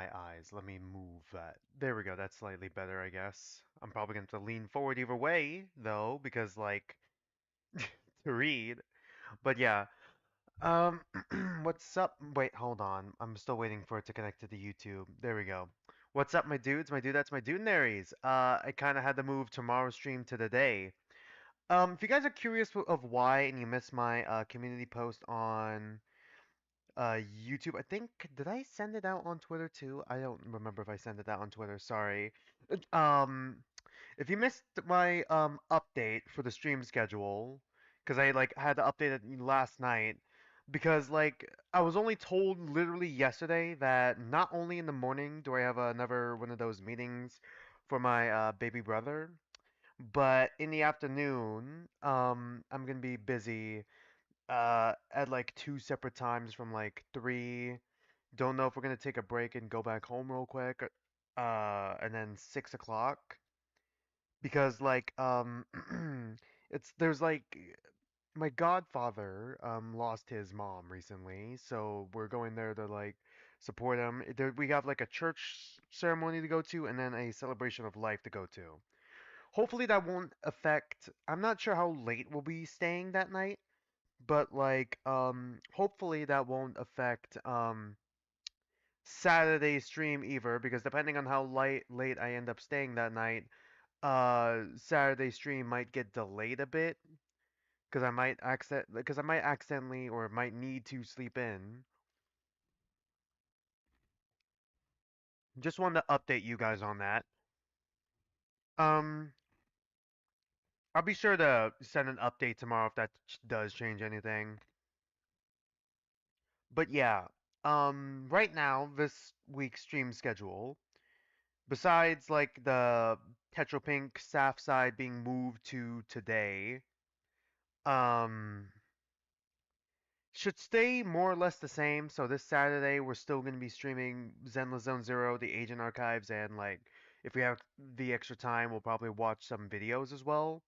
my eyes. Let me move that. There we go. That's slightly better, I guess. I'm probably going to have to lean forward either way, though, because, like, to read. But yeah. Um, what's up? Wait, hold on. I'm still waiting for it to connect to the YouTube. There we go. What's up, my dudes? My dudettes, my dudenaries. I kind of had to move tomorrow's stream to today. If you guys are curious of why and you missed my community post on YouTube. I think did I send it out on Twitter too? I don't remember if I sent it out on Twitter. Sorry. Um, if you missed my update for the stream schedule, because I like had to update it last night, because like I was only told literally yesterday that not only in the morning do I have another one of those meetings for my baby brother, but in the afternoon, I'm gonna be busy at like two separate times from like 3. Don't know if we're gonna take a break and go back home real quick, and then 6 o'clock because like it's there's like my godfather lost his mom recently, so we're going there to like support him. We have like a church ceremony to go to and then a celebration of life to go to. Hopefully that won't affect. I'm not sure how late we'll be staying that night, but like hopefully that won't affect Saturday stream either because depending on how late I end up staying that night, Saturday stream might get delayed a bit because I might accidentally or might need to sleep in. Just wanted to update you guys on that. Um, I'll be sure to send an update tomorrow if that does change anything. But yeah, right now this week's stream schedule, besides like the Tetro Pink Staffside being moved to today, um, should stay more or less the same. So this Saturday we're still going to be streaming Zenless Zone Zero, the Agent Archives, and like if we have the extra time, we'll probably watch some videos as well.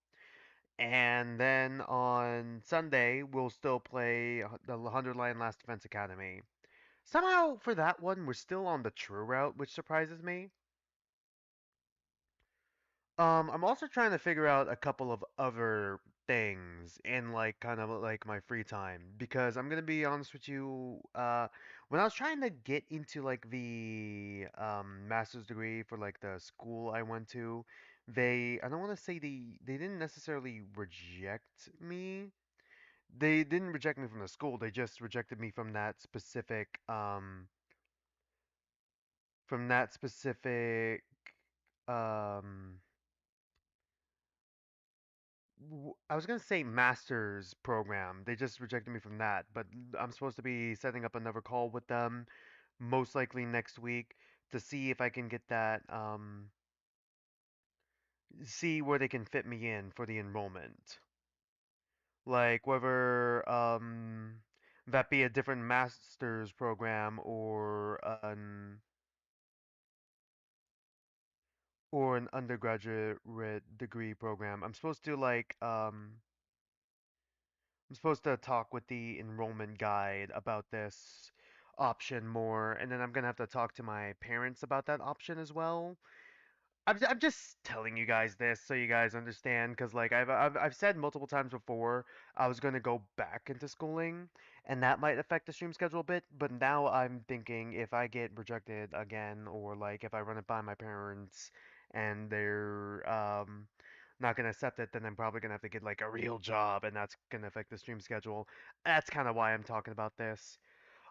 And then on Sunday we'll still play the 100 Line Last Defense Academy. Somehow for that one we're still on the true route, which surprises me. I'm also trying to figure out a couple of other things in like kind of like my free time because I'm gonna be honest with you, when I was trying to get into like the master's degree for like the school I went to, I don't want to say they didn't necessarily reject me. They didn't reject me from the school, they just rejected me from that specific um I was gonna say master's program. They just rejected me from that, but I'm supposed to be setting up another call with them, most likely next week, to see if I can get that, see where they can fit me in for the enrollment. Like whether that be a different master's program or an undergraduate degree program. I'm supposed to talk with the enrollment guide about this option more, and then I'm gonna have to talk to my parents about that option as well. I'm just telling you guys this so you guys understand, because like I've said multiple times before, I was gonna go back into schooling, and that might affect the stream schedule a bit. But now I'm thinking if I get rejected again, or like if I run it by my parents and they're not gonna accept it, then I'm probably gonna have to get like a real job, and that's gonna affect the stream schedule. That's kind of why I'm talking about this.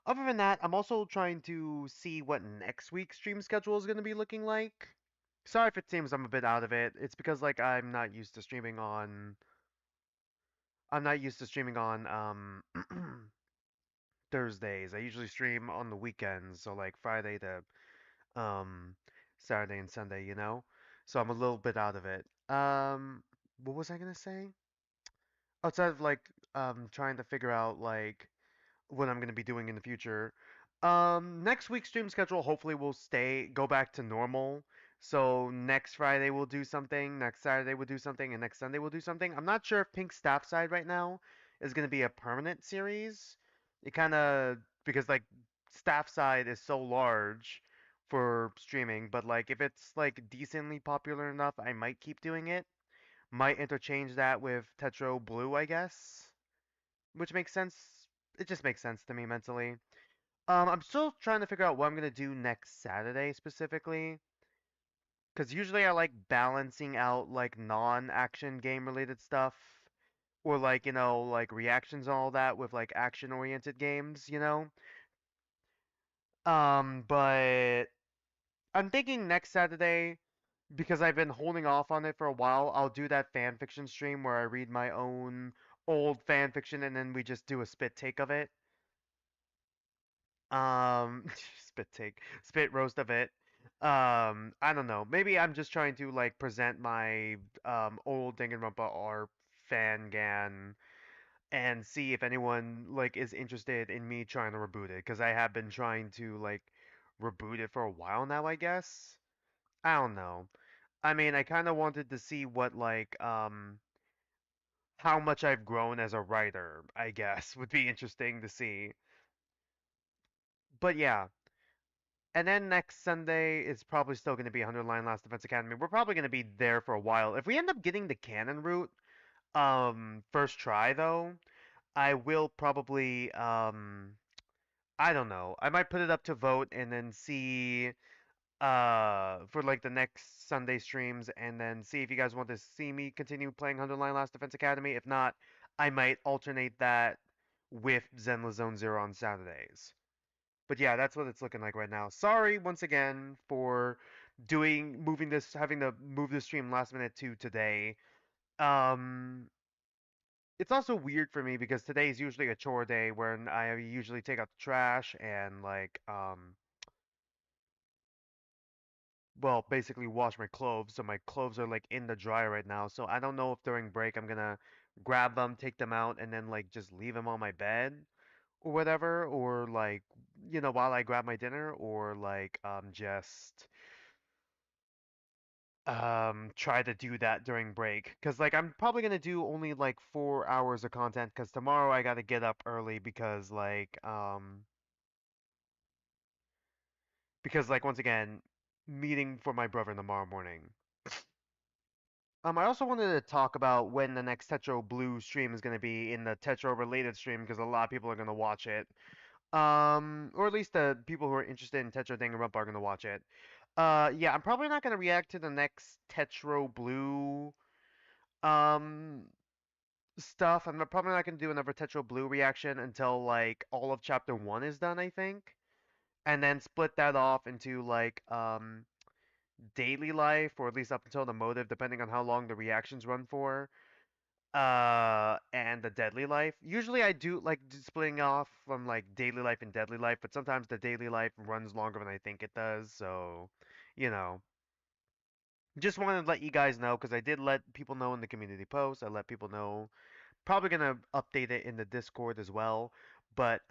Other than that, I'm also trying to see what next week's stream schedule is gonna be looking like. Sorry if it seems I'm a bit out of it. It's because like I'm not used to streaming on Thursdays. I usually stream on the weekends, so like Friday to um Saturday and Sunday, you know? So I'm a little bit out of it. What was I gonna say? Outside of like trying to figure out like what I'm gonna be doing in the future. Next week's stream schedule hopefully will go back to normal. So next Friday we'll do something, next Saturday we'll do something, and next Sunday we'll do something. I'm not sure if Pink Staffside right now is gonna be a permanent series. It kind of because like Staffside is so large for streaming, but like if it's like decently popular enough, I might keep doing it. Might interchange that with Tetro Blue, I guess, which makes sense. It just makes sense to me mentally. I'm still trying to figure out what I'm gonna do next Saturday specifically, because usually I like balancing out like non-action game related stuff, or like like reactions and all that with like action-oriented games. But I'm thinking next Saturday, because I've been holding off on it for a while, I'll do that fan fiction stream where I read my own old fan fiction and then we just do a spit take of it. Um, spit roast of it. I don't know. Maybe I'm just trying to like present my old Danganronpa R fan gan and see if anyone like is interested in me trying to reboot it because I have been trying to like reboot it for a while now, I guess. I don't know. I mean, I kind of wanted to see what like how much I've grown as a writer, I guess, would be interesting to see. But yeah, and then next Sunday is probably still going to be 100 Line Last Defense Academy. We're probably going to be there for a while. If we end up getting the canon route, first try though, I will probably I don't know. I might put it up to vote and then see for like the next Sunday streams and then see if you guys want to see me continue playing Underline Last Defense Academy. If not, I might alternate that with Zenless Zone Zero on Saturdays. But yeah, that's what it's looking like right now. Sorry once again for having to move the stream last minute to today. Um, it's also weird for me because today is usually a chore day when I usually take out the trash and like well, basically wash my clothes. So my clothes are like in the dryer right now. So I don't know if during break I'm gonna grab them, take them out, and then like just leave them on my bed or whatever, or like while I grab my dinner, or like just try to do that during break. Cause like I'm probably gonna do only like 4 hours of content. Cause tomorrow I gotta get up early because once again meeting for my brother tomorrow morning. I also wanted to talk about when the next Tetro Blue stream is going to be in the Tetro related stream because a lot of people are going to watch it. Or at least the people who are interested in Tetro Danganronpa are going to watch it. Yeah, I'm probably not going to react to the next Tetro Blue um stuff. I'm probably not going to do another Tetro Blue reaction until like all of chapter 1 is done, I think. And then split that off into like daily life or at least up until the motive depending on how long the reactions run for. And the deadly life. Usually I do like splitting off from like daily life and deadly life, but sometimes the daily life runs longer than I think it does, so you know. Just wanted to let you guys know because I did let people know in the community post. I let people know. Probably gonna update it in the Discord as well, but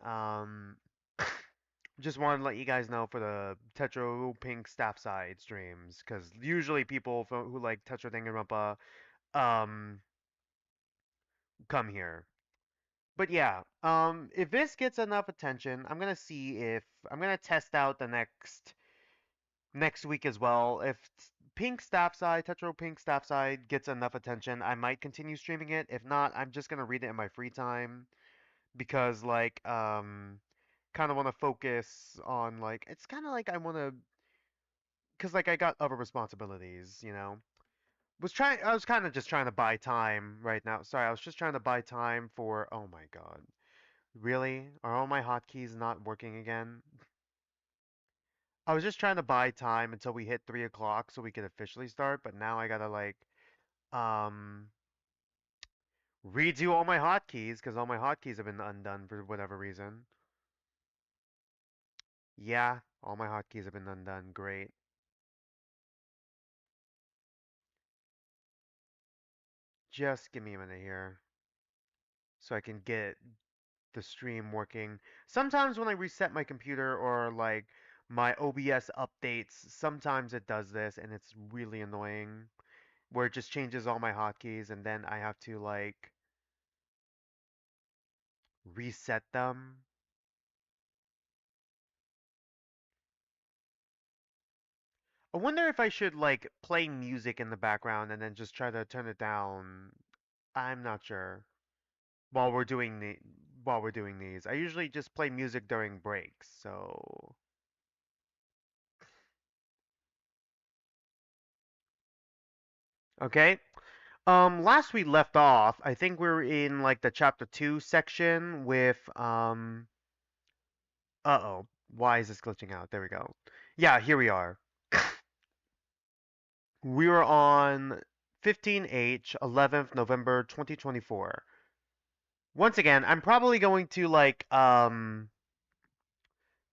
just wanted to let you guys know for the Tetro Pink Staffside streams because usually people who like Tetro Danganronpa um come here. But yeah, if this gets enough attention, I'm gonna test out the next week as well. If Pink Staffside, Tetro Pink Staffside gets enough attention, I might continue streaming it. If not, I'm just gonna read it in my free time because kind of want to focus on like it's kind of like I want to because like I got other responsibilities. I was kind of just trying to buy time right now. Sorry, I was just trying to buy time for oh my god. Really? Are all my hotkeys not working again? I was just trying to buy time until we hit 3 o'clock so we could officially start, but now I gotta like, um, redo all my hotkeys because all my hotkeys have been undone for whatever reason. Yeah, all my hotkeys have been undone. Great. Just give me a minute here so I can get the stream working. Sometimes when I reset my computer or like my OBS updates, sometimes it does this and it's really annoying. Where it just changes all my hotkeys and then I have to like reset them. I wonder if I should like play music in the background and then just try to turn it down. I'm not sure. While we're doing these. I usually just play music during breaks, so okay. Last we left off, I think we were in like the chapter 2 section with uh-oh. Why is this glitching out? There we go. Yeah, here we are. We were on 15H, 11th November 2024. Once again, I'm probably going to like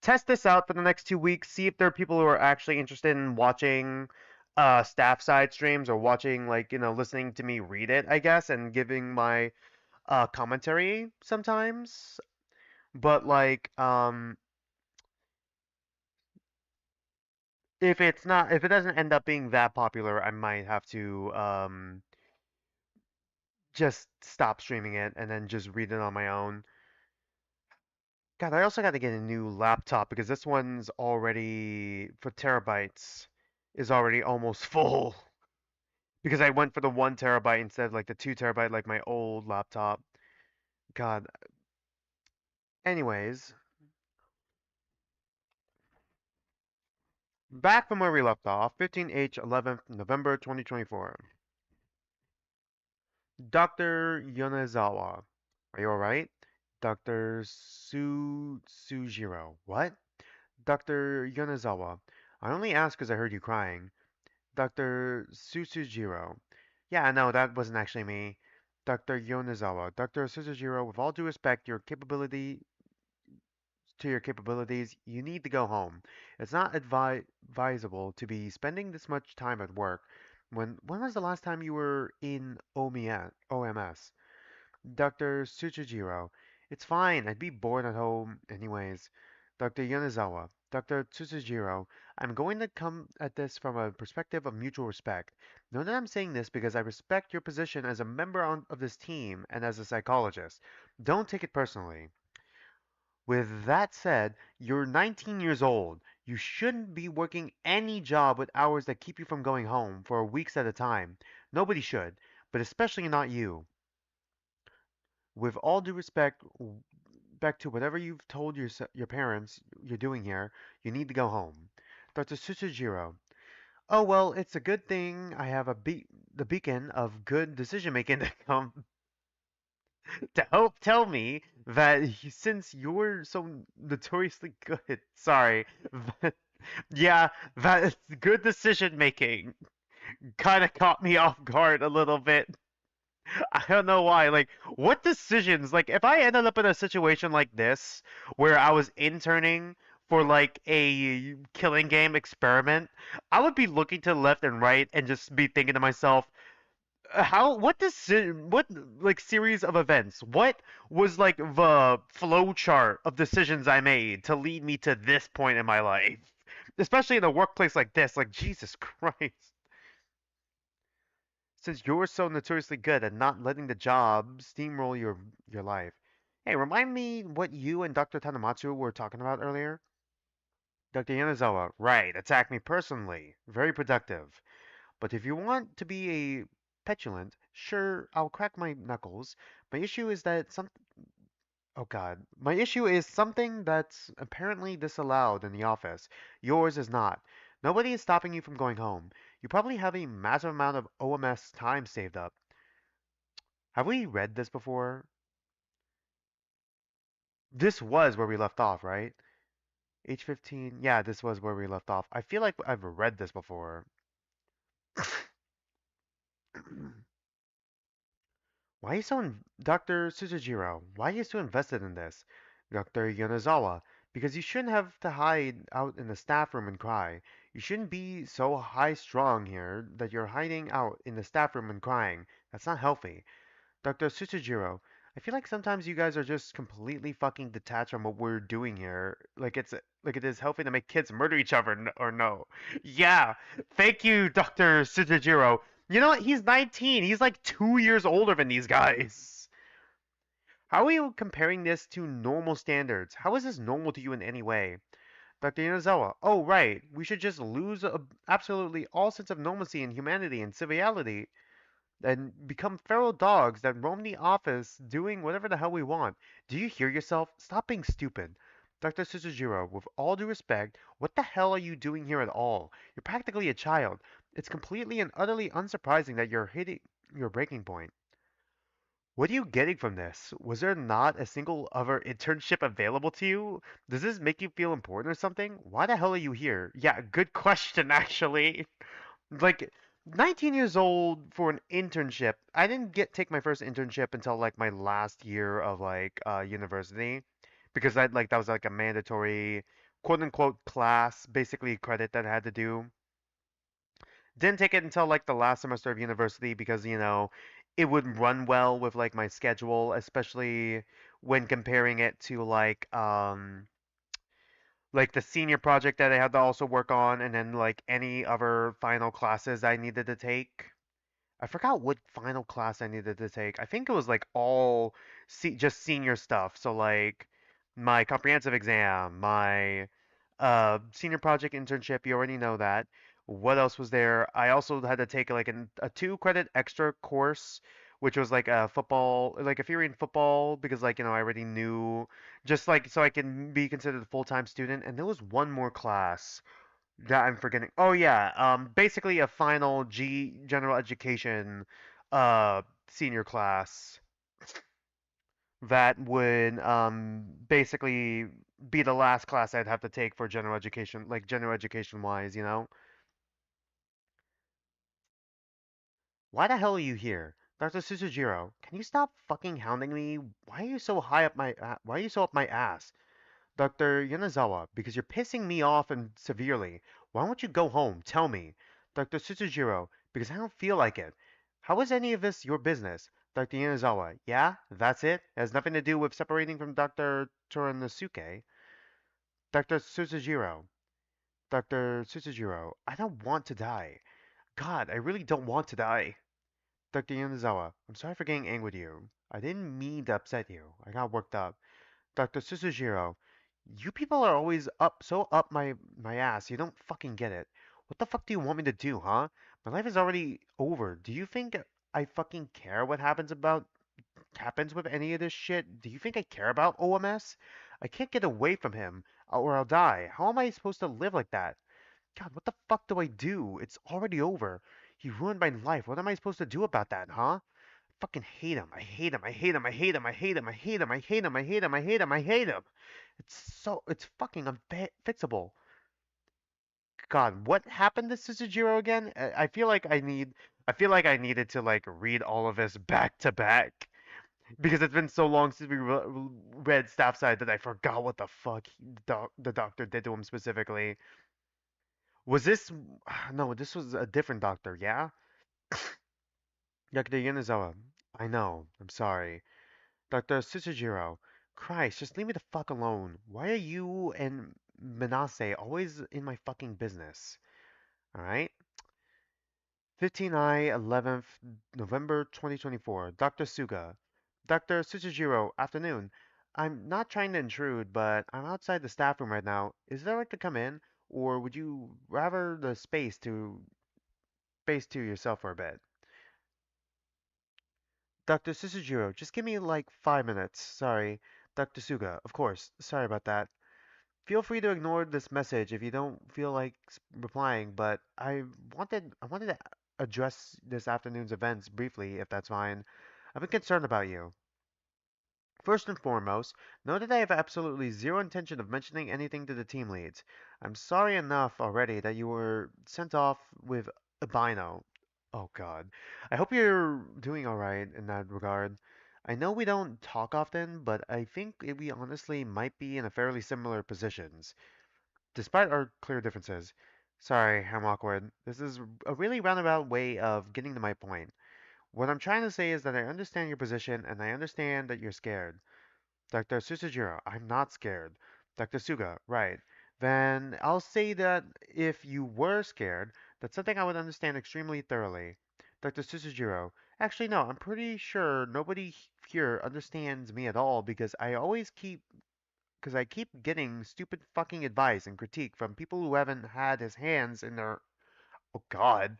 test this out for the next 2 weeks, see if there are people who are actually interested in watching staff side streams or watching like, listening to me read it, I guess, and giving my commentary sometimes. But like if it doesn't end up being that popular, I might have to just stop streaming it and then just read it on my own. God, I also got to get a new laptop because this one's already for terabytes is already almost full because I went for the 1 terabyte instead of like the 2 terabyte like my old laptop. God. Anyways, back from where we left off, 15H 11th November 2024. Dr. Yonezawa. Are you alright? Dr. Sujiro. What? Dr. Yonezawa. I only asked because I heard you crying. Dr. Susujiro. Yeah, no, that wasn't actually me. Dr. Yonezawa. Dr. Susujiro, with all due respect, your capabilities, you need to go home. It's not advisable to be spending this much time at work. When was the last time you were in OMS? Dr. Tsuchijiro. It's fine. I'd be bored at home anyways. Dr. Yonezawa. Dr. Tsujiro. I'm going to come at this from a perspective of mutual respect. Know that I'm saying this because I respect your position as a member of this team and as a psychologist. Don't take it personally. With that said, you're 19 years old. You shouldn't be working any job with hours that keep you from going home for weeks at a time. Nobody should, but especially not you. With all due respect, back to whatever you've told your parents you're doing here, you need to go home. Dr. Susujiro. Oh well, it's a good thing I have the beacon of good decision making to come to help tell me that since you're so notoriously good, sorry, that, yeah, that good decision making kind of caught me off guard a little bit. I don't know why. Like, what decisions? Like, if I ended up in a situation like this, where I was interning for like a killing game experiment, I would be looking to the left and right and just be thinking to myself, what like series of events? What was like the flow chart of decisions I made to lead me to this point in my life? Especially in a workplace like this, like Jesus Christ. Since you're so notoriously good at not letting the job steamroll your life. Hey, remind me what you and Dr. Tanamatsu were talking about earlier? Dr. Yanazawa, right, attack me personally. Very productive. But if you want to be a petulant, sure, I'll crack my knuckles. My issue is that some Oh God. My issue is something that's apparently disallowed in the office. Yours is not. Nobody is stopping you from going home. You probably have a massive amount of OMS time saved up. Have we read this before? This was where we left off, right? H15. Yeah, this was where we left off. I feel like I've read this before. Why are you so Dr. Suzujiro, why are you so invested in this? Dr. Yonezawa, because you shouldn't have to hide out in the staff room and cry. You shouldn't be so high strung here that you're hiding out in the staff room and crying. That's not healthy. Dr. Suzujiro, I feel like sometimes you guys are just completely fucking detached from what we're doing here. Like it is healthy to make kids murder each other or no. Yeah, thank you, Dr. Suzujiro. You know what? He's 19. He's like 2 years older than these guys. How are you comparing this to normal standards? How is this normal to you in any way? Dr. Yanazawa, oh right, we should just lose absolutely all sense of normalcy and humanity and civility and become feral dogs that roam the office doing whatever the hell we want. Do you hear yourself? Stop being stupid. Dr. Suzujiro, with all due respect, what the hell are you doing here at all? You're practically a child. It's completely and utterly unsurprising that you're hitting your breaking point. What are you getting from this? Was there not a single other internship available to you? Does this make you feel important or something? Why the hell are you here? Yeah, good question, actually. Like, 19 years old for an internship. I didn't get take my first internship until like my last year of like university because that was like a mandatory quote unquote class, basically credit that I had to do. Didn't take it until like the last semester of university because, it would run well with like my schedule, especially when comparing it to like the senior project that I had to also work on and then like any other final classes I needed to take. I forgot what final class I needed to take. I think it was like all just senior stuff. So like my comprehensive exam, my senior project internship, you already know that. What else was there? I also had to take like a 2 credit extra course, which was like a football, like a theory in football, because like, I already knew just like so I can be considered a full-time student. And there was one more class that I'm forgetting. Oh yeah, basically a final general education senior class that would basically be the last class I'd have to take for general education, like general education wise. Why the hell are you here? Dr. Susujiro, can you stop fucking hounding me? Why are you so high up my why are you so up my ass? Dr. Yanazawa, because you're pissing me off and severely. Why don't you go home? Tell me. Dr. Tsujiro, because I don't feel like it. How is any of this your business? Dr. Yanazawa, yeah, that's it? It has nothing to do with separating from Dr. Toranosuke. Dr. Tsujiro, Dr. Tsujiro, I don't want to die. God, I really don't want to die. Dr. Yanazawa, I'm sorry for getting angry with you. I didn't mean to upset you. I got worked up. Dr. Susujiro, you people are always up my ass. You don't fucking get it. What the fuck do you want me to do, huh? My life is already over. Do you think I fucking care what happens with any of this shit? Do you think I care about OMS? I can't get away from him or I'll die. How am I supposed to live like that? God, what the fuck do I do? It's already over. He ruined my life. What am I supposed to do about that, huh? Fucking hate him. I hate him. I hate him. I hate him. I hate him. I hate him. I hate him. I hate him. I hate him. I hate him. It's fucking unfixable. God, what happened to Suzujiro again? I feel like I needed to like read all of this back to back because it's been so long since we read Staffside that I forgot what the fuck the doctor did to him specifically. Was this no, this was a different doctor, yeah? Dr. Yanazawa. I know. I'm sorry. Dr. Sitsujiro, Christ, just leave me the fuck alone. Why are you and Manase always in my fucking business? Alright? 15I 11th November 2024. Dr. Suga. Dr. Sitsujiro, afternoon. I'm not trying to intrude, but I'm outside the staff room right now. Is there like to come in? Or would you rather the space to yourself for a bit? Dr. Sitsujiro, just give me like 5 minutes. Sorry. Dr. Suga, of course. Sorry about that. Feel free to ignore this message if you don't feel like replying, but I wanted to address this afternoon's events briefly, if that's fine. I've been concerned about you. First and foremost, know that I have absolutely zero intention of mentioning anything to the team leads. I'm sorry enough already that you were sent off with albino. Oh God. I hope you're doing alright in that regard. I know we don't talk often, but I think we honestly might be in a fairly similar positions, despite our clear differences. Sorry, I'm awkward. This is a really roundabout way of getting to my point. What I'm trying to say is that I understand your position and I understand that you're scared. Dr. Susujiro, I'm not scared. Dr. Suga, right. Then I'll say that if you were scared, that's something I would understand extremely thoroughly. Dr. Susujiro, actually no, I'm pretty sure nobody here understands me at all because I always keep because I keep getting stupid fucking advice and critique from people who haven't had his hands in their. Oh God.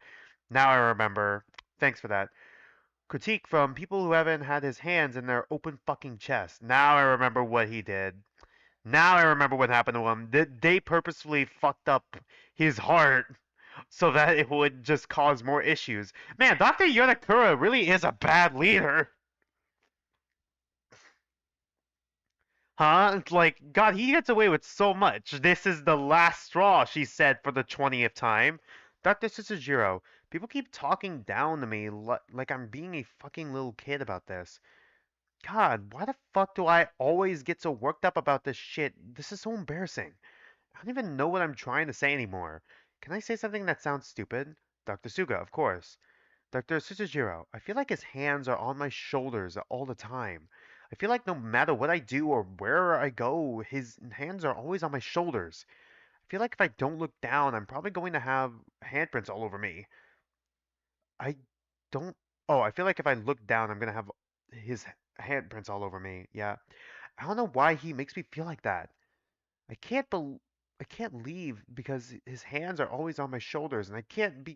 Now I remember. Thanks for that. Critique from people who haven't had his hands in their open fucking chest. Now I remember what he did. Now I remember what happened to him. They purposefully fucked up his heart so that it would just cause more issues. Man, Dr. Yonakura really is a bad leader. Huh? It's like, God, he gets away with so much. This is the last straw, she said for the 20th time. Dr. Susujiro, people keep talking down to me like I'm being a fucking little kid about this. God, why the fuck do I always get so worked up about this shit? This is so embarrassing. I don't even know what I'm trying to say anymore. Can I say something that sounds stupid? Dr. Suga, of course. Dr. Susujiro, I feel like his hands are on my shoulders all the time. I feel like no matter what I do or where I go, his hands are always on my shoulders. I feel like if I don't look down, I'm probably going to have handprints all over me. I don't. Oh, I feel like if I look down, I'm going to have his handprints all over me. Yeah. I don't know why he makes me feel like that. I can't bel I can't leave because his hands are always on my shoulders, and I can't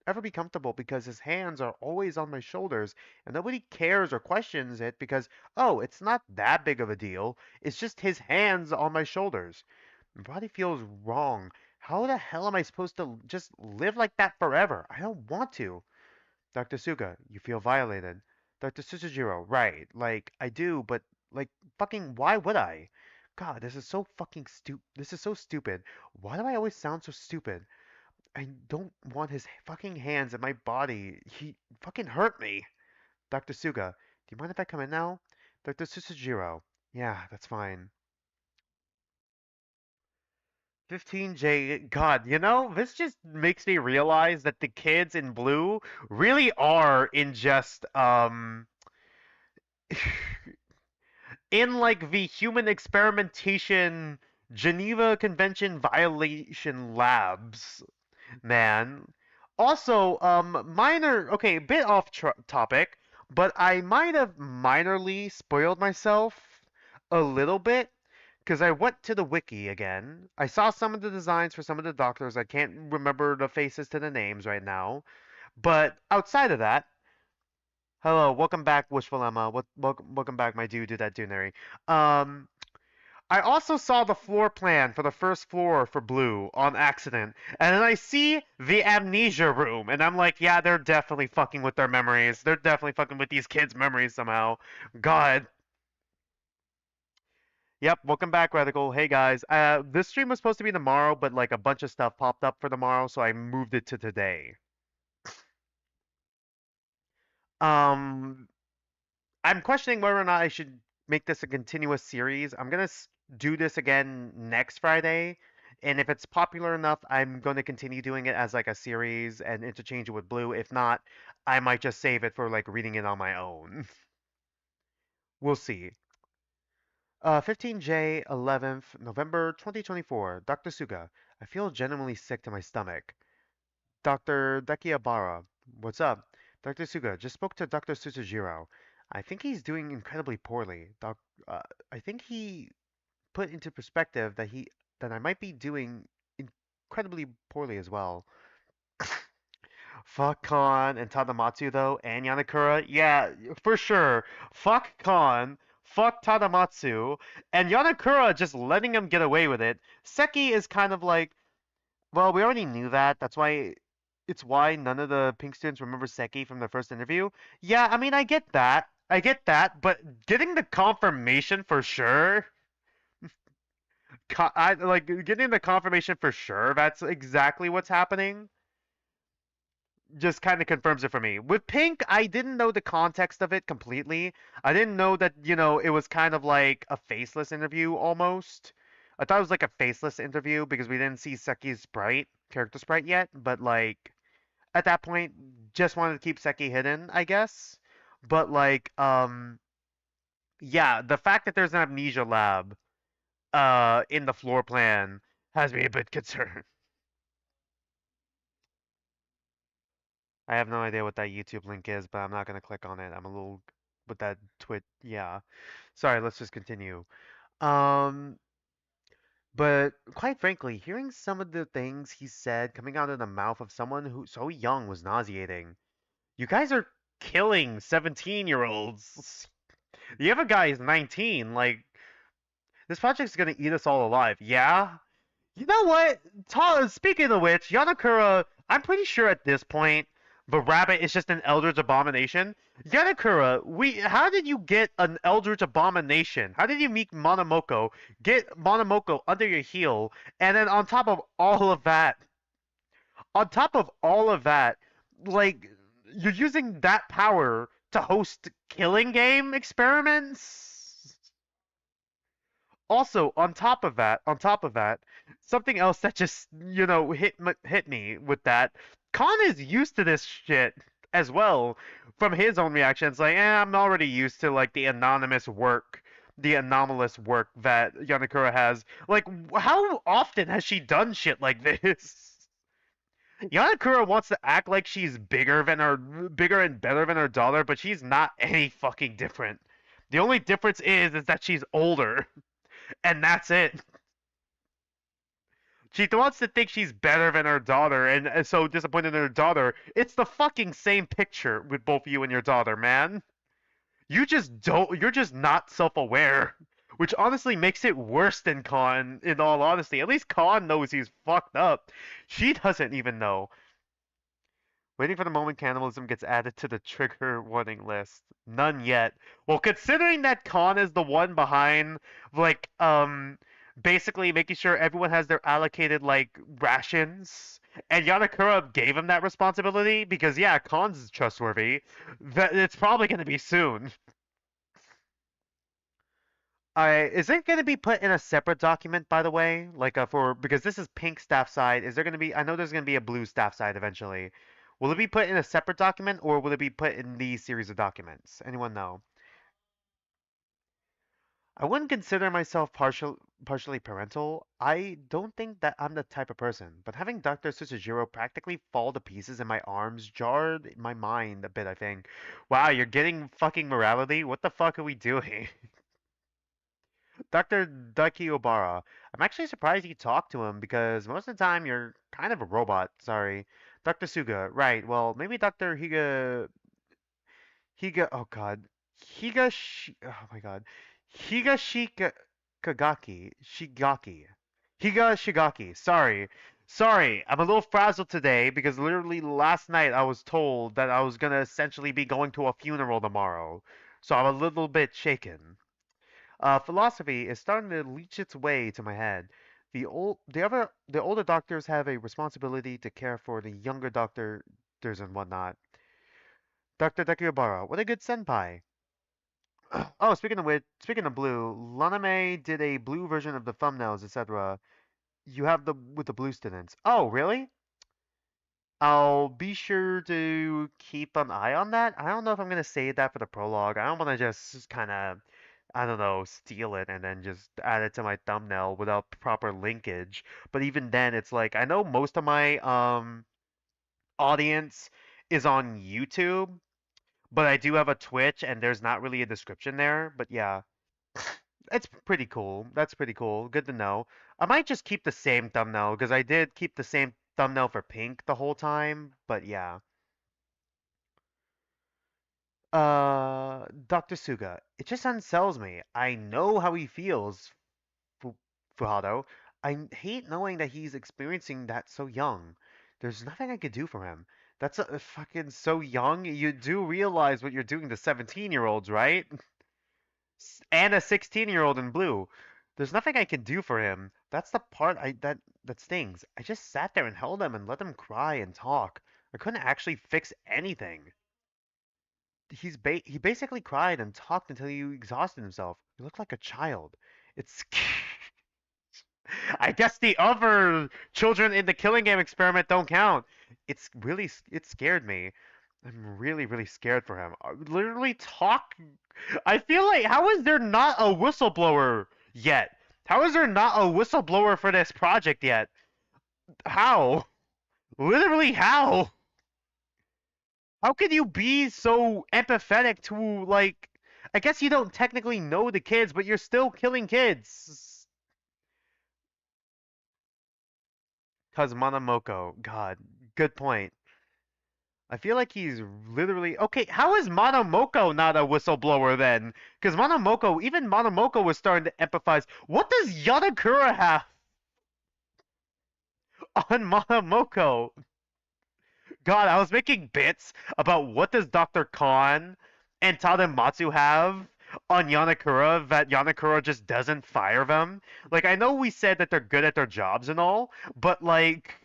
ever be comfortable because his hands are always on my shoulders, and nobody cares or questions it because, oh, it's not that big of a deal. It's just his hands on my shoulders. My body feels wrong. How the hell am I supposed to just live like that forever? I don't want to. Dr. Suga, you feel violated. Dr. Susujiro, right, like, I do, but, like, fucking, why would I? God, this is so stupid. Why do I always sound so stupid? I don't want his fucking hands in my body. He fucking hurt me. Dr. Suga, do you mind if I come in now? Dr. Susujiro, yeah, that's fine. 15J, God, this just makes me realize that the kids in blue really are in just, in like the human experimentation Geneva Convention violation labs, man. Also, okay, bit off topic, but I might have minorly spoiled myself a little bit because I went to the wiki again. I saw some of the designs for some of the doctors. I can't remember the faces to the names right now. But outside of that, hello, welcome back, Wishful Emma. Welcome back, my dude, do that Dunary. Um, I also saw the floor plan for the first floor for Blue on accident, and then I see the amnesia room, and I'm like, yeah, they're definitely fucking with their memories. They're definitely fucking with these kids' memories somehow. God. Yep, welcome back, Radical. Hey guys, this stream was supposed to be tomorrow, but like a bunch of stuff popped up for tomorrow, so I moved it to today. Um, I'm questioning whether or not I should make this a continuous series. I'm gonna do this again next Friday, and if it's popular enough, I'm gonna continue doing it as like a series and interchange it with Blue. If not, I might just save it for like reading it on my own. We'll see. 15J 11th November 2024. Dr. Suga, I feel genuinely sick to my stomach. Dr. Dekiabara, what's up? Dr. Suga, just spoke to Dr. Susujiro. I think he's doing incredibly poorly. Uh, I think he put into perspective that I might be doing incredibly poorly as well. Fuck Khan and Tadamatsu though, and Yanakura. Yeah, for sure. Fuck Khan. Fuck Tadamatsu. And Yanakura just letting him get away with it. Seki is kind of like, well, we already knew that. It's why none of the pink students remember Seki from the first interview. Yeah, I mean, I get that. I get that, but getting the confirmation for sure, I like getting the confirmation for sure that's exactly what's happening. Just kind of confirms it for me. With Pink, I didn't know the context of it completely. I didn't know that, it was kind of like a faceless interview almost. I thought it was like a faceless interview because we didn't see Seki's character sprite yet, but like at that point, just wanted to keep Seki hidden, I guess. But like, yeah, the fact that there's an amnesia lab, in the floor plan has me a bit concerned. I have no idea what that YouTube link is, but I'm not gonna click on it. I'm a little with that twit. Yeah. Sorry, let's just continue. Um, but quite frankly, hearing some of the things he said coming out of the mouth of someone who so young was nauseating. You guys are killing 17-year-olds. The other guy is 19. Like, this project's gonna eat us all alive. Yeah? You know what? Speaking of which, Yanakura, I'm pretty sure at this point, the rabbit is just an Eldritch Abomination. Yanakura, how did you get an Eldritch Abomination? How did you meet Monomoko, get Monomoko under your heel, and then on top of all of that, like, you're using that power to host killing game experiments? Also, on top of that, something else that just, hit me with that. Khan is used to this shit as well from his own reactions. Like, I'm already used to, like, the anomalous work that Yanakura has. Like, how often has she done shit like this? Yanakura wants to act like she's bigger and better than her daughter, but she's not any fucking different. The only difference is that she's older, and that's it. She wants to think she's better than her daughter, and is so disappointed in her daughter. It's the fucking same picture with both you and your daughter, man. You're just not self-aware, which honestly makes it worse than Khan, in all honesty. At least Khan knows he's fucked up. She doesn't even know. Waiting for the moment cannibalism gets added to the trigger warning list. None yet. Well, considering that Khan is the one behind, like, basically making sure everyone has their allocated, like, rations, and Yanakura gave him that responsibility, because, yeah, Khan's trustworthy, that it's probably going to be soon. Is it going to be put in a separate document, by the way? Like, because this is pink staff side, is there going to be, I know there's going to be a blue staff side eventually. Will it be put in a separate document, or will it be put in these series of documents? Anyone know? I wouldn't consider myself partially parental. I don't think that I'm the type of person, but having Dr. Susujiro practically fall to pieces in my arms jarred my mind a bit, I think. Wow, you're getting fucking morality? What the fuck are we doing? Dr. Dakiobara. I'm actually surprised you talked to him because most of the time you're kind of a robot. Sorry. Dr. Suga. Right. Well, maybe Dr. Oh god. Oh my god. Shigaki. Shigaki. Sorry. Sorry. I'm a little frazzled today because literally last night I was told that I was gonna essentially be going to a funeral tomorrow. So I'm a little bit shaken. Philosophy is starting to leach its way to my head. The older doctors have a responsibility to care for the younger doctors and whatnot. Dr. Dekiyobara, what a good senpai. Oh, speaking of blue, Laname did a blue version of the thumbnails, etc. You have the with the blue students. Oh, really? I'll be sure to keep an eye on that. I don't know if I'm gonna save that for the prologue. I don't want to just kind of, I don't know, steal it and then just add it to my thumbnail without proper linkage. But even then, it's like I know most of my audience is on YouTube, but I do have a Twitch and there's not really a description there. But yeah, it's pretty cool. That's pretty cool. Good to know. I might just keep the same thumbnail because I did keep the same thumbnail for Pink the whole time. But yeah. Dr. Suga, it just unsells me. I know how he feels, Fu Fuhado. I hate knowing that he's experiencing that so young. There's nothing I could do for him. That's fucking so young. You do realize what you're doing to 17-year-olds, right? And a 16-year-old in blue. There's nothing I can do for him. That's the part that stings. I just sat there and held him and let him cry and talk. I couldn't actually fix anything. He basically cried and talked until he exhausted himself. He looked like a child. It's I guess the other children in the killing game experiment don't count. It scared me. I'm really scared for him. Literally talk. I feel like how is there not a whistleblower yet? How is there not a whistleblower for this project yet? How? Literally how? How can you be so empathetic to like I guess you don't technically know the kids, but you're still killing kids. Cause Monomoko, God, good point. I feel like he's literally okay. How is Monomoko not a whistleblower then? Because Monomoko, even Monomoko was starting to empathize. What does Yanakura have on Monomoko? God, I was making bits about what does Dr. Khan and Tadematsu have on Yanakura that Yanakura just doesn't fire them. Like I know we said that they're good at their jobs and all, but like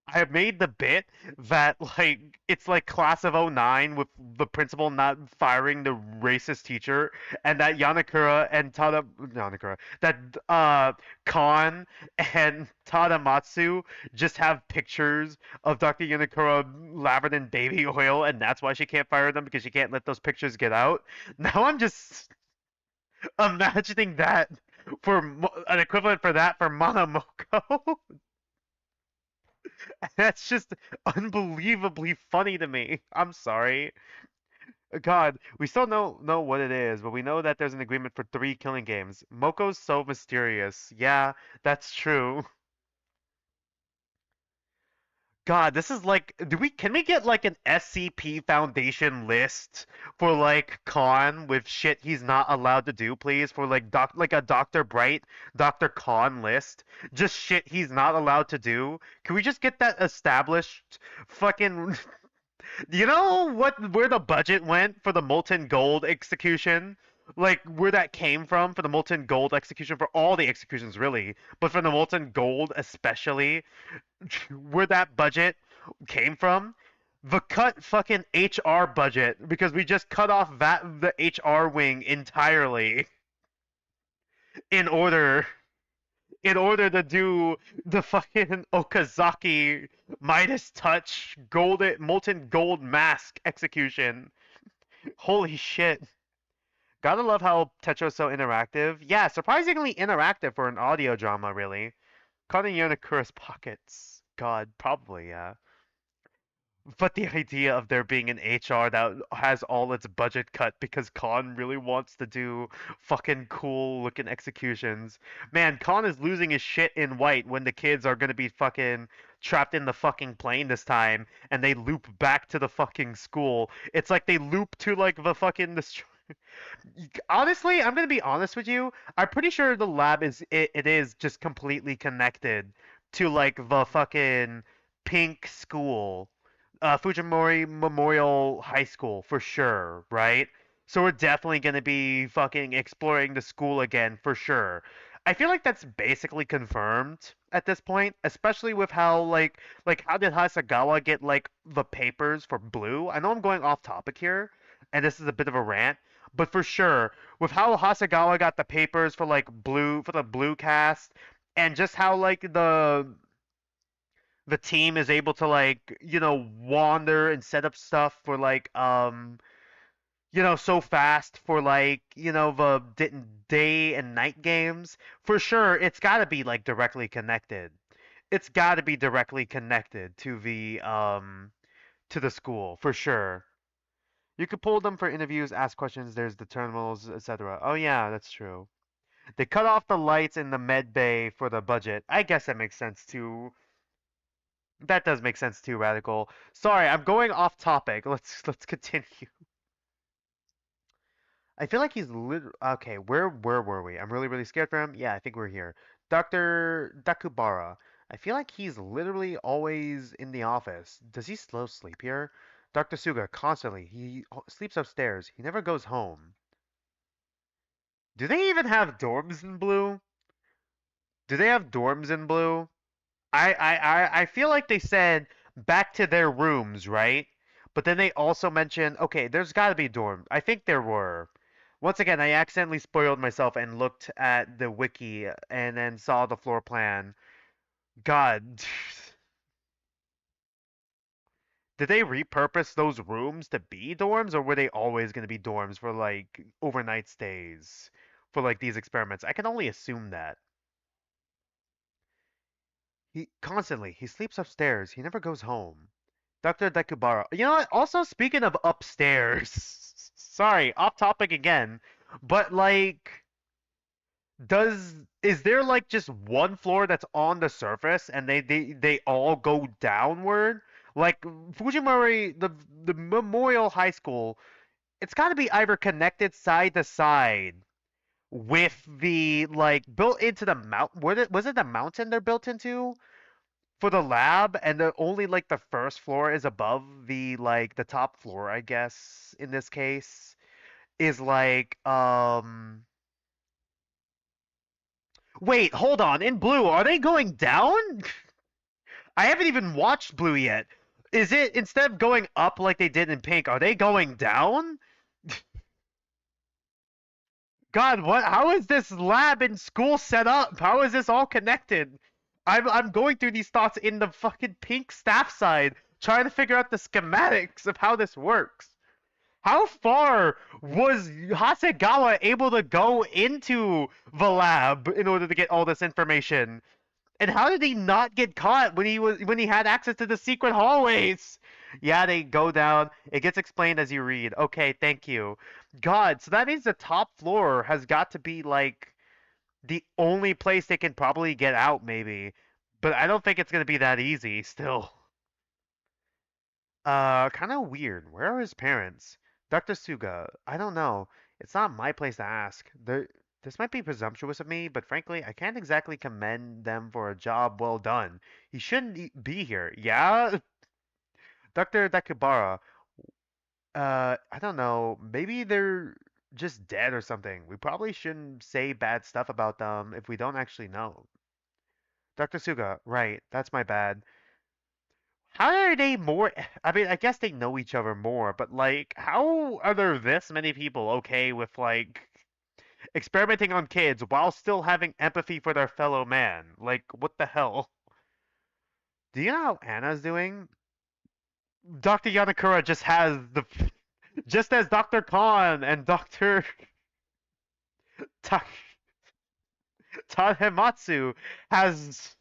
I made the bit that like it's like class of '09 with the principal not firing the racist teacher, and that Yanakura and Tada Yanakura that Khan and Tadamatsu just have pictures of Dr. Yanakura lathered in baby oil, and that's why she can't fire them because she can't let those pictures get out. Now I'm just imagining that for an equivalent for that for Monomoko. That's just unbelievably funny to me. I'm sorry. God, we still know what it is, but we know that there's an agreement for 3 killing games. Moko's so mysterious. Yeah, that's true. God, this is like, do we can we get like an SCP Foundation list for like Khan with shit he's not allowed to do, please? For like a Dr. Bright, Dr. Khan list, just shit he's not allowed to do. Can we just get that established? Fucking, you know where the budget went for the molten gold execution? Like where that came from for the molten gold execution for all the executions really, but for the molten gold especially where that budget came from. The cut fucking HR budget because we just cut off the HR wing entirely in order in order to do the fucking Okazaki Midas touch golden molten gold mask execution. Holy shit. Gotta love how Tetro's so interactive. Yeah, surprisingly interactive for an audio drama, really. Caught in Yonakura's pockets. God, probably, yeah. But the idea of there being an HR that has all its budget cut because Khan really wants to do fucking cool looking executions. Man, Khan is losing his shit in white when the kids are gonna be fucking trapped in the fucking plane this time and they loop back to the fucking school. It's like they loop to like the fucking honestly, I'm gonna be honest with you. I'm pretty sure the lab it is just completely connected to like the fucking pink school, Fujimori Memorial High School for sure, right? So we're definitely gonna be fucking exploring the school again for sure. I feel like that's basically confirmed at this point, especially with how like how did Hasagawa get like the papers for Blue? I know I'm going off topic here, and this is a bit of a rant, but for sure, with how Hasagawa got the papers for like Blue for the Blue cast, and just how like the team is able to like wander and set up stuff for like so fast for like the day and night games, for sure it's got to be like directly connected. It's got to be directly connected to the school for sure. You could pull them for interviews, ask questions. There's the terminals, etc. Oh yeah, that's true. They cut off the lights in the med bay for the budget. I guess that makes sense too. That does make sense too, Radical. Sorry, I'm going off topic. Let's continue. I feel like he's okay. Where were we? I'm really scared for him. Yeah, I think we're here. Dr. Dakubara. I feel like he's literally always in the office. Does he slow sleep here? Dr. Suga constantly. He sleeps upstairs. He never goes home. Do they even have dorms in Blue? Do they have dorms in Blue? I feel like they said back to their rooms, right? But then they also mentioned, okay, there's got to be dorms. I think there were. Once again, I accidentally spoiled myself and looked at the wiki and then saw the floor plan. God, did they repurpose those rooms to be dorms, or were they always going to be dorms for like overnight stays for like these experiments? I can only assume that. He sleeps upstairs. He never goes home. Dr. Dekubara. You know what? Also, speaking of upstairs, Sorry, off topic again. But like, is there like just one floor that's on the surface and they all go downward? Like Fujimori, the Memorial High School, it's got to be either connected side to side with the like built into the mount. Was it the mountain they're built into for the lab, and the only like the first floor is above the like the top floor, I guess in this case is like Wait, hold on. In Blue, are they going down? I haven't even watched Blue yet. Is it instead of going up like they did in Pink, are they going down? God, what? How is this lab in school set up? How is this all connected? I'm going through these thoughts in the fucking Pink staff side, trying to figure out the schematics of how this works. How far was Hasegawa able to go into the lab in order to get all this information? And how did he not get caught when he had access to the secret hallways? Yeah, they go down. It gets explained as you read. Okay, thank you. God, so that means the top floor has got to be like the only place they can probably get out, maybe. But I don't think it's gonna be that easy still. Kind of weird. Where are his parents? Dr. Suga, I don't know. It's not my place to ask. This might be presumptuous of me, but frankly, I can't exactly commend them for a job well done. He shouldn't be here. Yeah? Dr. Dakubara, I don't know. Maybe they're just dead or something. We probably shouldn't say bad stuff about them if we don't actually know. Dr. Suga, right, that's my bad. How are they more? I mean, I guess they know each other more, but like, how are there this many people okay with like experimenting on kids while still having empathy for their fellow man? Like, what the hell? Do you know how Anna's doing? Dr. Yanakura just has the just as Dr. Khan and Dr. Ta- Tadematsu has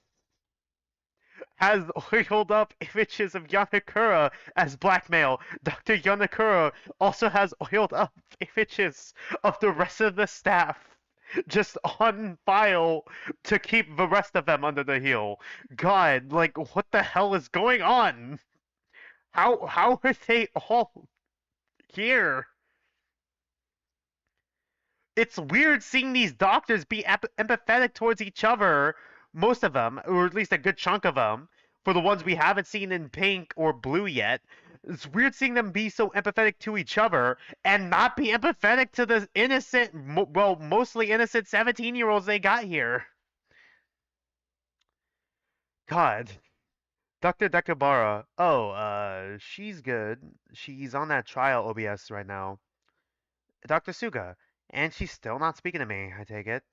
has oiled up images of Yanakura as blackmail. Dr. Yanakura also has oiled up images of the rest of the staff just on file to keep the rest of them under the heel. God, like what the hell is going on? How are they all here? It's weird seeing these doctors be empathetic towards each other, most of them, or at least a good chunk of them, for the ones we haven't seen in Pink or Blue yet. It's weird seeing them be so empathetic to each other and not be empathetic to the innocent, well, mostly innocent 17-year-olds they got here. God. Dr. Dekabara. Oh, she's good. She's on that trial OBS right now. Dr. Suga. And she's still not speaking to me, I take it.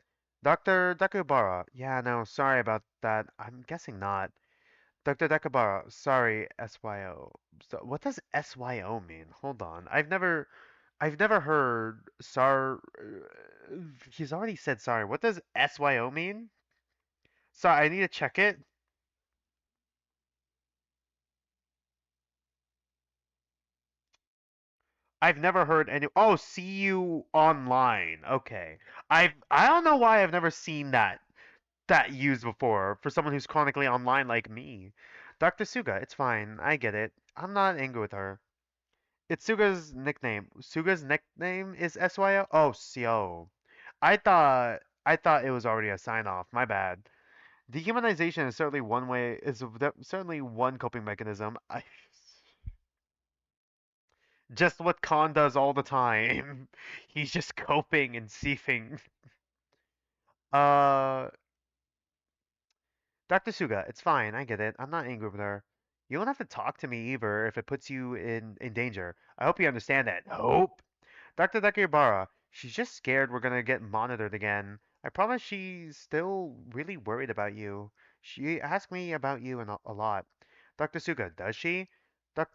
Dr. Dekabara. Yeah, no, sorry about that. I'm guessing not. Dr. Dekabara. Sorry, SYO. So, what does SYO mean? Hold on. I've never heard he's already said sorry. What does SYO mean? Sorry, I need to check it. I've never heard any. Oh, see you online. Okay. I don't know why I've never seen that used before for someone who's chronically online like me. Dr. Suga, it's fine. I get it. I'm not angry with her. It's Suga's nickname. Suga's nickname is SYO? Oh, CO. I thought it was already a sign off. My bad. Dehumanization is certainly one way is certainly one coping mechanism. I just what Khan does all the time. He's just coping and seething. Uh, Dr. Suga, it's fine. I get it. I'm not angry with her. You don't have to talk to me either if it puts you in danger. I hope you understand that. Nope. Dr. Dakibara, she's just scared we're gonna get monitored again. I promise she's still really worried about you. She asked me about you a lot. Dr. Suga, does she? Doc,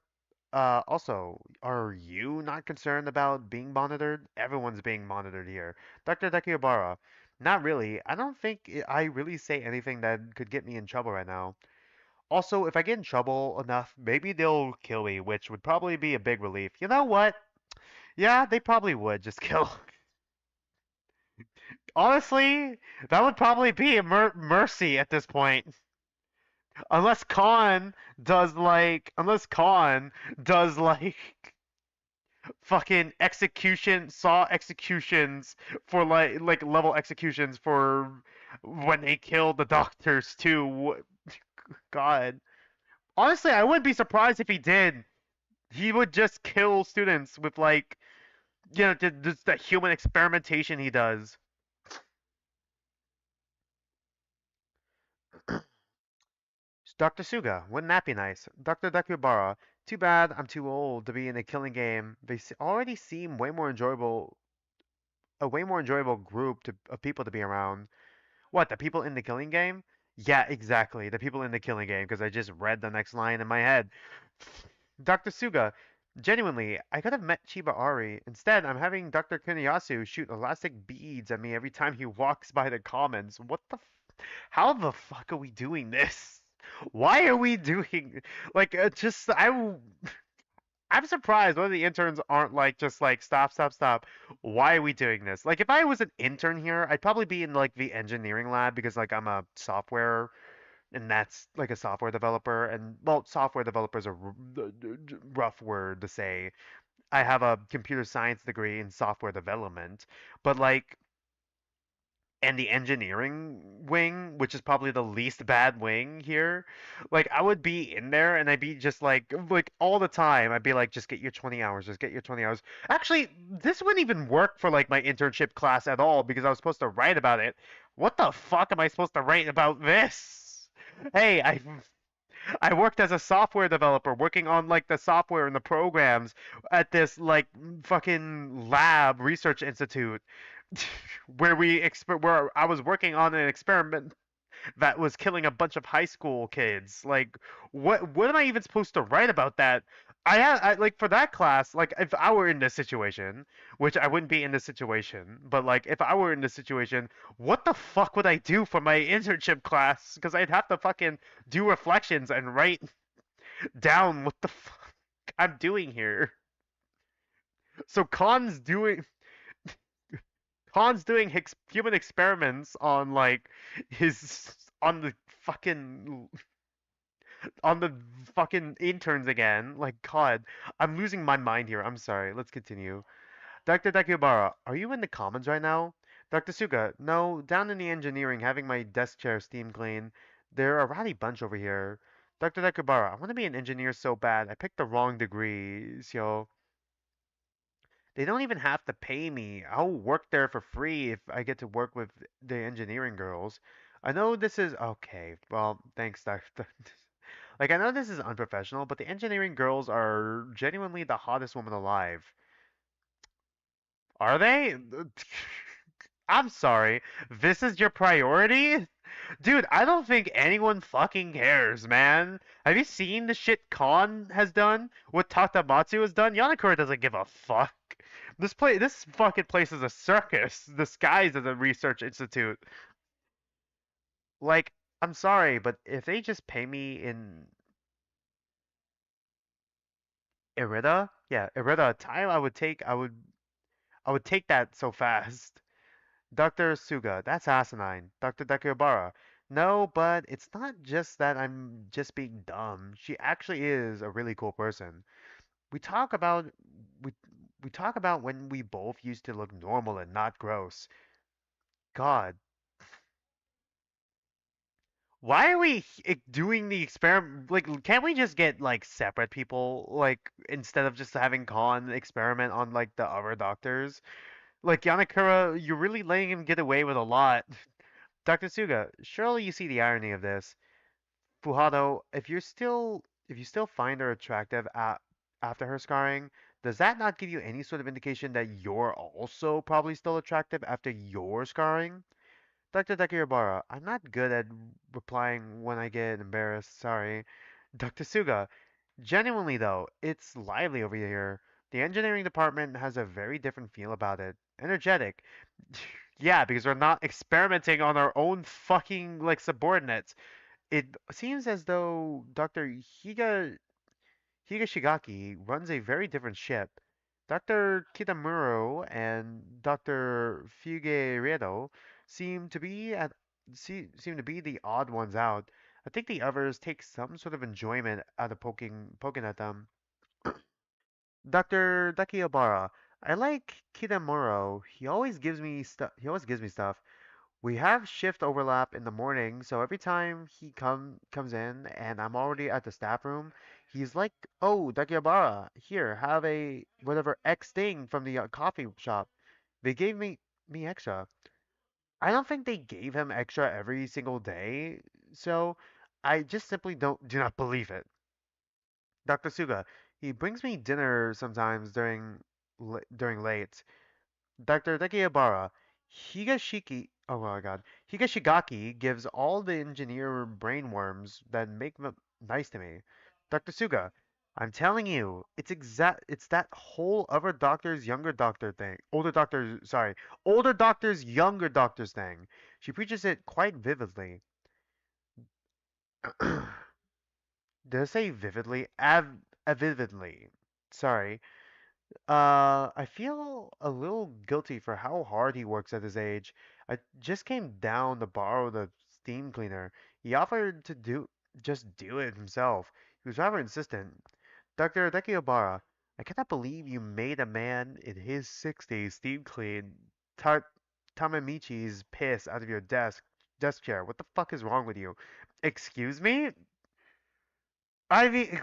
also, are you not concerned about being monitored? Everyone's being monitored here. Dr. Dakibara, not really. I don't think I really say anything that could get me in trouble right now. Also, if I get in trouble enough, maybe they'll kill me, which would probably be a big relief. You know what? Yeah, they probably would just kill. Honestly, that would probably be a mercy at this point. Unless Khan does like fucking saw executions for like level executions for when they killed the doctors too. God. Honestly, I wouldn't be surprised if he did. He would just kill students with like just the human experimentation he does. Dr. Suga, wouldn't that be nice? Dr. Dakubara, too bad I'm too old to be in a killing game. They already seem a way more enjoyable group of people to be around. What, the people in the killing game? Yeah, exactly, the people in the killing game, because I just read the next line in my head. Dr. Suga, genuinely, I could have met Chiba Ari. Instead, I'm having Dr. Kuniyasu shoot elastic beads at me every time he walks by the commons. How the fuck are we doing this? Why are we doing like just I'm surprised one of the interns aren't like just like stop, stop, stop. Why are we doing this? Like if I was an intern here, I'd probably be in like the engineering lab because like I'm a software and that's like a software developer and well, software developer is a rough word to say. I have a computer science degree in software development, but like and the engineering wing, which is probably the least bad wing here, like I would be in there and I'd be just like all the time. I'd be like, just get your 20 hours, just get your 20 hours. Actually, this wouldn't even work for like my internship class at all because I was supposed to write about it. What the fuck am I supposed to write about this? Hey, I worked as a software developer, working on like the software and the programs at this like fucking lab research institute where I was working on an experiment that was killing a bunch of high school kids. Like, what am I even supposed to write about that? Like for that class, like if I were in this situation, which I wouldn't be in this situation, but like if I were in this situation, what the fuck would I do for my internship class? Because I'd have to fucking do reflections and write down what the fuck I'm doing here. So Khan's doing human experiments on like his on the fucking on the fucking interns again. Like God, I'm losing my mind here. I'm sorry. Let's continue. Dr. Dakubara, are you in the commons right now? Dr. Suga, no, down in the engineering, having my desk chair steam clean. They're a rowdy bunch over here. Dr. Dakubara, I want to be an engineer so bad. I picked the wrong degree, so they don't even have to pay me. I'll work there for free if I get to work with the engineering girls. I know this is okay. Well, thanks, Doctor. Like, I know this is unprofessional, but the engineering girls are genuinely the hottest women alive. Are they? I'm sorry. This is your priority? Dude, I don't think anyone fucking cares, man. Have you seen the shit Khan has done? What Tatamatsu has done? Yanakura doesn't give a fuck. This fucking place is a circus disguised as a research institute. Like, I'm sorry, but if they just pay me in Irida, yeah, Irida, time I would take that so fast. Dr. Suga, that's asinine. Dr. Dakuyabara, no, but it's not just that I'm just being dumb. She actually is a really cool person. We talk about we we talk about when we both used to look normal and not gross. God, why are we doing the experiment? Like, can't we just get like separate people, like instead of just having Khan experiment on like the other doctors? Like Yanakura, you're really letting him get away with a lot. Dr. Suga, surely you see the irony of this. Fuhado, if you still find her attractive after her scarring, does that not give you any sort of indication that you're also probably still attractive after your scarring? Dr. Dakirabara, I'm not good at replying when I get embarrassed, sorry. Dr. Suga, genuinely though, it's lively over here. The engineering department has a very different feel about it. Energetic. Yeah, because we're not experimenting on our own fucking like subordinates. It seems as though Dr. Higashigaki runs a very different ship. Dr. Kitamuro and Dr. Figueiredo seem to be at seem to be the odd ones out. I think the others take some sort of enjoyment out of poking at them. Dr. Dakiobara, I like Kitamuro. He always gives me stuff. We have shift overlap in the morning, so every time he comes in and I'm already at the staff room, he's like, "Oh, Dakihabara, here, have a whatever X thing from the coffee shop." They gave me extra. I don't think they gave him extra every single day, so I just simply do not believe it. Dr. Suga, he brings me dinner sometimes during late. Dr. Takehabara, oh my god, Higashigaki gives all the engineer brainworms that make them nice to me. Dr. Suga, I'm telling you, it's that whole other doctor's younger doctor thing. Older doctor's younger doctor's thing. She preaches it quite vividly. Did I say vividly? Vividly. Sorry. I feel a little guilty for how hard he works at his age. I just came down to borrow the steam cleaner. He offered to just do it himself. He was rather insistent. Dr. Dekiobara, I cannot believe you made a man in his 60s steam clean Tamamichi's piss out of your desk chair. What the fuck is wrong with you? Excuse me? I mean,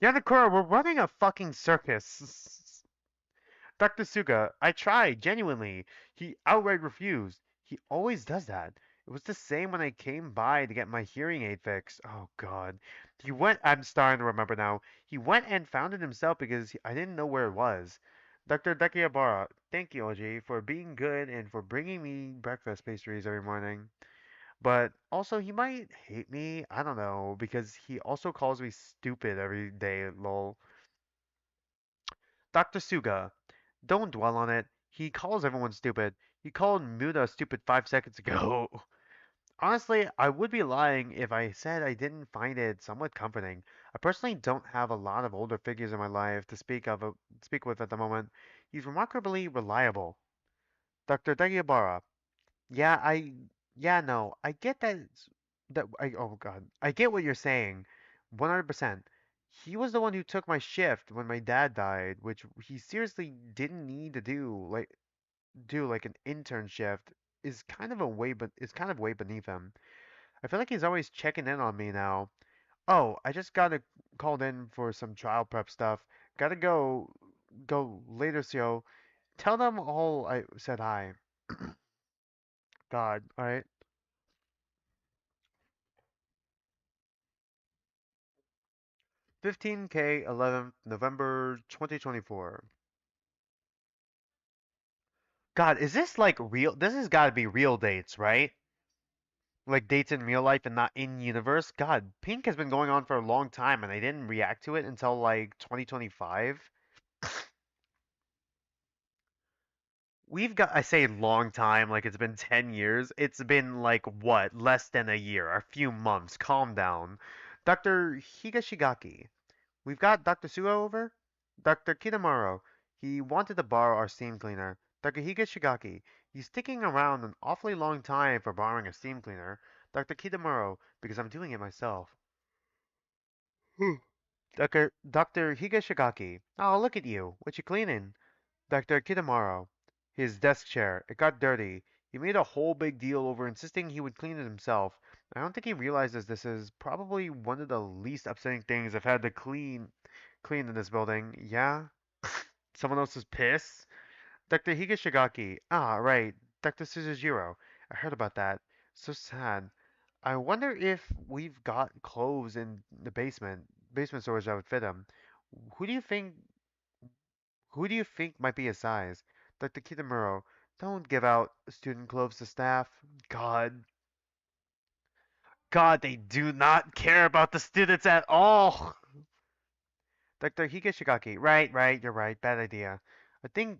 Yanakura, we're running a fucking circus. Dr. Suga, I tried, genuinely. He outright refused. He always does that. It was the same when I came by to get my hearing aid fixed. Oh god. I'm starting to remember now. He went and found it himself because I didn't know where it was. Dr. Dekiabara, thank you, OG, for being good and for bringing me breakfast pastries every morning. But also, he might hate me. I don't know, because he also calls me stupid every day, lol. Dr. Suga, don't dwell on it. He calls everyone stupid. He called Muda stupid 5 seconds ago. Honestly, I would be lying if I said I didn't find it somewhat comforting. I personally don't have a lot of older figures in my life to speak with at the moment. He's remarkably reliable. Dr. Dagiabara, yeah, no, I get oh god, I get what you're saying, 100%. He was the one who took my shift when my dad died, which he seriously didn't need to do like an intern shift is kind of way beneath him. I feel like he's always checking in on me now. Oh, I just got called in for some trial prep stuff. Gotta go later, so tell them all I said hi. God, alright. 15K 11th November 2024. God, is this like real? This has got to be real dates, right? Like dates in real life and not in universe. God, Pink has been going on for a long time and I didn't react to it until like 2025. I say long time, like it's been 10 years. It's been like what? Less than a year, a few months. Calm down. Dr. Higashigaki. We've got Dr. Suo over. Dr. Kitamaro. He wanted to borrow our steam cleaner. Dr. Higashigaki. He's sticking around an awfully long time for borrowing a steam cleaner. Dr. Kitamaro. Because I'm doing it myself. Dr. Higashigaki. Oh, look at you. What you cleaning? Dr. Kitamaro. His desk chair. It got dirty. He made a whole big deal over insisting he would clean it himself. I don't think he realizes this is probably one of the least upsetting things I've had to clean in this building. Yeah? Someone else's piss? Dr. Higashigaki. Ah, right. Dr. Suzujiro. I heard about that. So sad. I wonder if we've got clothes in the basement storage that would fit him. Who do you think who do you think might be his size? Dr. Kitamuro, don't give out student clothes to staff. God. God, they do not care about the students at all. Dr. Higashigaki, right, you're right. Bad idea. I think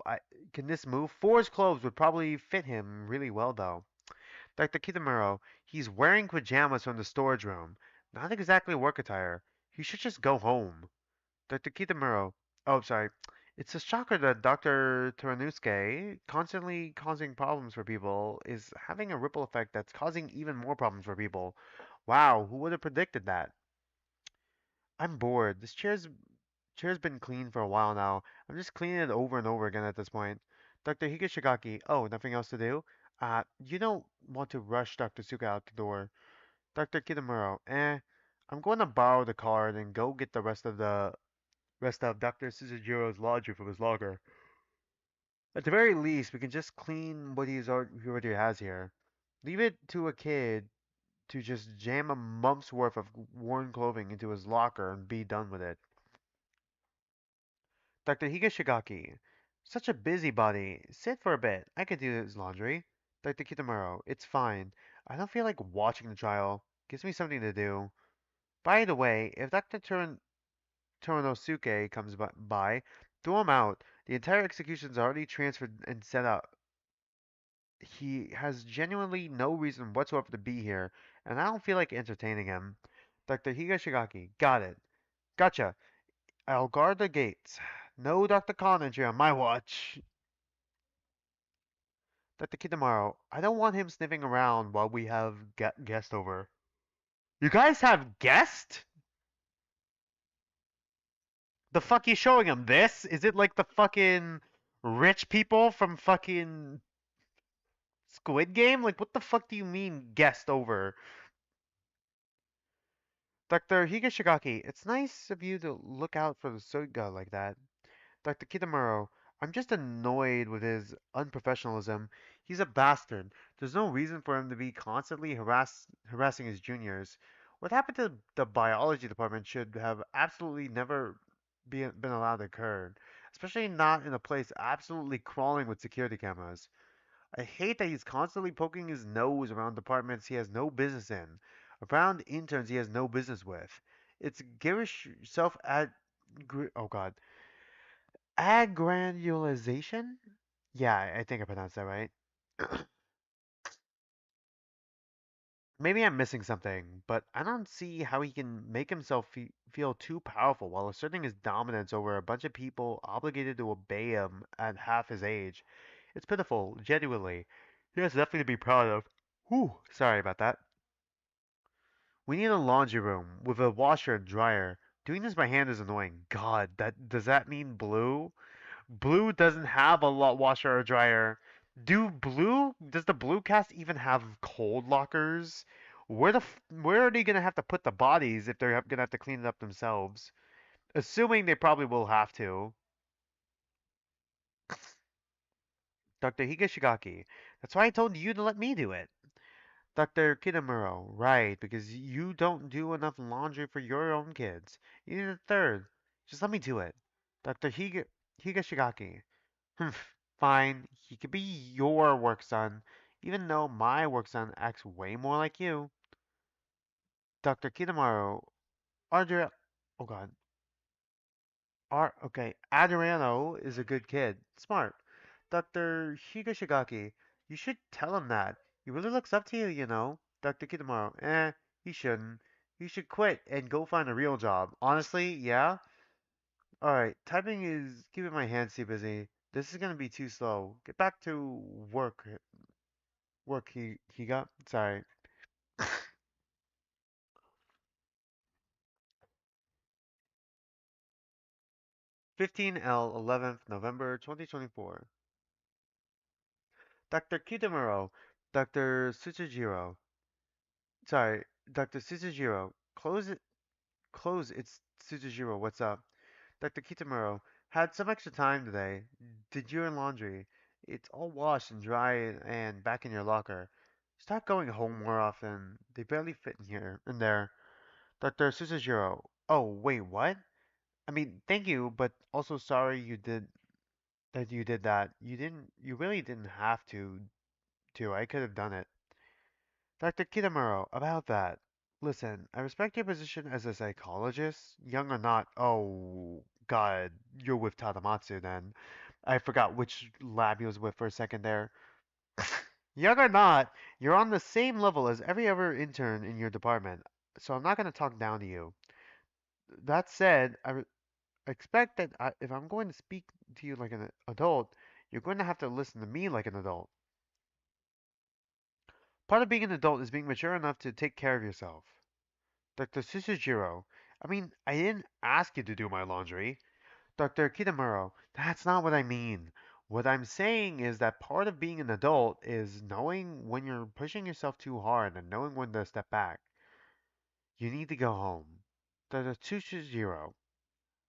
I, can this move? Four's clothes would probably fit him really well, though. Dr. Kitamuro, he's wearing pajamas from the storage room. Not exactly work attire. He should just go home. Dr. Kitamuro, Oh, sorry. It's a shocker that Dr. Taranuske, constantly causing problems for people, is having a ripple effect that's causing even more problems for people. Wow, who would have predicted that? I'm bored. This chair's been clean for a while now. I'm just cleaning it over and over again at this point. Dr. Higashigaki, oh, nothing else to do? You don't want to rush Dr. Suka out the door. Dr. Kitamuro, I'm going to borrow the card and go get the rest of Dr. Suzujiro's laundry from his locker. At the very least, we can just clean he already has here. Leave it to a kid to just jam a month's worth of worn clothing into his locker and be done with it. Dr. Higashigaki, such a busybody. Sit for a bit. I could do his laundry. Dr. Kitamuro, it's fine. I don't feel like watching the trial. Gives me something to do. By the way, if Dr. Toronosuke comes by, throw him out. The entire execution's already transferred and set up. He has genuinely no reason whatsoever to be here, and I don't feel like entertaining him. Dr. Higashigaki, got it. Gotcha. I'll guard the gates. No Dr. Khan entry on my watch. Dr. Kitamaro, I don't want him sniffing around while we have guest over. You guys have guest? The fuck you showing him this? Is it like the fucking rich people from fucking Squid Game? Like, what the fuck do you mean guest over? Dr. Higashigaki, it's nice of you to look out for the Suga like that. Dr. Kitamuro, I'm just annoyed with his unprofessionalism. He's a bastard. There's no reason for him to be constantly harassing his juniors. What happened to the biology department should have absolutely never been allowed to occur, especially not in a place absolutely crawling with security cameras. I hate that he's constantly poking his nose around departments he has no business in, around interns he has no business with. It's garish self ad. Oh God, aggrandulation? Yeah, I think I pronounced that right. Maybe I'm missing something, but I don't see how he can make himself feel too powerful while asserting his dominance over a bunch of people obligated to obey him at half his age. It's pitiful, genuinely. He has nothing to be proud of. Whew, sorry about that. We need a laundry room with a washer and dryer. Doing this by hand is annoying. God, that does that mean blue? Blue doesn't have a lot washer or dryer. Does the blue cast even have cold lockers? Where are they gonna have to put the bodies if they're gonna have to clean it up themselves? Assuming they probably will have to. Dr. Higashigaki, that's why I told you to let me do it. Dr. Kitamuro, right, because you don't do enough laundry for your own kids. You need a third. Just let me do it. Dr. Higashigaki, humph, fine, he could be your work son, even though my work son acts way more like you. Dr. Kitamaro, Ardra, oh god, okay, Adriano is a good kid, smart. Dr. Higashigaki, you should tell him that. He really looks up to you, you know. Dr. Kitamaro, he shouldn't. He should quit and go find a real job. Honestly, yeah? Alright, typing is keeping my hands too busy. This is gonna be too slow. Get back to work. Work he got? Sorry. 15L 11th November 2024. Dr. Kitamuro, Dr. Tsujiro. Sorry, Dr. Tsujiro. It's Tsujiro. What's up? Dr. Kitamuro, had some extra time today. Did your laundry. It's all washed and dry and back in your locker. Start going home more often. They barely fit in there. Dr. Tsujiro. Oh, wait, what? I mean, thank you, but also sorry you did that. You really didn't have to. I could have done it. Dr. Kitamuro, about that. Listen, I respect your position as a psychologist, young or not. Oh, God, you're with Tadamatsu then. I forgot which lab he was with for a second there. Young or not, you're on the same level as every other intern in your department, so I'm not going to talk down to you. That said, expect that if I'm going to speak to you like an adult, you're going to have to listen to me like an adult. Part of being an adult is being mature enough to take care of yourself. Dr. Susujiro, I mean, I didn't ask you to do my laundry. Dr. Kitamuro, that's not what I mean. What I'm saying is that part of being an adult is knowing when you're pushing yourself too hard and knowing when to step back. You need to go home. Dr. Susujiro,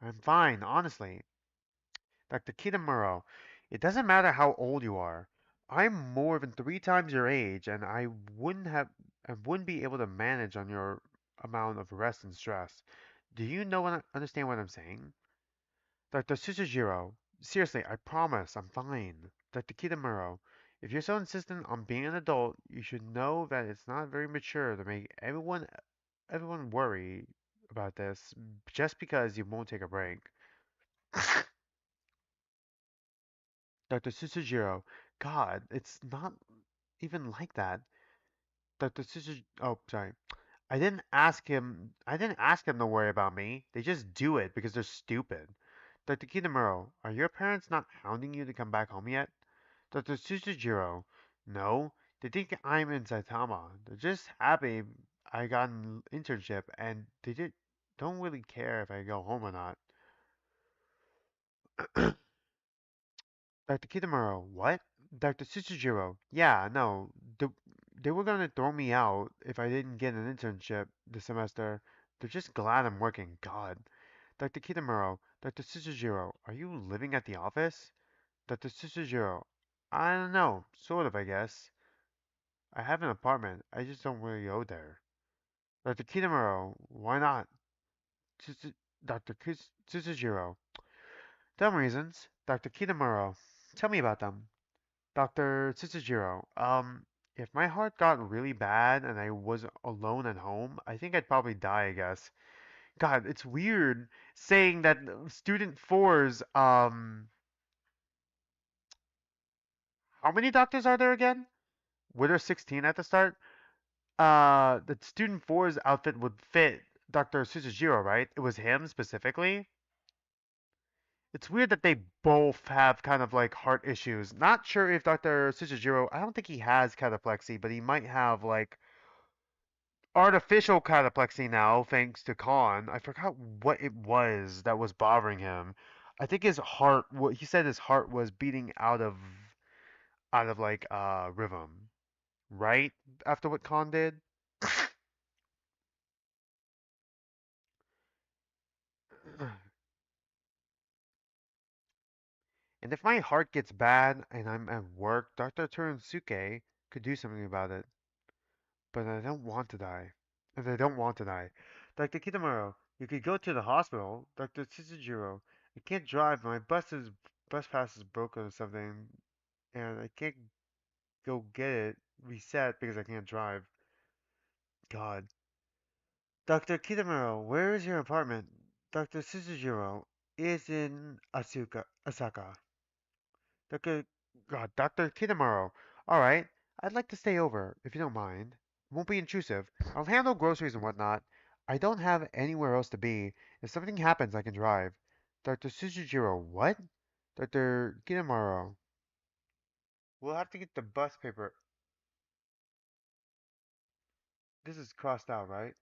I'm fine, honestly. Dr. Kitamuro, it doesn't matter how old you are. I'm more than 3 times your age, and I wouldn't be able to manage on your amount of rest and stress. Do you know what understand what I'm saying? Dr. Susujiro, seriously, I promise, I'm fine. Dr. Kitamuro, if you're so insistent on being an adult, you should know that it's not very mature to make everyone worry about this just because you won't take a break. Dr. Susujiro, God, it's not even like that. Dr. Susu, oh, sorry. I didn't ask him to worry about me. They just do it because they're stupid. Dr. Kitamuro, are your parents not hounding you to come back home yet? Dr. Susujiro, no. They think I'm in Saitama. They're just happy I got an internship and don't really care if I go home or not. Dr. Kitamuro, what? Dr. Susujiro, yeah, no. They were gonna throw me out if I didn't get an internship this semester. They're just glad I'm working. God. Dr. Kitamuro, Dr. Susujiro, are you living at the office? Dr. Susujiro, I don't know. Sort of, I guess. I have an apartment. I just don't really go there. Dr. Kitamuro, why not? Susu- Dr. Susujiro, dumb reasons. Dr. Kitamuro, tell me about them. Dr. Tsujiro, if my heart got really bad and I was alone at home, I think I'd probably die, I guess. God, it's weird saying that student fours, how many doctors are there again? Were there 16 at the start? The student fours outfit would fit Dr. Tsujiro, right? It was him specifically. It's weird that they both have kind of like heart issues. Not sure if Dr. Tsujiro, I don't think he has cataplexy, but he might have like artificial cataplexy now, thanks to Khan. I forgot what it was that was bothering him. I think his heart. What he said, his heart was beating out of like rhythm, right after what Khan did. And if my heart gets bad and I'm at work, Dr. Turunsuke could do something about it. But I don't want to die. And I don't want to die. Dr. Kitamuro, you could go to the hospital. Dr. Tsujiro, I can't drive. My bus pass is broken or something, and I can't go get it reset because I can't drive. God. Dr. Kitamuro, where is your apartment? Dr. Tsujiro is in Osaka. Dr. God, Dr. Kitamuro. All right, I'd like to stay over if you don't mind. Won't be intrusive. I'll handle groceries and whatnot. I don't have anywhere else to be. If something happens, I can drive. Dr. Sujiro, what? Dr. Kitamuro. We'll have to get the bus paper. This is crossed out, right?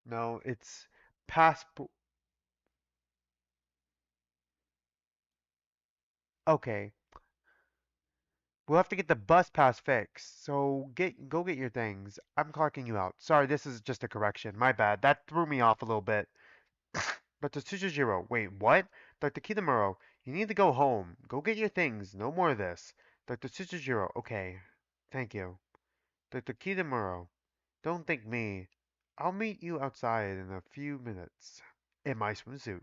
No, it's passport. Okay, we'll have to get the bus pass fixed. So go get your things. I'm clocking you out. Sorry, this is just a correction. My bad. That threw me off a little bit. Dr. Tsujiro, wait, what? Dr. Kitamuro, you need to go home. Go get your things. No more of this. Dr. Tsujiro, okay. Thank you. Dr. Kitamuro, don't thank me. I'll meet you outside in a few minutes. In my swimsuit.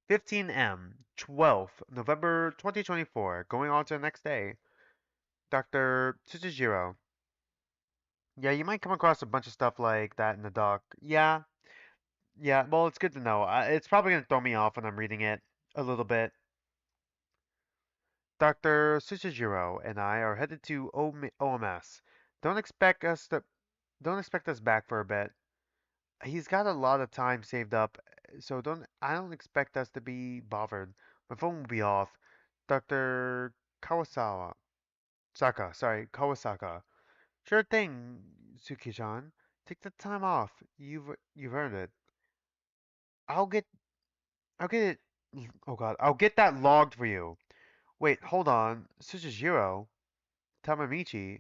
15M, 12th, November 2024. Going on to the next day. Dr. Tsujiro. Yeah, you might come across a bunch of stuff like that in the doc. Yeah, yeah, well, it's good to know. It's probably going to throw me off when I'm reading it a little bit. Dr. Tsuchijiro and I are headed to OMS. Don't expect us to don't expect us back for a bit. He's got a lot of time saved up, so don't expect us to be bothered. My phone will be off. Dr. Kawasawa. Kawasaka. Sure thing, Tsuki-chan. Take the time off. You've earned it. I'll get I'll get it. Oh God, I'll get that logged for you. Wait, hold on. Tsuchijiro, Tamamichi,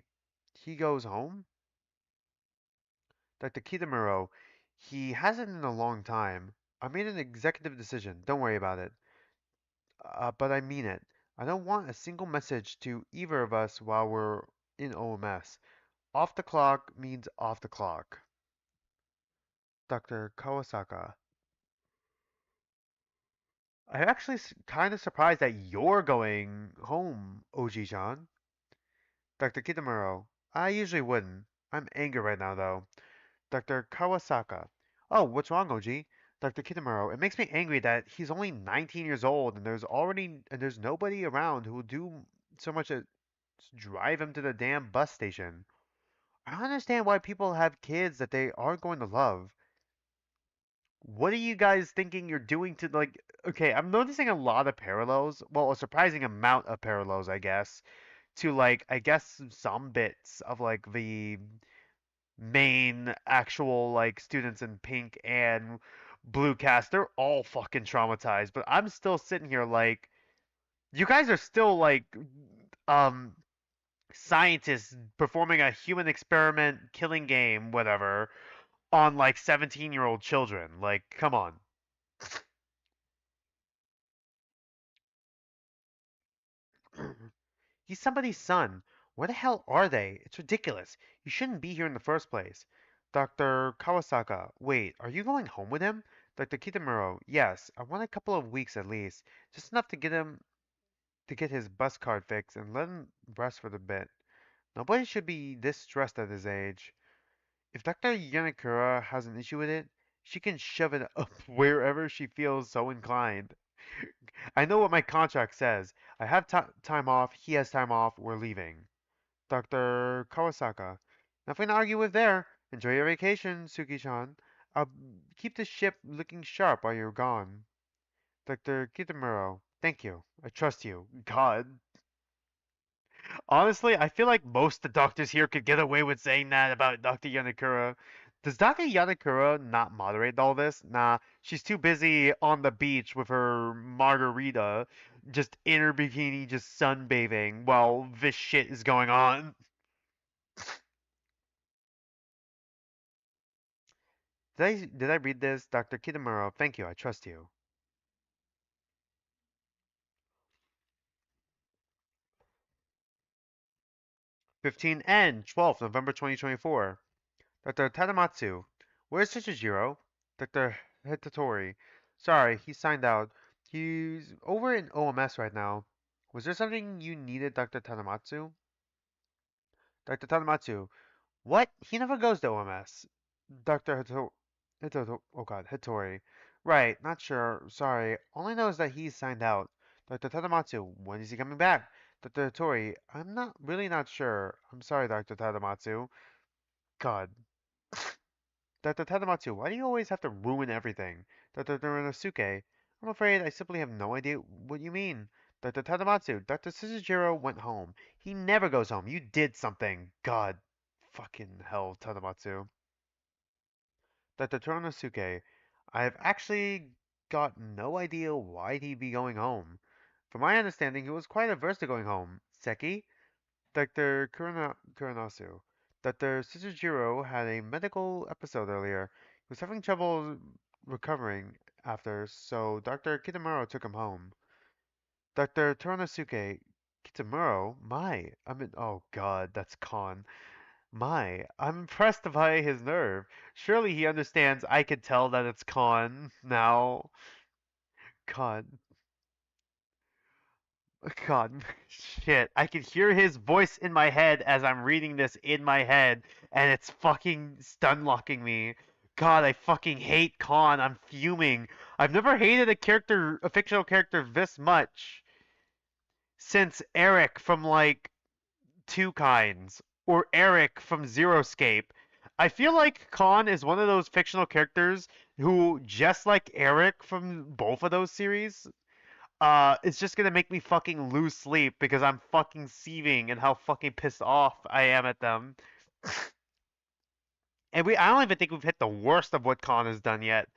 he goes home? Dr. Kitamuro, he hasn't in a long time. I made an executive decision. Don't worry about it. But I mean it. I don't want a single message to either of us while we're in OMS. Off the clock means off the clock. Dr. Kawasaka. I'm actually kind of surprised that you're going home, Oji-chan. Dr. Kitamuro. I usually wouldn't. I'm angry right now, though. Dr. Kawasaka. Oh, what's wrong, Oji? Dr. Kitamuro. It makes me angry that he's only 19 years old and there's nobody around who will do so much as drive him to the damn bus station. I don't understand why people have kids that they aren't going to love. What are you guys thinking you're doing to like okay, I'm noticing a lot of parallels, well, a surprising amount of parallels, I guess, to like I guess some bits of like the main actual like students in pink and blue cast. They're all fucking traumatized, but I'm still sitting here like you guys are still like um scientists performing a human experiment killing game whatever on like 17-year-old children. Like come on. He's somebody's son. Where the hell are they? It's ridiculous. You shouldn't be here in the first place. Dr. Kawasaka, wait, are you going home with him? Dr. Kitamuro, yes, I want a couple of weeks at least, just enough to get his bus card fixed and let him rest for a bit. Nobody should be this stressed at his age. If Dr. Yanakura has an issue with it, she can shove it up wherever she feels so inclined. I know what my contract says. I have time off, he has time off, we're leaving. Dr. Kawasaka. Nothing to argue with there. Enjoy your vacation, Suki-chan. I'll keep the ship looking sharp while you're gone. Dr. Kitamuro. Thank you. I trust you. God. Honestly, I feel like most of the doctors here could get away with saying that about Dr. Yanakura. Does Dr. Yanakura not moderate all this? Nah, she's too busy on the beach with her margarita, just in her bikini, just sunbathing while this shit is going on. Did I read this? Dr. Kitamura, thank you, I trust you. 15 and 12th November 2024. Dr. Tadamatsu, where's Shichijiro? Dr. Hitatori, sorry, he signed out. He's over in OMS right now. Was there something you needed, Dr. Tadamatsu? Dr. Tadamatsu, what? He never goes to OMS. Dr. Oh god, Hitori. Right, not sure. Sorry. Only knows that he's signed out. Dr. Tadamatsu, when is he coming back? Dr. Hitori, I'm not sure. I'm sorry, Dr. Tadamatsu. God. Dr. Tadamatsu, why do you always have to ruin everything? Dr. Norinosuke, I'm afraid I simply have no idea what you mean. Dr. Tadamatsu, Dr. Suzujiro went home. He never goes home. You did something. God. Fucking hell, Tadamatsu. Dr. Torinosuke, I have actually got no idea why he'd be going home. From my understanding, he was quite averse to going home. Seki? Dr. Kuranasu. Dr. Suzujiro had a medical episode earlier. He was having trouble recovering after, so Dr. Kitamuro took him home. Dr. Torinosuke, Kitamuro? Oh god, that's Kon. I'm impressed by his nerve. Surely he understands I could tell that it's Khan now. God. God. Shit. I can hear his voice in my head as I'm reading this in my head, and it's fucking stun locking me. God, I fucking hate Khan. I'm fuming. I've never hated a fictional character this much. since Eric from like Two Kinds or Eric from Zero Escape. I feel like Khan is one of those fictional characters who, just like Eric from both of those series, it's just gonna make me fucking lose sleep because I'm fucking seething and how fucking pissed off I am at them. And I don't even think we've hit the worst of what Khan has done yet.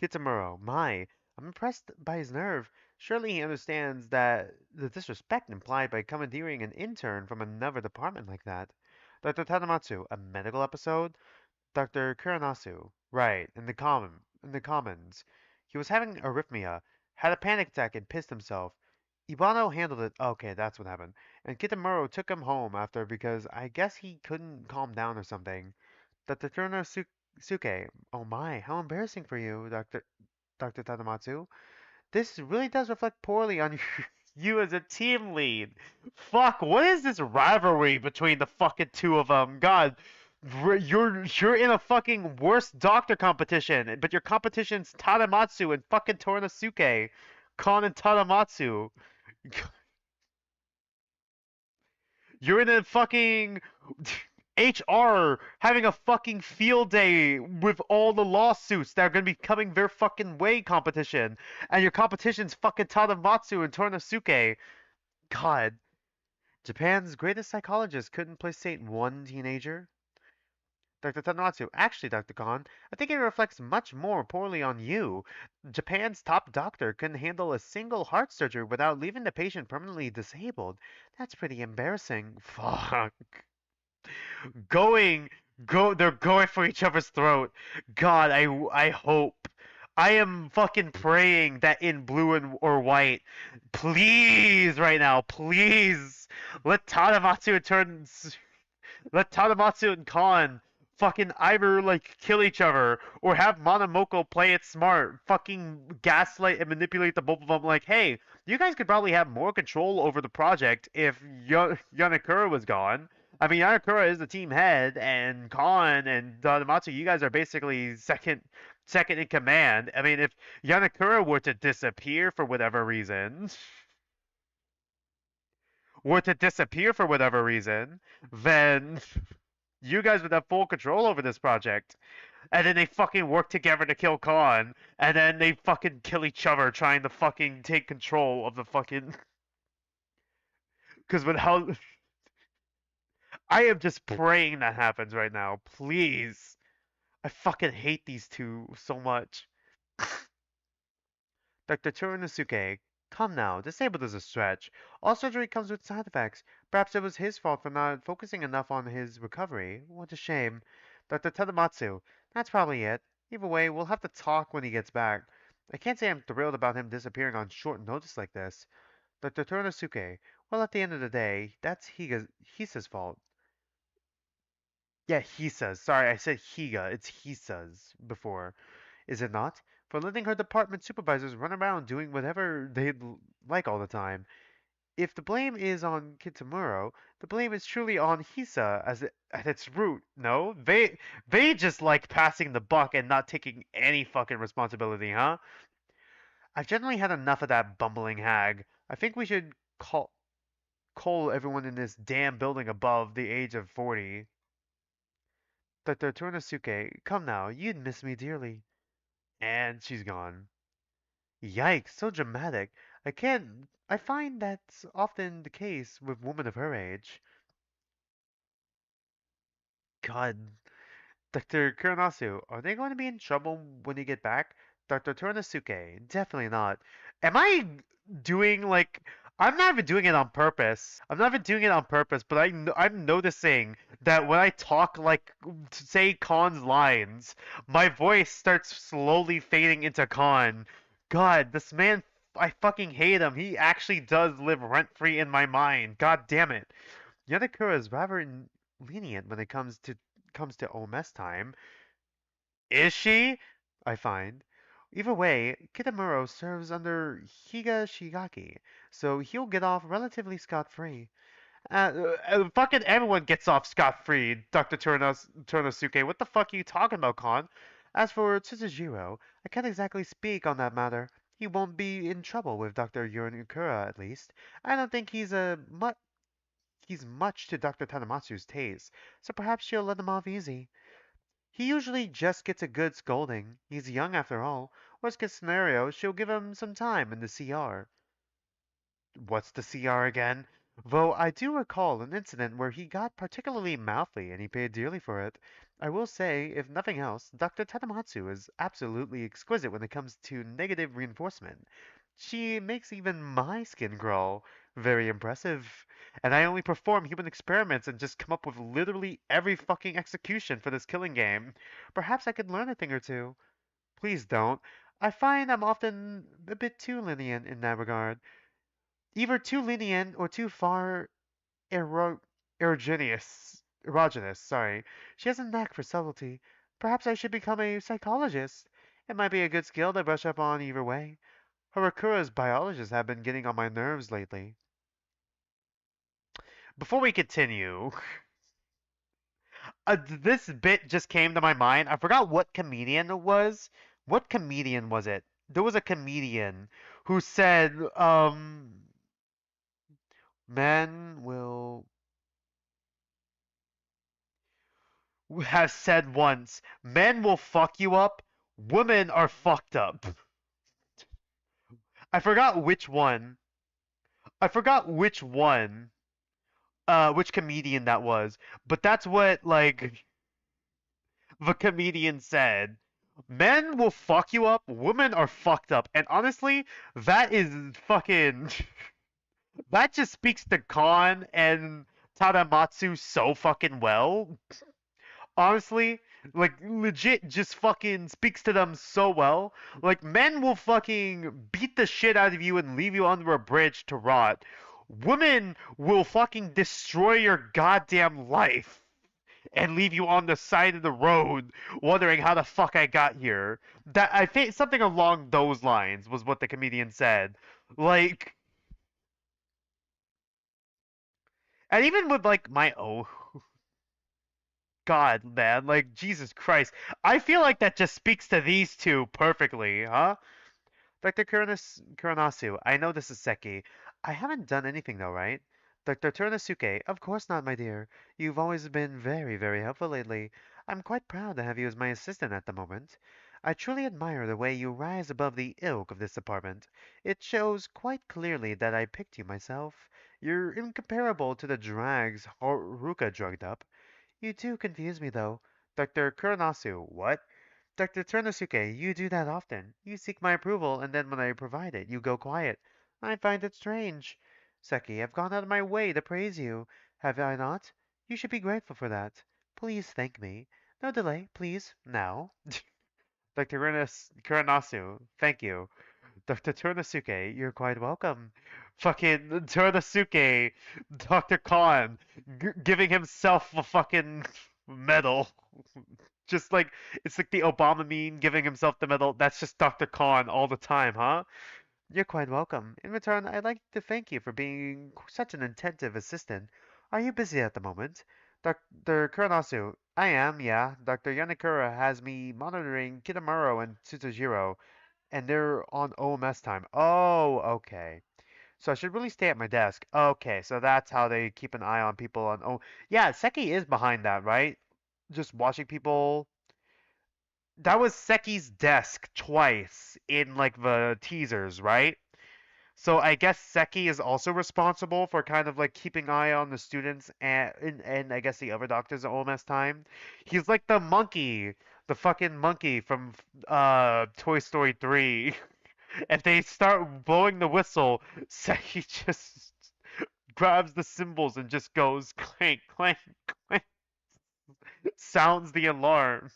Kitamuro, my, I'm impressed by his nerve. Surely he understands that the disrespect implied by commandeering an intern from another department like that. Dr. Tadamatsu, a medical episode? Dr. Kuranasu, right, in the commons. He was having arrhythmia, had a panic attack and pissed himself. Ibano handled it. Okay, that's what happened. And Kitamuro took him home after because I guess he couldn't calm down or something. Dr. Suke, oh my, how embarrassing for you, Dr. Tadamatsu. This really does reflect poorly on you as a team lead. Fuck, what is this rivalry between the fucking two of them? God, you're in a fucking worst doctor competition, but your competition's Tadamatsu and fucking Torinosuke. Kon and Tadamatsu. You're in a fucking HR having a fucking field day with all the lawsuits that are going to be coming their fucking way competition. And your competition's fucking Tadamatsu and Torinosuke. God. Japan's greatest psychologist couldn't placate one teenager. Dr. Tadamatsu, actually, Dr. Khan, I think it reflects much more poorly on you. Japan's top doctor couldn't handle a single heart surgery without leaving the patient permanently disabled. That's pretty embarrassing. Fuck. Going, they're going for each other's throat. God, I hope. I am fucking praying that in blue and or white, please, right now, please, let Tadamatsu turn, let Tadamatsu and Khan fucking either like kill each other or have Monomoko play it smart, fucking gaslight and manipulate the both of them. Like, hey, you guys could probably have more control over the project if Yanakura was gone. I mean, Yanakura is the team head, and Khan and Tadamatsu, you guys are basically second in command. I mean, if Yanakura were to disappear for whatever reason, then you guys would have full control over this project. And then they fucking work together to kill Khan, and then they fucking kill each other trying to fucking take control of the fucking. Because with how. I am just praying that happens right now. Please. I fucking hate these two so much. Dr. Tsurunosuke, come now, disabled is a stretch. All surgery comes with side effects. Perhaps it was his fault for not focusing enough on his recovery. What a shame. Dr. Tadamatsu, that's probably it. Either way, we'll have to talk when he gets back. I can't say I'm thrilled about him disappearing on short notice like this. Dr. Tsurunosuke, well, at the end of the day, that's Hisa's fault. Yeah, Hisa's. Sorry, I said Higa. It's Hisa's before. Is it not? For letting her department supervisors run around doing whatever they like all the time. If the blame is on Kitamuro, the blame is truly on Hisa at its root. No, they just like passing the buck and not taking any fucking responsibility, huh? I've generally had enough of that bumbling hag. I think we should call everyone in this damn building above the age of 40. Dr. Torinosuke, come now, you'd miss me dearly. And she's gone. Yikes, so dramatic. I find that's often the case with women of her age. God, Dr. Kuranasu, are they going to be in trouble when you get back? Dr. Torinosuke, definitely not. Am I doing like I'm not even doing it on purpose. I'm not even doing it on purpose, but I'm noticing that when I talk like to say Khan's lines, my voice starts slowly fading into Khan. God, this man, I fucking hate him. He actually does live rent free in my mind. God damn it. Yonakura is rather lenient when it comes to OMS time. Is she? I find. Either way, Kitamuro serves under Higashigaki, so he'll get off relatively scot-free. Fucking everyone gets off scot-free, Dr. Turnosuke. What the fuck are you talking about, Kon? As for Tsuzujiro, I can't exactly speak on that matter. He won't be in trouble with Dr. Yonikura, at least. I don't think he's much to Dr. Tanamatsu's taste, so perhaps she'll let him off easy. He usually just gets a good scolding. He's young after all. Worst case scenario, she'll give him some time in the CR. What's the CR again? Though I do recall an incident where he got particularly mouthy and he paid dearly for it. I will say, if nothing else, Dr. Tadamatsu is absolutely exquisite when it comes to negative reinforcement. She makes even my skin crawl. Very impressive. And I only perform human experiments and just come up with literally every fucking execution for this killing game. Perhaps I could learn a thing or two. Please don't. I find I'm often a bit too lenient in that regard. Either too lenient or too far ero erogenous, sorry. She has a knack for subtlety. Perhaps I should become a psychologist. It might be a good skill to brush up on either way. Harakura's biologists have been getting on my nerves lately. Before we continue, this bit just came to my mind. I forgot what comedian it was. What comedian was it? There was a comedian who said, men will has said once, men will fuck you up, women are fucked up. I forgot which one. I forgot which comedian that was, but that's what, like, the comedian said. Men will fuck you up, women are fucked up. And honestly, that is fucking. That just speaks to Khan and Tadamatsu so fucking well. Honestly, like legit just fucking speaks to them so well. Like men will fucking beat the shit out of you and leave you under a bridge to rot. Women will fucking destroy your goddamn life and leave you on the side of the road wondering how the fuck I got here. That I think something along those lines was what the comedian said. Like and even with like my own God, man, like Jesus Christ. I feel like that just speaks to these two perfectly, huh? Dr. Kuranasu, I know this is Seki. I haven't done anything though, right? Dr. Turanosuke, of course not, my dear. You've always been very, very helpful lately. I'm quite proud to have you as my assistant at the moment. I truly admire the way you rise above the ilk of this department. It shows quite clearly that I picked you myself. You're incomparable to the drags Haruka drugged up. You do confuse me, though. Dr. Kuranasu, what? Dr. Turnosuke, you do that often. You seek my approval, and then when I provide it, you go quiet. I find it strange. Seki, I've gone out of my way to praise you. Have I not? You should be grateful for that. Please thank me. No delay, please. Now. Dr. Kuranasu, thank you. Dr. Turnosuke, you're quite welcome. Fucking Turnosuke, Dr. Khan, giving himself a fucking medal. Just like, it's like the Obama meme giving himself the medal. That's just Dr. Khan all the time, huh? You're quite welcome. In return, I'd like to thank you for being such an attentive assistant. Are you busy at the moment? Dr. Kuranasu, I am, yeah. Dr. Yanakura has me monitoring Kitamaro and Tsujiro and they're on OMS time. Oh, okay. So I should really stay at my desk. Okay, so that's how they keep an eye on people on. Oh, yeah, Seki is behind that, right? Just watching people. That was Seki's desk twice in like the teasers, right? So I guess Seki is also responsible for kind of like keeping eye on the students and I guess the other doctors at OMS time. He's like the monkey, the fucking monkey from Toy Story 3. If they start blowing the whistle, Seki just grabs the cymbals and just goes clank, clank, clank, sounds the alarm.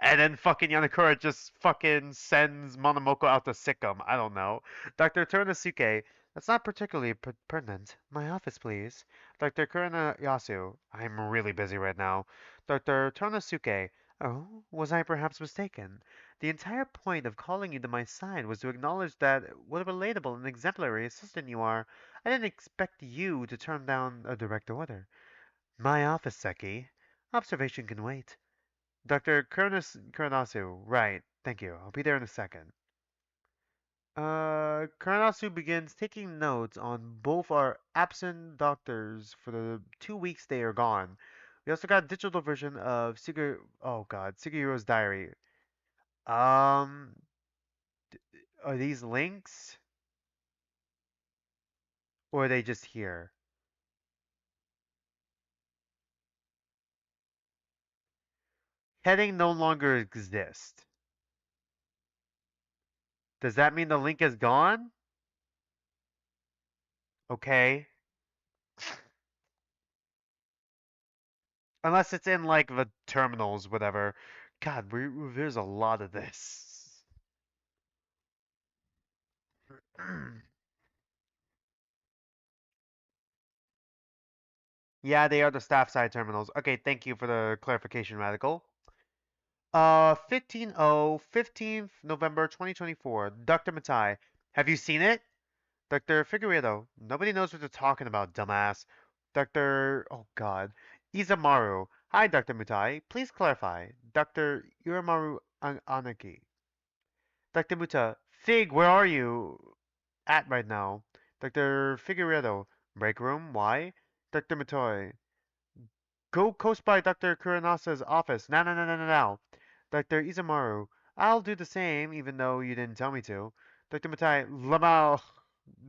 And then fucking Yanakura just fucking sends Monomoko out to sick him. I don't know. Dr. Turanosuke, that's not particularly pertinent. My office, please. Dr. Kuranayasu, I'm really busy right now. Dr. Turanosuke, oh, was I perhaps mistaken? The entire point of calling you to my side was to acknowledge that what a relatable and exemplary assistant you are. I didn't expect you to turn down a direct order. My office, Seki. Observation can wait. Dr. Kuranasu, right. Thank you. I'll be there in a second. Karanasu begins taking notes on both our absent doctors for the 2 weeks they are gone. We also got a digital version of Sugiuro's diary. Um, are these links or are they just here? Heading no longer exists. Does that mean the link is gone? Okay. Unless it's in like the terminals, whatever. God, there's a lot of this. Yeah, they are the staff side terminals. Okay, thank you for the clarification, Radical. 15th November 2024. Dr. Matai, have you seen it? Dr. Figueredo, nobody knows what they're talking about, dumbass. Oh god. Izamaru, hi Dr. Mutai, please clarify. Dr. Uramaru Anaki. Dr. Muta, Fig, where are you at right now? Dr. Figueredo, break room, why? Dr. Mutai, go coast by Dr. Kuranasa's office. Now, now, now, now, now, now. Dr. Izamaru, I'll do the same, even though you didn't tell me to. Dr. Matai, Lamau.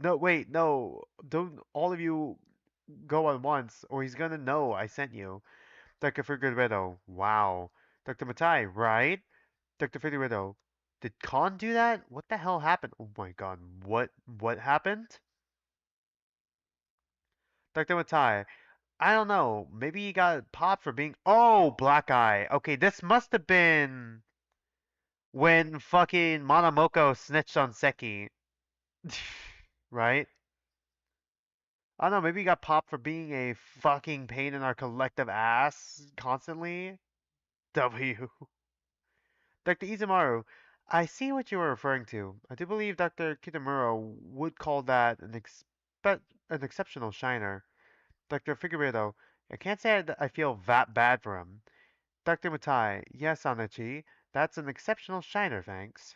No, wait, no. Don't all of you go at once, or he's gonna know I sent you. Dr. Figueredo, wow. Dr. Matai, right? Dr. Figueredo, did Khan do that? What the hell happened? Oh my god, what happened? Dr. Matai, I don't know. Maybe he got popped for being. Oh, Black Eye. Okay, this must have been when fucking Monamoko snitched on Seki. Right? I don't know, maybe he got popped for being a fucking pain in our collective ass constantly. W. Dr. Izumaru, I see what you are referring to. I do believe Dr. Kitamura would call that an exceptional shiner. Dr. Figueredo, I can't say that I feel that bad for him. Dr. Mutai, yes, Anachi, that's an exceptional shiner, thanks.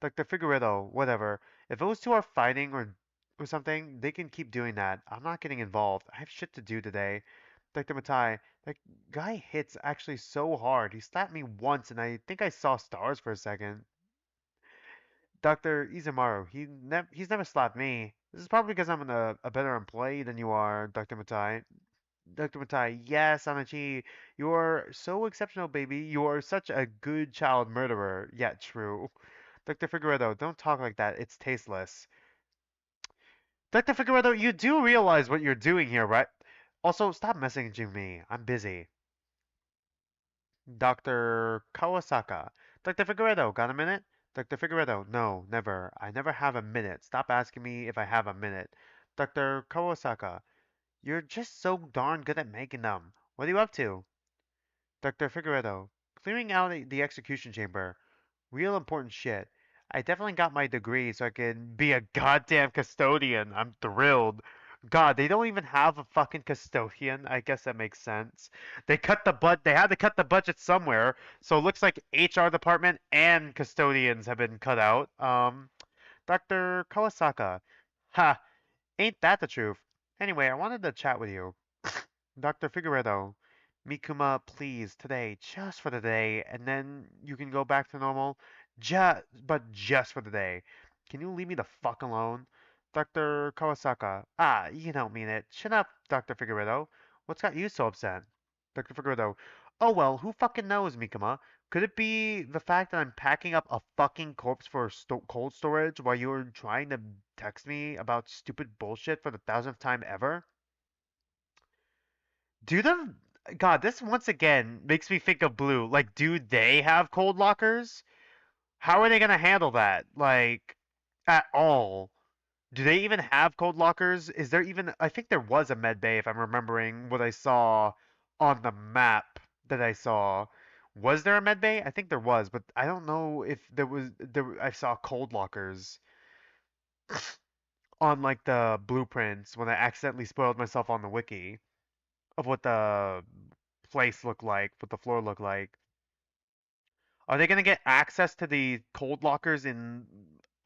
Dr. Figueredo, whatever. If those two are fighting or something, they can keep doing that. I'm not getting involved. I have shit to do today. Dr. Matai, that guy hits actually so hard. He slapped me once and I think I saw stars for a second. Dr. Izumaru, he's never slapped me. This is probably because I'm a better employee than you are, Dr. Matai. Dr. Matai, yes, Anachi, you are so exceptional, baby. You are such a good child murderer. Yeah, true. Dr. Figueredo, don't talk like that. It's tasteless. Dr. Figueredo, you do realize what you're doing here, right? Also, stop messaging me. I'm busy. Dr. Kawasaka. Dr. Figueredo, got a minute? Dr. Figueredo, no, never. I never have a minute. Stop asking me if I have a minute. Dr. Kawasaka, you're just so darn good at making them. What are you up to? Dr. Figueredo, clearing out the execution chamber. Real important shit. I definitely got my degree so I can be a goddamn custodian. I'm thrilled. God, they don't even have a fucking custodian. I guess that makes sense. They had to cut the budget somewhere, so it looks like HR department and custodians have been cut out. Dr. Kawasaka. Ha, ain't that the truth? Anyway, I wanted to chat with you. Dr. Figueredo, Mikuma, please, today, just for the day, and then you can go back to normal. Just for the day. Can you leave me the fuck alone? Dr. Kawasaka, you don't mean it. Shut up, Dr. Figueredo. What's got you so upset? Dr. Figueredo, oh well, who fucking knows, Mikuma? Could it be the fact that I'm packing up a fucking corpse for cold storage while you're trying to text me about stupid bullshit for the thousandth time ever? Do them? God, this once again makes me think of Blue. Like, do they have cold lockers? How are they gonna handle that? Like, at all? Do they even have cold lockers? Is there even? I think there was a med bay if I'm remembering what I saw on the map that I saw. Was there a med bay? I think there was, but I don't know if there was. I saw cold lockers on like the blueprints when I accidentally spoiled myself on the wiki of what the place looked like, what the floor looked like. Are they gonna get access to the cold lockers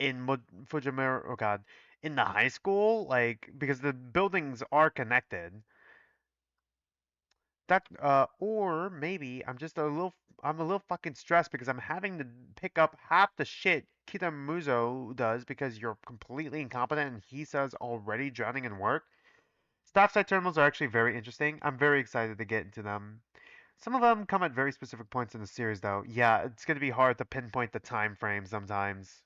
in Fujimura, oh god, in the high school, like because the buildings are connected. That or maybe I'm a little fucking stressed because I'm having to pick up half the shit Kitamuzo does because you're completely incompetent and he says already drowning in work. Staffside terminals are actually very interesting. I'm very excited to get into them. Some of them come at very specific points in the series though. Yeah, it's going to be hard to pinpoint the time frame sometimes.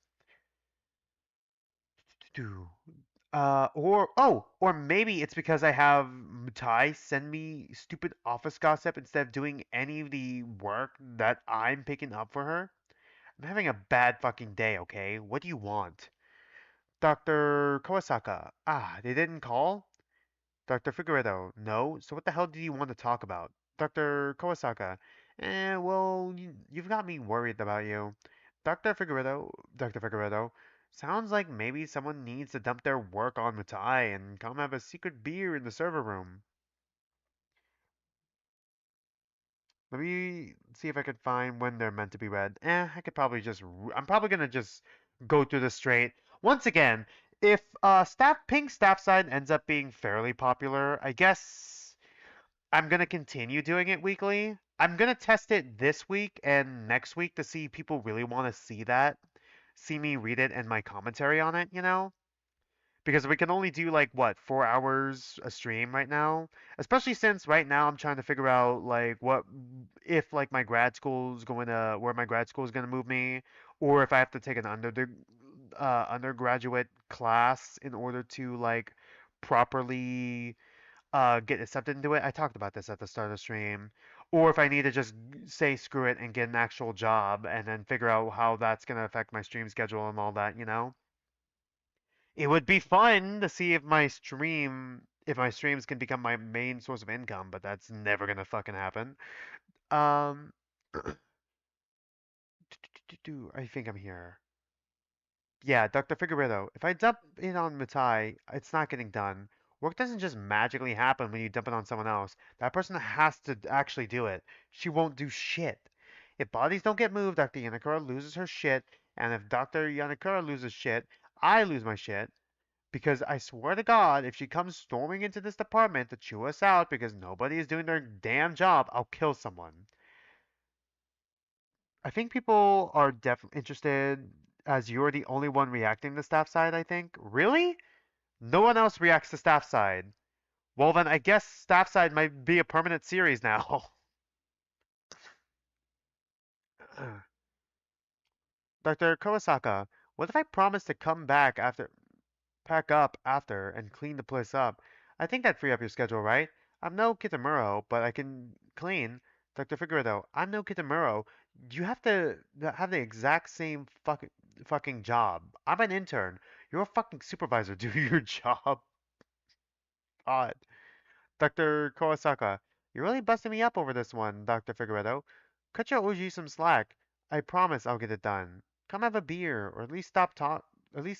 Or maybe it's because I have Mutai send me stupid office gossip instead of doing any of the work that I'm picking up for her. I'm having a bad fucking day, okay? What do you want? Dr. Kawasaka. Ah, they didn't call? Dr. Figueredo. No? So what the hell do you want to talk about? Dr. Kawasaka. Well, you've got me worried about you. Dr. Figueredo. Sounds like maybe someone needs to dump their work on Mutai and come have a secret beer in the server room. Let me see if I can find when they're meant to be read. I could probably I'm probably gonna just go through this straight. Once again, if Pink Staffside ends up being fairly popular, I guess I'm gonna continue doing it weekly. I'm gonna test it this week and next week to see if people really want to see me read it and my commentary on it, you know? Because we can only do like what 4 hours a stream right now, especially since right now I'm trying to figure out like what if like my grad school is going to where my grad school is going to move me, or if I have to take an undergraduate class in order to like properly get accepted into it. I talked about this at the start of the stream. Or if I need to just say screw it and get an actual job and then figure out how that's going to affect my stream schedule and all that, you know? It would be fun to see if my streams can become my main source of income, but that's never gonna fucking happen. Um, I think I'm here. Yeah, Dr. Figueredo. If I dump it on Matai, it's not getting done. Work doesn't just magically happen when you dump it on someone else. That person has to actually do it. She won't do shit. If bodies don't get moved, Dr. Yanakura loses her shit, and if Dr. Yanakura loses shit, I lose my shit. Because I swear to God, if she comes storming into this department to chew us out because nobody is doing their damn job, I'll kill someone. I think people are definitely interested as you're the only one reacting to staff side, I think. Really? No one else reacts to staff side. Well, then I guess staff side might be a permanent series now. Dr. Kawasaka, what if I promise to come back after pack up after and clean the place up? I think that'd free up your schedule, right? I'm no Kitamuro, but I can clean. Dr. Figueredo, I'm no Kitamuro. You have to have the exact same fucking job. I'm an intern. You're a fucking supervisor. Do your job. God. Dr. Kawasaka, you're really busting me up over this one, Dr. Figueredo. Cut your OG some slack. I promise I'll get it done. Come have a beer, or at least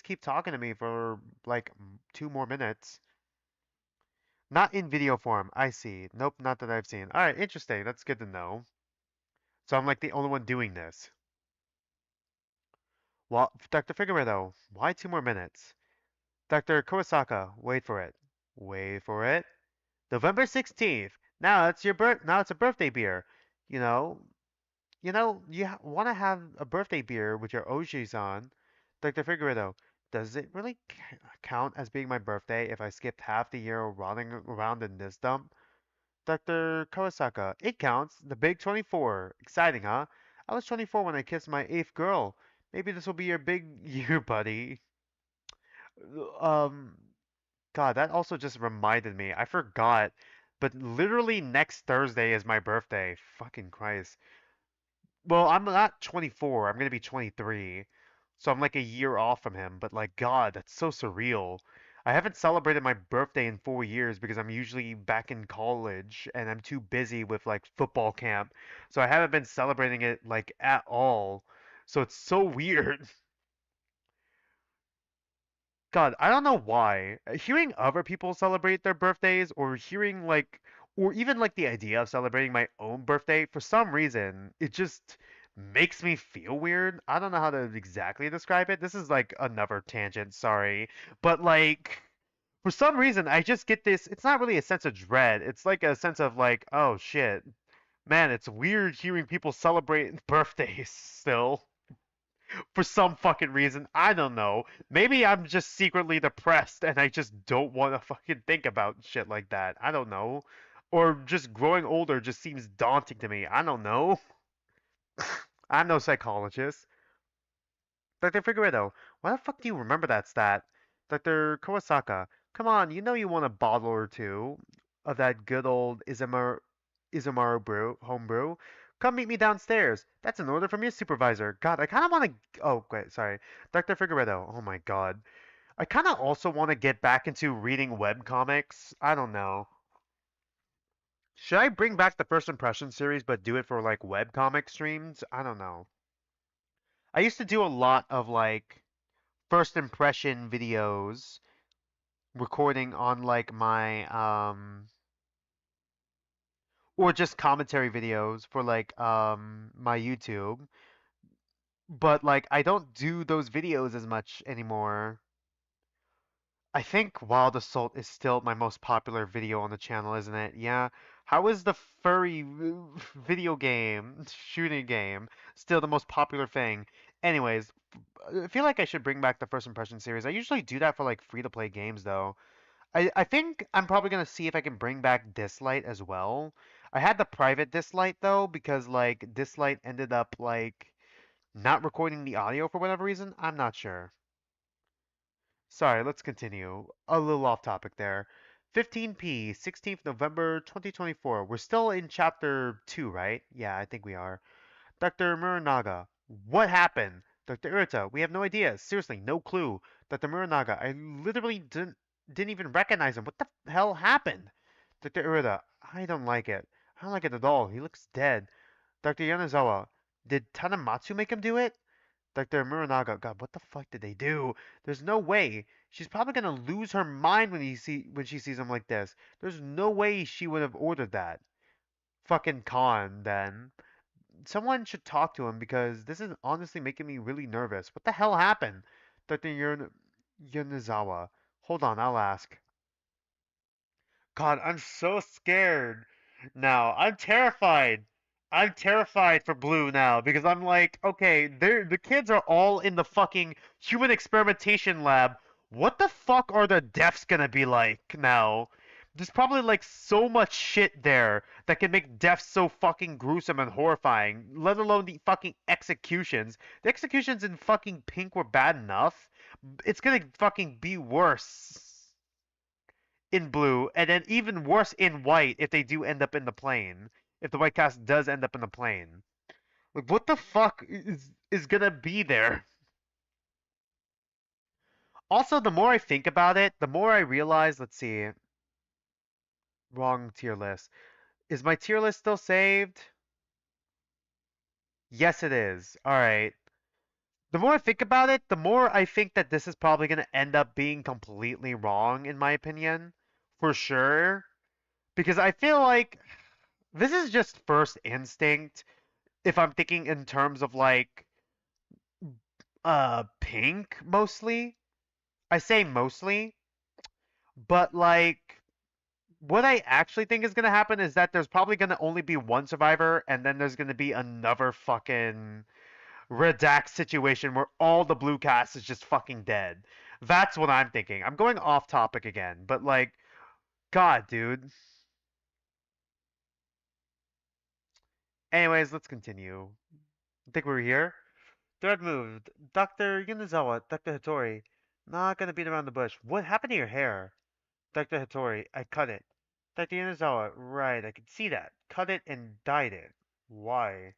keep talking to me for like 2 more minutes. Not in video form. I see. Nope, not that I've seen. All right, interesting. That's good to know. So I'm like the only one doing this. Well, Dr. Figueredo, why 2 more minutes? Dr. Kawasaka, wait for it. Wait for it. November 16th. Now it's a birthday beer. You know, want to have a birthday beer with your OGs on. Dr. Figueredo, does it really count as being my birthday if I skipped half the year rotting around in this dump? Dr. Kawasaka, it counts. The big 24. Exciting, huh? I was 24 when I kissed my eighth girl. Maybe this will be your big year, buddy. Um, God, that also just reminded me. I forgot. But literally next Thursday is my birthday. Fucking Christ. Well, I'm not 24. I'm gonna be 23. So I'm like a year off from him. But like, God, that's so surreal. I haven't celebrated my birthday in 4 years because I'm usually back in college and I'm too busy with like football camp. So I haven't been celebrating it like at all. So it's so weird. God, I don't know why. Hearing other people celebrate their birthdays or even like the idea of celebrating my own birthday, for some reason, it just makes me feel weird. I don't know how to exactly describe it. This is like another tangent, sorry. But like for some reason I just get this, it's not really a sense of dread. It's like a sense of like, oh shit. Man, it's weird hearing people celebrate birthdays still. For some fucking reason. I don't know. Maybe I'm just secretly depressed and I just don't want to fucking think about shit like that. I don't know. Or just growing older just seems daunting to me. I don't know. I'm no psychologist. Dr. Figueredo, why the fuck do you remember that stat? Dr. Kawasaka, come on, you know you want a bottle or two of that good old Izumaru brew, homebrew. Come meet me downstairs. That's an order from your supervisor. God, I kind of want to. Oh, wait, sorry. Dr. Figueredo, oh my god. I kind of also want to get back into reading webcomics. I don't know. Should I bring back the First Impression series but do it for like webcomic streams? I don't know. I used to do a lot of like first impression videos recording on like my or just commentary videos for like my YouTube. But like I don't do those videos as much anymore. I think Wild Assault is still my most popular video on the channel, isn't it? Yeah. How is the furry video game, shooting game, still the most popular thing? Anyways, I feel like I should bring back the First Impression series. I usually do that for like free to play games though. I think I'm probably gonna see if I can bring back Dislight as well. I had the private Dislight though because like Dislight ended up like not recording the audio for whatever reason. I'm not sure. Sorry, let's continue. A little off topic there. 15P, 16th November 2024. We're still in chapter 2, right? Yeah, I think we are. Dr. Muranaga, what happened? Dr. Urita, we have no idea. Seriously, no clue. Dr. Muranaga, I literally didn't even recognize him. What the hell happened? Dr. Urita, I don't like it. I don't like it at all. He looks dead. Dr. Yanazawa, did Tanamatsu make him do it? Dr. Muranaga, God, what the fuck did they do? There's no way. She's probably gonna lose her mind when she sees him like this. There's no way she would have ordered that. Fucking con, then. Someone should talk to him because this is honestly making me really nervous. What the hell happened? Dr. Yonizawa. Hold on, I'll ask. God, I'm so scared now. I'm terrified. I'm terrified for Blue now because I'm like, okay, the kids are all in the fucking human experimentation lab. What the fuck are the deaths gonna be like now? There's probably like so much shit there that can make deaths so fucking gruesome and horrifying, let alone the fucking executions. The executions in fucking Pink were bad enough. It's gonna fucking be worse in Blue, and then even worse in White if they do end up in the plane. If the White cast does end up in the plane. Like, what the fuck is gonna be there? Also, the more I think about it, the more I realize, let's see, wrong tier list. Is my tier list still saved? Yes, it is. Alright. The more I think about it, the more I think that this is probably going to end up being completely wrong, in my opinion. For sure. Because I feel like this is just first instinct if I'm thinking in terms of like Pink mostly. I say mostly, but like what I actually think is gonna happen is that there's probably gonna only be one survivor, and then there's gonna be another fucking redact situation where all the blue cast is just fucking dead. That's what I'm thinking. I'm going off topic again, but like, God, dude. Anyways, let's continue. I think we're here. Thread moved. Dr. Yunizawa, Dr. Hattori. Not gonna beat around the bush. What happened to your hair? Dr. Hattori, I cut it. Dr. Yunizawa, right, I can see that. Cut it and dyed it. Why?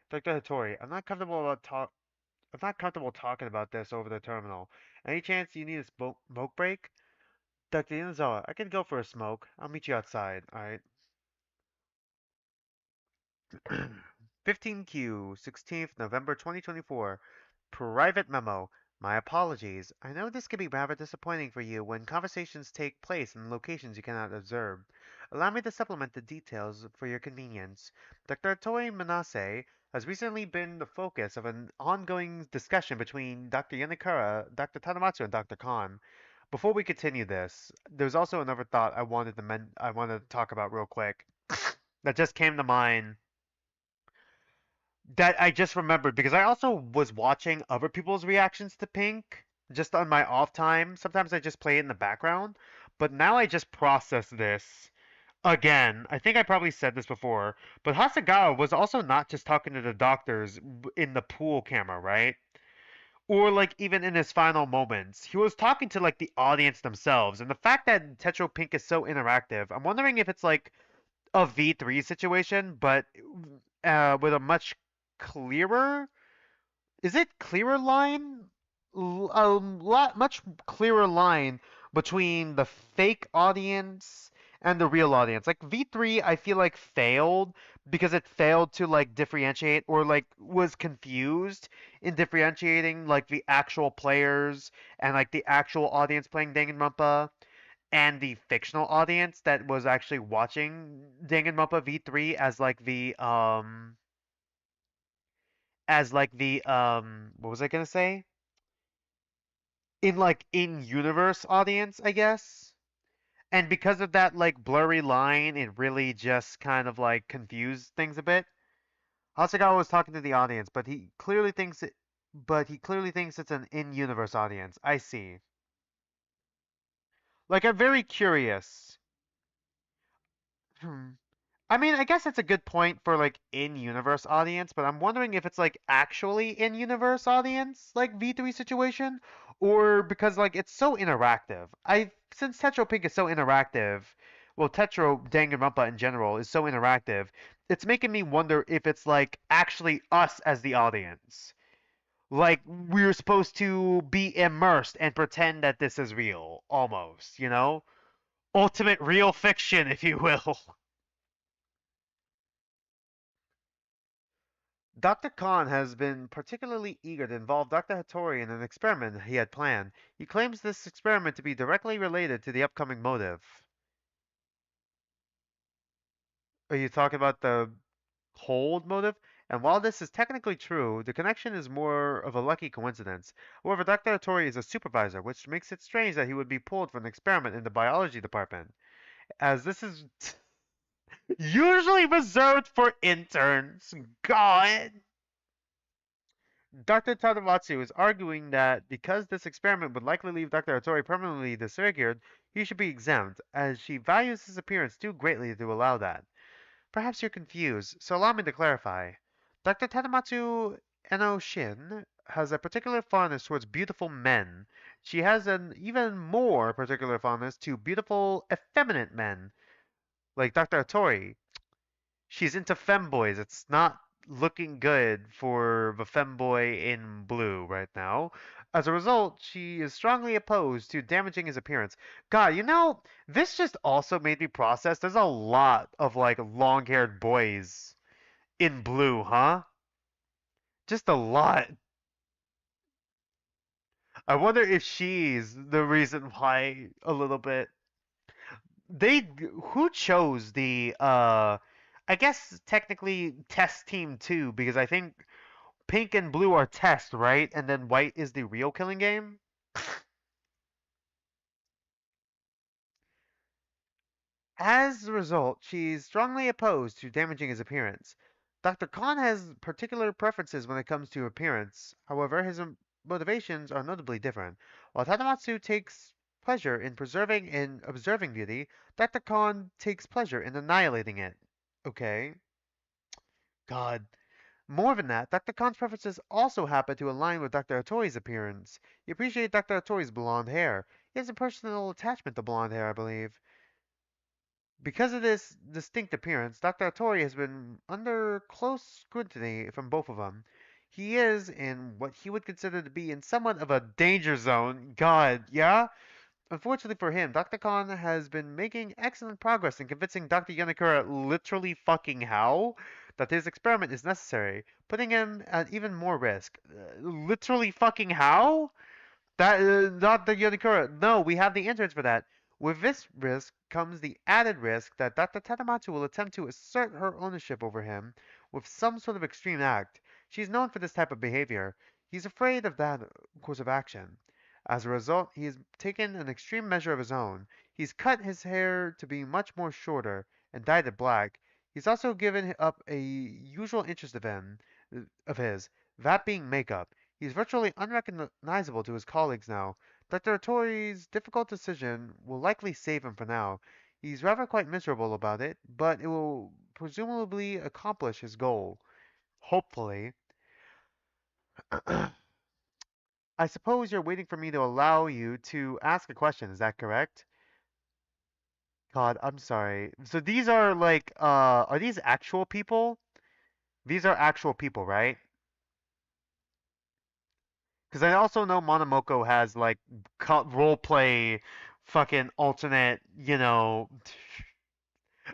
Dr. Hattori, I'm not comfortable talking about this over the terminal. Any chance you need a smoke break? Dr. Yunizawa, I can go for a smoke. I'll meet you outside, alright? 15Q, 16th November 2024. Private memo. My apologies. I know this can be rather disappointing for you when conversations take place in locations you cannot observe. Allow me to supplement the details for your convenience. Dr. Toy Manase has recently been the focus of an ongoing discussion between Dr. Yanakura, Dr. Tanamatsu, and Dr. Khan. Before we continue this, there's also another thought I wanted to talk about real quick that just came to mind that I just remembered because I also was watching other people's reactions to Pink just on my off time. Sometimes I just play it in the background, but now I just process this again. I think I probably said this before, but Hasagawa was also not just talking to the doctors in the pool camera, right? Or like even in his final moments, he was talking to like the audience themselves. And the fact that Tetro Pink is so interactive, I'm wondering if it's like a V3 situation, but with a much clearer, is it clearer line? A lot much clearer line between the fake audience and the real audience. Like V3 I feel like failed because it failed to like differentiate or like was confused in differentiating like the actual players and like the actual audience playing Danganronpa and the fictional audience that was actually watching Danganronpa V3 as like the what was I gonna say? In like in universe audience, I guess. And because of that like blurry line, it really just kind of like confused things a bit. Hasagawa was talking to the audience, but he clearly thinks it's an in-universe audience. I see. Like I'm very curious. Hmm. I mean, I guess it's a good point for like in-universe audience, but I'm wondering if it's like actually in-universe audience, like V3 situation, or because like it's so interactive. I since Tetro Pink is so interactive, well, Tetro Danganronpa in general is so interactive, it's making me wonder if it's like actually us as the audience. Like we're supposed to be immersed and pretend that this is real, almost, you know? Ultimate real fiction, if you will. Dr. Khan has been particularly eager to involve Dr. Hattori in an experiment he had planned. He claims this experiment to be directly related to the upcoming motive. Are you talking about the cold motive? And while this is technically true, the connection is more of a lucky coincidence. However, Dr. Hattori is a supervisor, which makes it strange that he would be pulled for an experiment in the biology department, as this is usually reserved for interns. God! Dr. Tadamatsu is arguing that because this experiment would likely leave Dr. Hattori permanently disfigured, he should be exempt, as she values his appearance too greatly to allow that. Perhaps you're confused, so allow me to clarify. Dr. Tadamatsu Eno Shin has a particular fondness towards beautiful men. She has an even more particular fondness to beautiful, effeminate men, like Dr. Hattori. She's into femboys. It's not looking good for the femboy in blue right now. As a result, she is strongly opposed to damaging his appearance. God, this just also made me process. There's a lot of like long-haired boys in blue, huh? Just a lot. I wonder if she's the reason why a little bit. They who chose the I guess technically test team 2 because I think pink and blue are test, right? And then white is the real killing game? As a result, she's strongly opposed to damaging his appearance. Dr. Khan has particular preferences when it comes to appearance. However, his motivations are notably different. While Tadamatsu takes pleasure in preserving and observing beauty, Dr. Khan takes pleasure in annihilating it. Okay. God. More than that, Dr. Khan's preferences also happen to align with Dr. Hattori's appearance. He appreciates Dr. Hattori's blonde hair. He has a personal attachment to blonde hair, I believe. Because of this distinct appearance, Dr. Hattori has been under close scrutiny from both of them. He is in what he would consider to be in somewhat of a danger zone. God, yeah? Unfortunately for him, Dr. Khan has been making excellent progress in convincing Dr. Yonakura literally fucking how that his experiment is necessary, putting him at even more risk. Literally fucking how? That Dr. Yonakura. No, we have the interns for that. With this risk comes the added risk that Dr. Tadamatsu will attempt to assert her ownership over him, with some sort of extreme act. She's known for this type of behavior. He's afraid of that course of action. As a result, he has taken an extreme measure of his own. He's cut his hair to be much more shorter and dyed it black. He's also given up a usual interest of his, that being makeup. He's virtually unrecognizable to his colleagues now. Dr. Tori's difficult decision will likely save him for now. He's rather quite miserable about it, but it will presumably accomplish his goal. Hopefully. I suppose you're waiting for me to allow you to ask a question, is that correct? God, I'm sorry. So these are like, are these actual people? These are actual people, right? Because I also know Monomoko has like role play fucking alternate,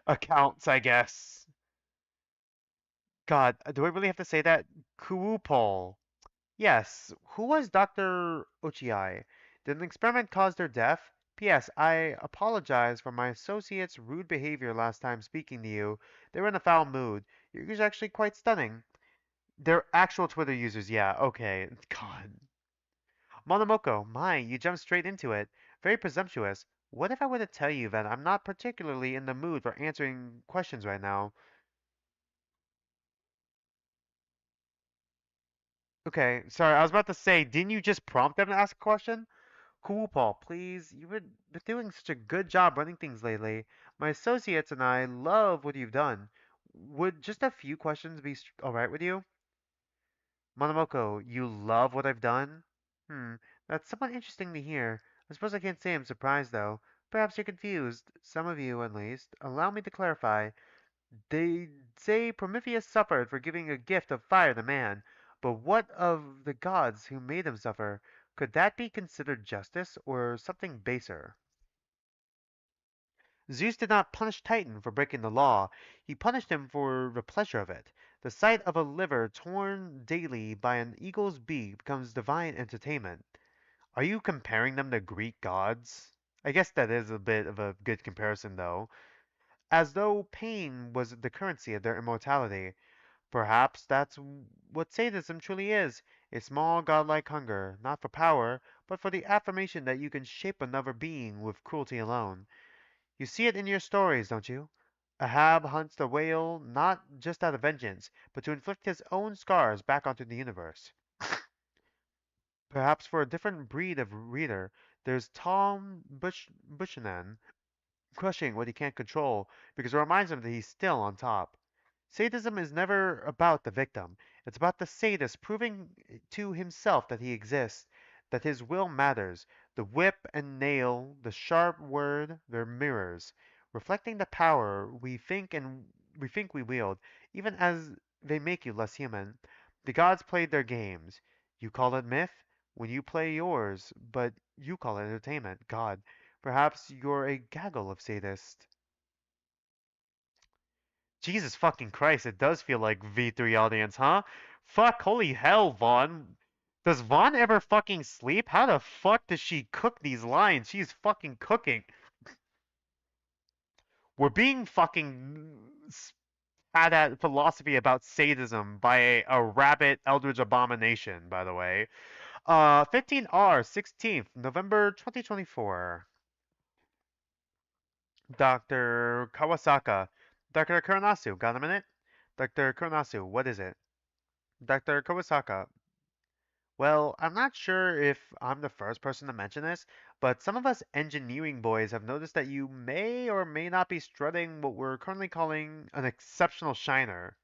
accounts, I guess. God, do I really have to say that? Kuupol. Yes, who was Dr. Uchiai? Did an experiment cause their death? P.S. I apologize for my associates' rude behavior last time speaking to you. They were in a foul mood. Your users actually quite stunning. They're actual Twitter users, yeah, okay. God. Monomoko, my, you jumped straight into it. Very presumptuous. What if I were to tell you that I'm not particularly in the mood for answering questions right now? Okay, sorry, I was about to say, didn't you just prompt them to ask a question? Cool, Paul, please. You've been doing such a good job running things lately. My associates and I love what you've done. Would just a few questions be alright with you? Monomoko, you love what I've done? That's somewhat interesting to hear. I suppose I can't say I'm surprised, though. Perhaps you're confused. Some of you, at least. Allow me to clarify. They say Prometheus suffered for giving a gift of fire to man, but what of the gods who made him suffer? Could that be considered justice or something baser? Zeus did not punish Titan for breaking the law, he punished him for the pleasure of it. The sight of a liver torn daily by an eagle's beak becomes divine entertainment. Are you comparing them to Greek gods? I guess that is a bit of a good comparison, though. As though pain was the currency of their immortality. Perhaps that's what sadism truly is, a small godlike hunger, not for power, but for the affirmation that you can shape another being with cruelty alone. You see it in your stories, don't you? Ahab hunts the whale not just out of vengeance, but to inflict his own scars back onto the universe. Perhaps for a different breed of reader, there's Tom Buchanan crushing what he can't control because it reminds him that he's still on top. Sadism is never about the victim. It's about the sadist proving to himself that he exists, that his will matters. The whip and nail, the sharp word, they're mirrors, reflecting the power we think we wield, even as they make you less human. The gods played their games. You call it myth? When you play yours, but you call it entertainment. God, perhaps you're a gaggle of sadists. Jesus fucking Christ, it does feel like V3 audience, huh? Fuck, holy hell, Vaughn. Does Vaughn ever fucking sleep? How the fuck does she cook these lines? She's fucking cooking. We're being fucking had at philosophy about sadism by a rabbit eldritch abomination, by the way. 15R, 16th, November 2024. Dr. Kawasaka. Dr. Kuranasu, got a minute? Dr. Kuranasu, what is it? Dr. Kawasaka. Well, I'm not sure if I'm the first person to mention this, but some of us engineering boys have noticed that you may or may not be strutting what we're currently calling an exceptional shiner.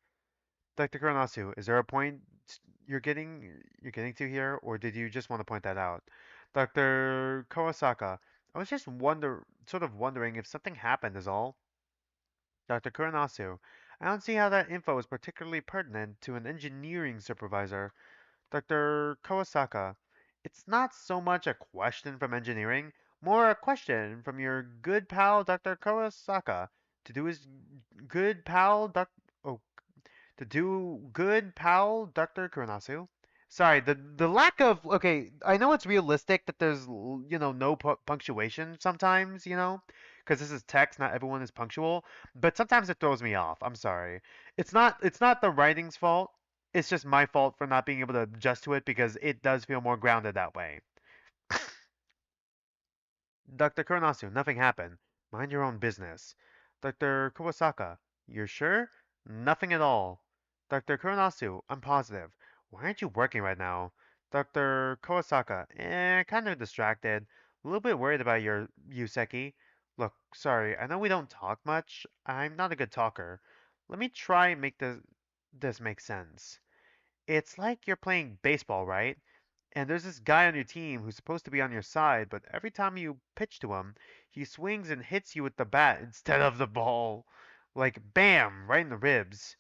Dr. Kuranasu, is there a point you're getting to here, or did you just want to point that out? Dr. Kawasaka, I was just wondering if something happened is all. Dr. Kuranasu, I don't see how that info is particularly pertinent to an engineering supervisor. Dr. Kawasaka, it's not so much a question from engineering, more a question from your good pal Dr. Kawasaka to do his good pal Doc oh, to do good pal Dr. Kuranasu. Sorry, the lack of okay, I know it's realistic that there's no punctuation sometimes. because this is text, not everyone is punctual, but sometimes it throws me off. I'm sorry. It's not the writing's fault. It's just my fault for not being able to adjust to it because it does feel more grounded that way. Dr. Kuronasu, nothing happened. Mind your own business. Dr. Kuwasaka, you're sure? Nothing at all. Dr. Kuronasu, I'm positive. Why aren't you working right now? Dr. Kawasaka, kind of distracted. A little bit worried about your Yuseki. Look, sorry, I know we don't talk much. I'm not a good talker. Let me try and make this make sense. It's like you're playing baseball, right? And there's this guy on your team who's supposed to be on your side, but every time you pitch to him, he swings and hits you with the bat instead of the ball. Like, bam, right in the ribs.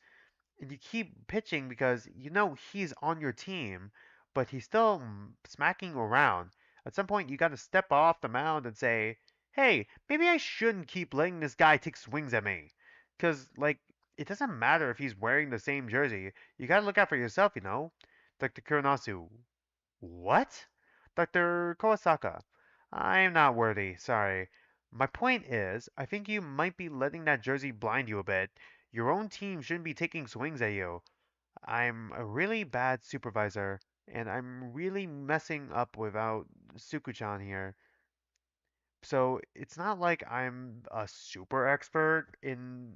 And you keep pitching because you know he's on your team, but he's still smacking you around. At some point, you got to step off the mound and say, hey, maybe I shouldn't keep letting this guy take swings at me. Because, like, it doesn't matter if he's wearing the same jersey. You got to look out for yourself, you know? Dr. Kuronasu, what? Dr. Kawasaka, I am not worthy, sorry. My point is, I think you might be letting that jersey blind you a bit. Your own team shouldn't be taking swings at you. I'm a really bad supervisor, and I'm really messing up without Suku-chan here. So it's not like I'm a super expert in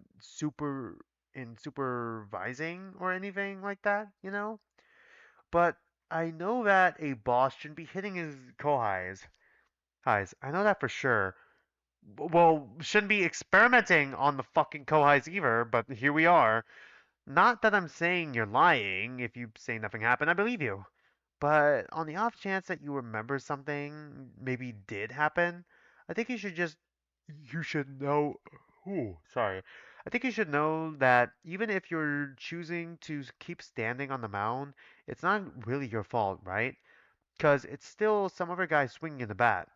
supervising or anything like that, you know? But I know that a boss shouldn't be hitting his kohais. Highs. I know that for sure. Well, shouldn't be experimenting on the fucking kohais either, but here we are. Not that I'm saying you're lying. If you say nothing happened, I believe you. But on the off chance that you remember something maybe did happen, I think you should know. Ooh, sorry. I think you should know that even if you're choosing to keep standing on the mound, it's not really your fault, right? Because it's still some other guy swinging the bat.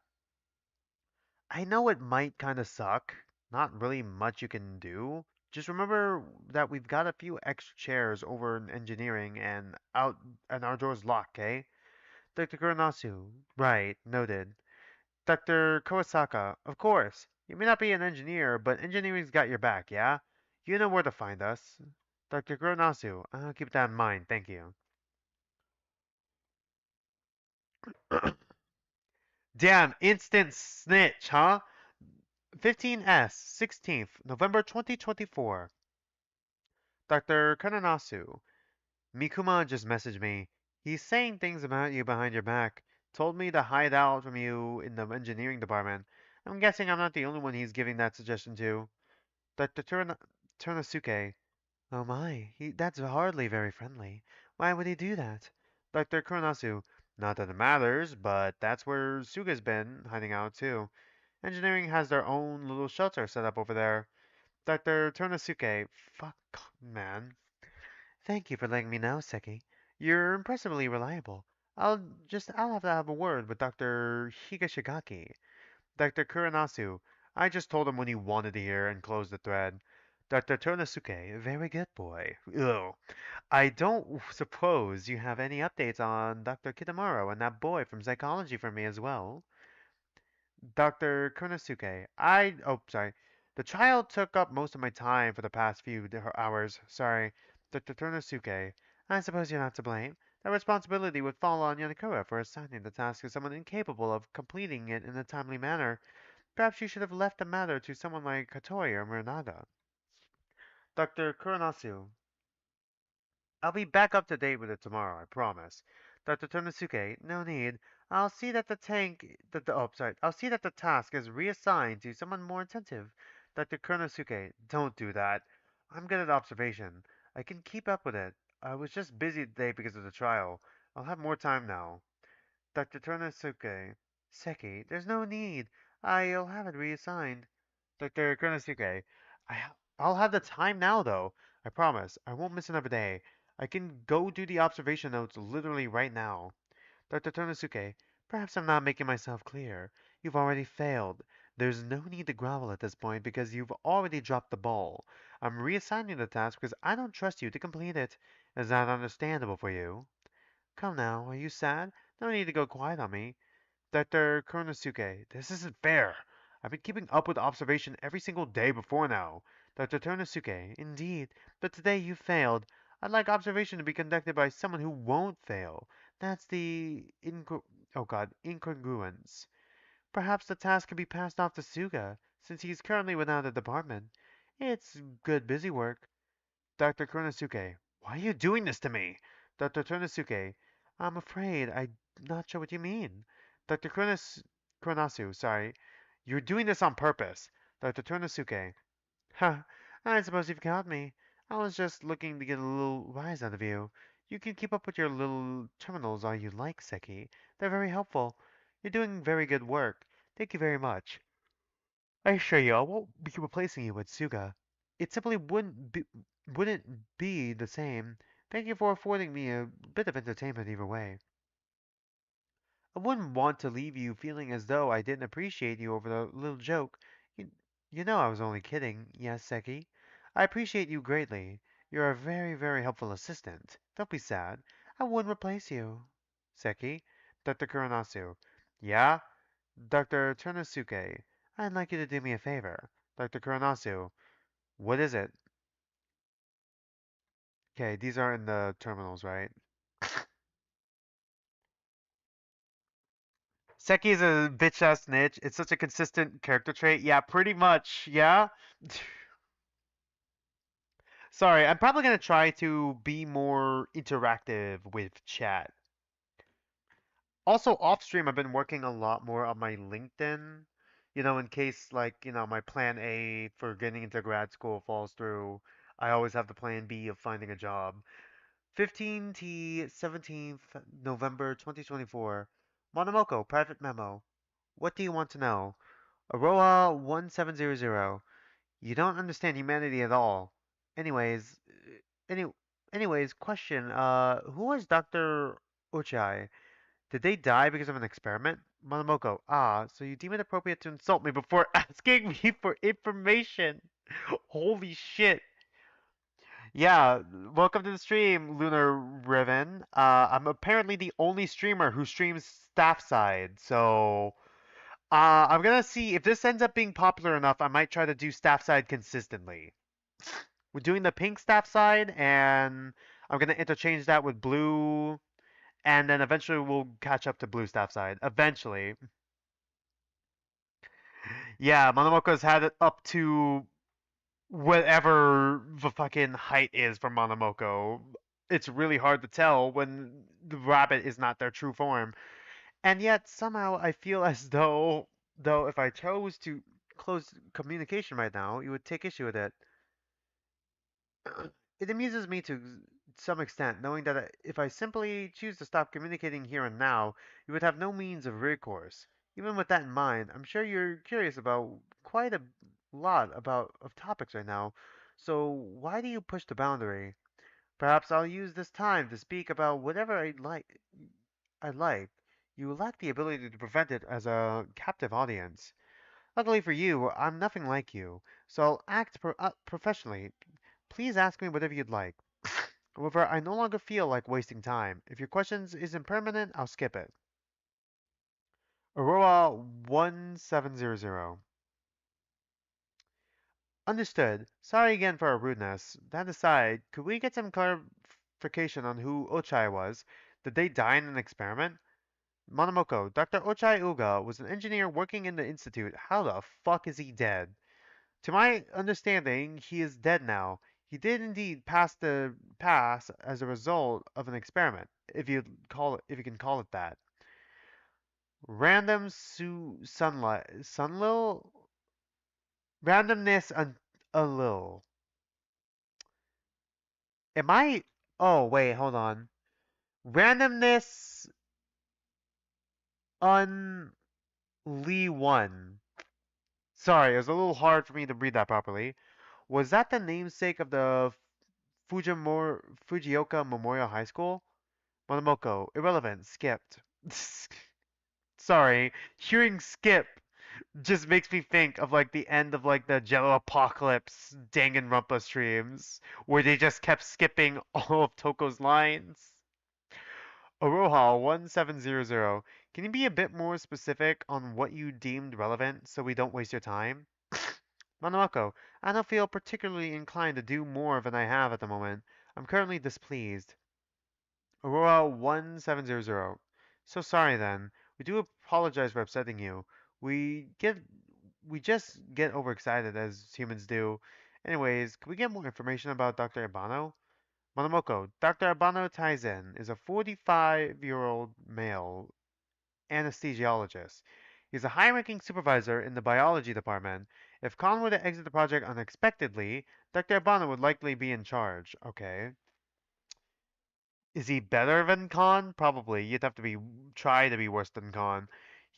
I know it might kind of suck. Not really much you can do. Just remember that we've got a few extra chairs over in engineering and our door's locked, okay? Dr. Kuronasu. Right, noted. Dr. Kawasaka. Of course. You may not be an engineer, but engineering's got your back, yeah? You know where to find us. Dr. Kuronasu. I'll keep that in mind, thank you. Damn, instant snitch, huh? 15S, 16th, November 2024. Dr. Kananasu, Mikuma just messaged me. He's saying things about you behind your back. Told me to hide out from you in the engineering department. I'm guessing I'm not the only one he's giving that suggestion to. Dr. Turnasuke. Oh my, that's hardly very friendly. Why would he do that? Dr. Kuronasu. Not that it matters, but that's where Suga's been hiding out too. Engineering has their own little shelter set up over there. Dr. Turnasuke. Fuck, man. Thank you for letting me know, Seki. You're impressively reliable. I'll have to have a word with Dr. Higashigaki. Dr. Kuranasu. I just told him when he wanted to hear and closed the thread. Dr. Turnasuke. Very good boy. Ugh. I don't suppose you have any updates on Dr. Kitamura and that boy from psychology for me as well. Dr. Konosuke, sorry. The child took up most of my time for the past few hours. Sorry. Dr. Konosuke, I suppose you're not to blame. That responsibility would fall on Yanakura for assigning the task to someone incapable of completing it in a timely manner. Perhaps you should have left the matter to someone like Hattori or Muranaga. Dr. Kuronasu, I'll be back up to date with it tomorrow, I promise. Dr. Tonosuke, no need. I'll see that the task is reassigned to someone more attentive. Dr. Konosuke, don't do that. I'm good at observation. I can keep up with it. I was just busy today because of the trial. I'll have more time now. Dr. Tonosuke, Seki, there's no need. I'll have it reassigned. Dr. Konosuke, I'll have the time now, though. I promise. I won't miss another day. I can go do the observation notes literally right now. Dr. Tonosuke, perhaps I'm not making myself clear. You've already failed. There's no need to grovel at this point because you've already dropped the ball. I'm reassigning the task because I don't trust you to complete it. Is that understandable for you? Come now, are you sad? No need to go quiet on me. Dr. Konosuke, this isn't fair. I've been keeping up with observation every single day before now. Dr. Tornosuke, indeed, but today you failed. I'd like observation to be conducted by someone who won't fail. That's the incongruence. Perhaps the task could be passed off to Suga, since he's currently without a department. It's good busy work. Dr. Kuranosuke, why are you doing this to me? Dr. Kuranosuke, I'm afraid I'm not sure what you mean. Dr. Kuranasu, sorry. You're doing this on purpose. Dr. Kuranosuke, huh, I suppose you've got me. I was just looking to get a little rise out of you. You can keep up with your little terminals all you like, Seki. They're very helpful. You're doing very good work. Thank you very much. I assure you, I won't be replacing you with Suga. It simply wouldn't be the same. Thank you for affording me a bit of entertainment either way. I wouldn't want to leave you feeling as though I didn't appreciate you over the little joke. You, you know I was only kidding, yes, Seki? I appreciate you greatly. You're a very, very helpful assistant. Don't be sad. I wouldn't replace you. Seki? Dr. Kuranasu. Yeah? Dr. Turnosuke, I'd like you to do me a favor. Dr. Kuranasu, what is it? Okay, these are in the terminals, right? Seki is a bitch ass snitch. It's such a consistent character trait. Yeah, pretty much. Yeah. Sorry, I'm probably gonna try to be more interactive with chat. Also, off stream, I've been working a lot more on my LinkedIn. In case like, my plan A for getting into grad school falls through, I always have the plan B of finding a job. 15T 17th November 2024. Monomoko, private memo. What do you want to know? Aroa 1700. You don't understand humanity at all. Anyways, any question, who was Dr. Uchai? Did they die because of an experiment? Monomoko, so you deem it appropriate to insult me before asking me for information. Holy shit. Yeah, welcome to the stream, Lunar Riven. I'm apparently the only streamer who streams Staffside, so I'm gonna see if this ends up being popular enough. I might try to do Staffside consistently. We're doing the pink Staffside, and I'm gonna interchange that with blue, and then eventually we'll catch up to blue Staffside. Eventually, yeah, Monomoko's had it up to whatever the fucking height is for Monomoko. It's really hard to tell when the rabbit is not their true form. And yet somehow I feel as though if I chose to close communication right now, you would take issue with it. It amuses me to some extent, knowing that if I simply choose to stop communicating here and now, you would have no means of recourse. Even with that in mind, I'm sure you're curious about quite a lot about of topics right now. So why do you push the boundary? Perhaps I'll use this time to speak about whatever I like. You lack the ability to prevent it as a captive audience. Luckily for you, I'm nothing like you, so I'll act professionally. Please ask me whatever you'd like. However, I no longer feel like wasting time. If your questions isn't permanent, I'll skip it. Aurora 1700. Understood. Sorry again for our rudeness. That aside, could we get some clarification on who Ochai was? Did they die in an experiment? Monomoko, Dr. Ochai Uga was an engineer working in the institute. How the fuck is he dead? To my understanding, he is dead now. He did indeed pass as a result of an experiment, if you can call it that. Random sunlil randomness a little. Am I? Oh wait, hold on. Randomness un Lee one. Sorry, it was a little hard for me to read that properly. Was that the namesake of the Fujioka Memorial High School? Monomoko, irrelevant, skipped. Sorry, hearing skip just makes me think of like the end of like the Jello Apocalypse Danganronpa streams, where they just kept skipping all of Toko's lines. Oroha 1700. Can you be a bit more specific on what you deemed relevant so we don't waste your time? Manomako, I don't feel particularly inclined to do more than I have at the moment. I'm currently displeased. Aurora 1700. So sorry then. We do apologize for upsetting you. We get we just get overexcited as humans do. Anyways, can we get more information about Dr. Ibano? Monomoko, Dr. Ibano Taizen is a 45-year-old male anesthesiologist. He's a high-ranking supervisor in the biology department. If Khan were to exit the project unexpectedly, Dr. Ibano would likely be in charge. Okay. Is he better than Khan? Probably. You'd have to be try to be worse than Khan.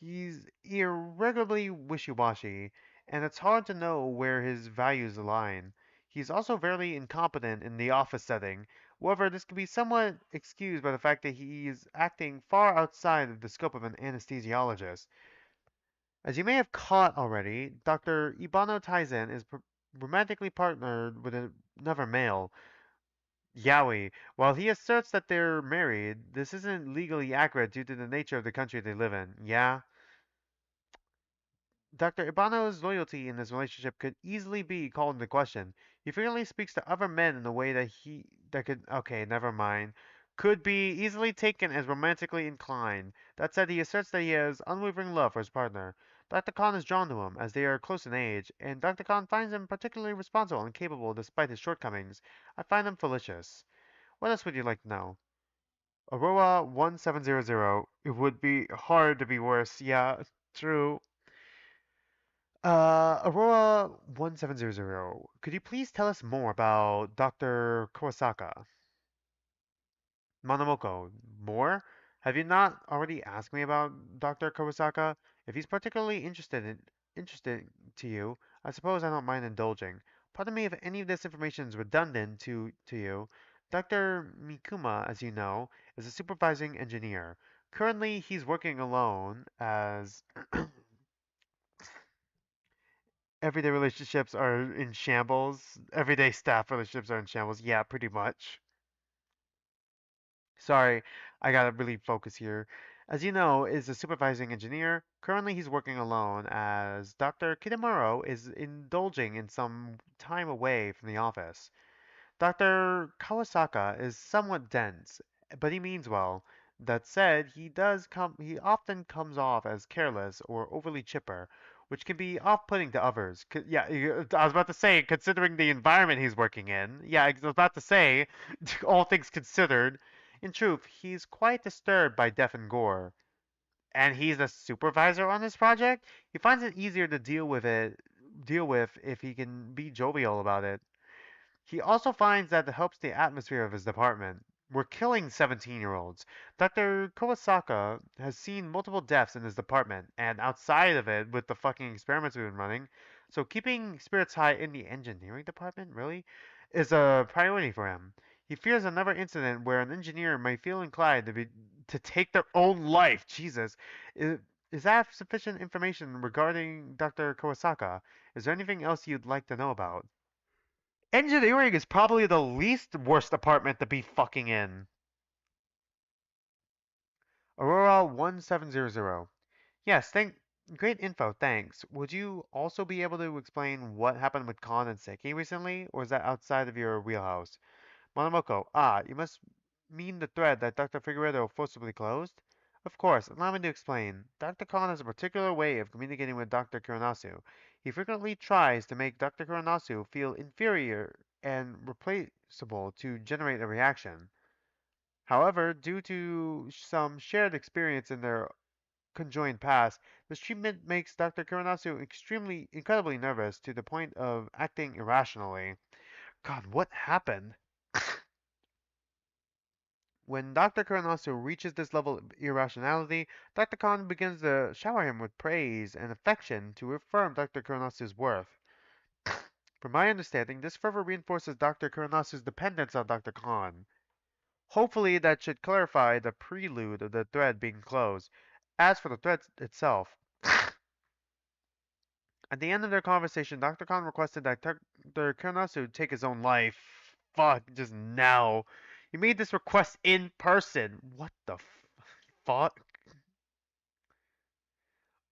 He's irregularly wishy-washy, and it's hard to know where his values align. He's also fairly incompetent in the office setting. However, this can be somewhat excused by the fact that he is acting far outside of the scope of an anesthesiologist. As you may have caught already, Dr. Ibano Taizen is romantically partnered with another male, Yowie. While he asserts that they're married, this isn't legally accurate due to the nature of the country they live in. Yeah? Dr. Ibano's loyalty in this relationship could easily be called into question. He frequently speaks to other men in a way that could okay, never mind. Could be easily taken as romantically inclined. That said, he asserts that he has unwavering love for his partner. Dr. Khan is drawn to him, as they are close in age, and Dr. Khan finds him particularly responsible and capable despite his shortcomings. I find him fallacious. What else would you like to know? Aurora 1700. It would be hard to be worse. Yeah, true. Aurora 1700. Could you please tell us more about Dr. Kawasaka? Monomoko, more? Have you not already asked me about Dr. Kawasaka? If he's particularly interested to you, I suppose I don't mind indulging. Pardon me if any of this information is redundant to you. Dr. Mikuma, as you know, is a supervising engineer. Currently, he's working alone as everyday relationships are in shambles. Everyday staff relationships are in shambles. Yeah, pretty much. Sorry, I gotta really focus here. As you know, is a supervising engineer. Currently, he's working alone as Dr. Kitamuro is indulging in some time away from the office. Dr. Kawasaka is somewhat dense, but he means well. That said, he often comes off as careless or overly chipper, which can be off-putting to others. Yeah, I was about to say, considering the environment he's working in. Yeah, I was about to say, all things considered. In truth, he's quite disturbed by death and gore. And he's a supervisor on this project? He finds it easier to deal with if he can be jovial about it. He also finds that it helps the atmosphere of his department. We're killing 17-year-olds. Dr. Kawasaka has seen multiple deaths in his department and outside of it with the fucking experiments we've been running. So keeping spirits high in the engineering department, really, is a priority for him. He fears another incident where an engineer may feel inclined to take their own life. Jesus. Is, is that sufficient information regarding Dr. Kawasaka? Is there anything else you'd like to know about? Engineering is probably the least worst department to be fucking in. Aurora 1700. Yes, great info, thanks. Would you also be able to explain what happened with Khan and Seki recently, or is that outside of your wheelhouse? Monomoko, you must mean the thread that Dr. Figueredo forcibly closed? Of course, allow me to explain. Dr. Khan has a particular way of communicating with Dr. Kuranasu. He frequently tries to make Dr. Kuranasu feel inferior and replaceable to generate a reaction. However, due to some shared experience in their conjoined past, this treatment makes Dr. Kuranasu incredibly nervous to the point of acting irrationally. God, what happened? When Dr. Kuranosu reaches this level of irrationality, Dr. Khan begins to shower him with praise and affection to affirm Dr. Kuranosu's worth. From my understanding, this further reinforces Dr. Kuranosu's dependence on Dr. Khan. Hopefully, that should clarify the prelude of the thread being closed. As for the thread itself, at the end of their conversation, Dr. Khan requested that Dr. Kuranosu take his own life. Fuck, just now. He made this request in person. What the fuck?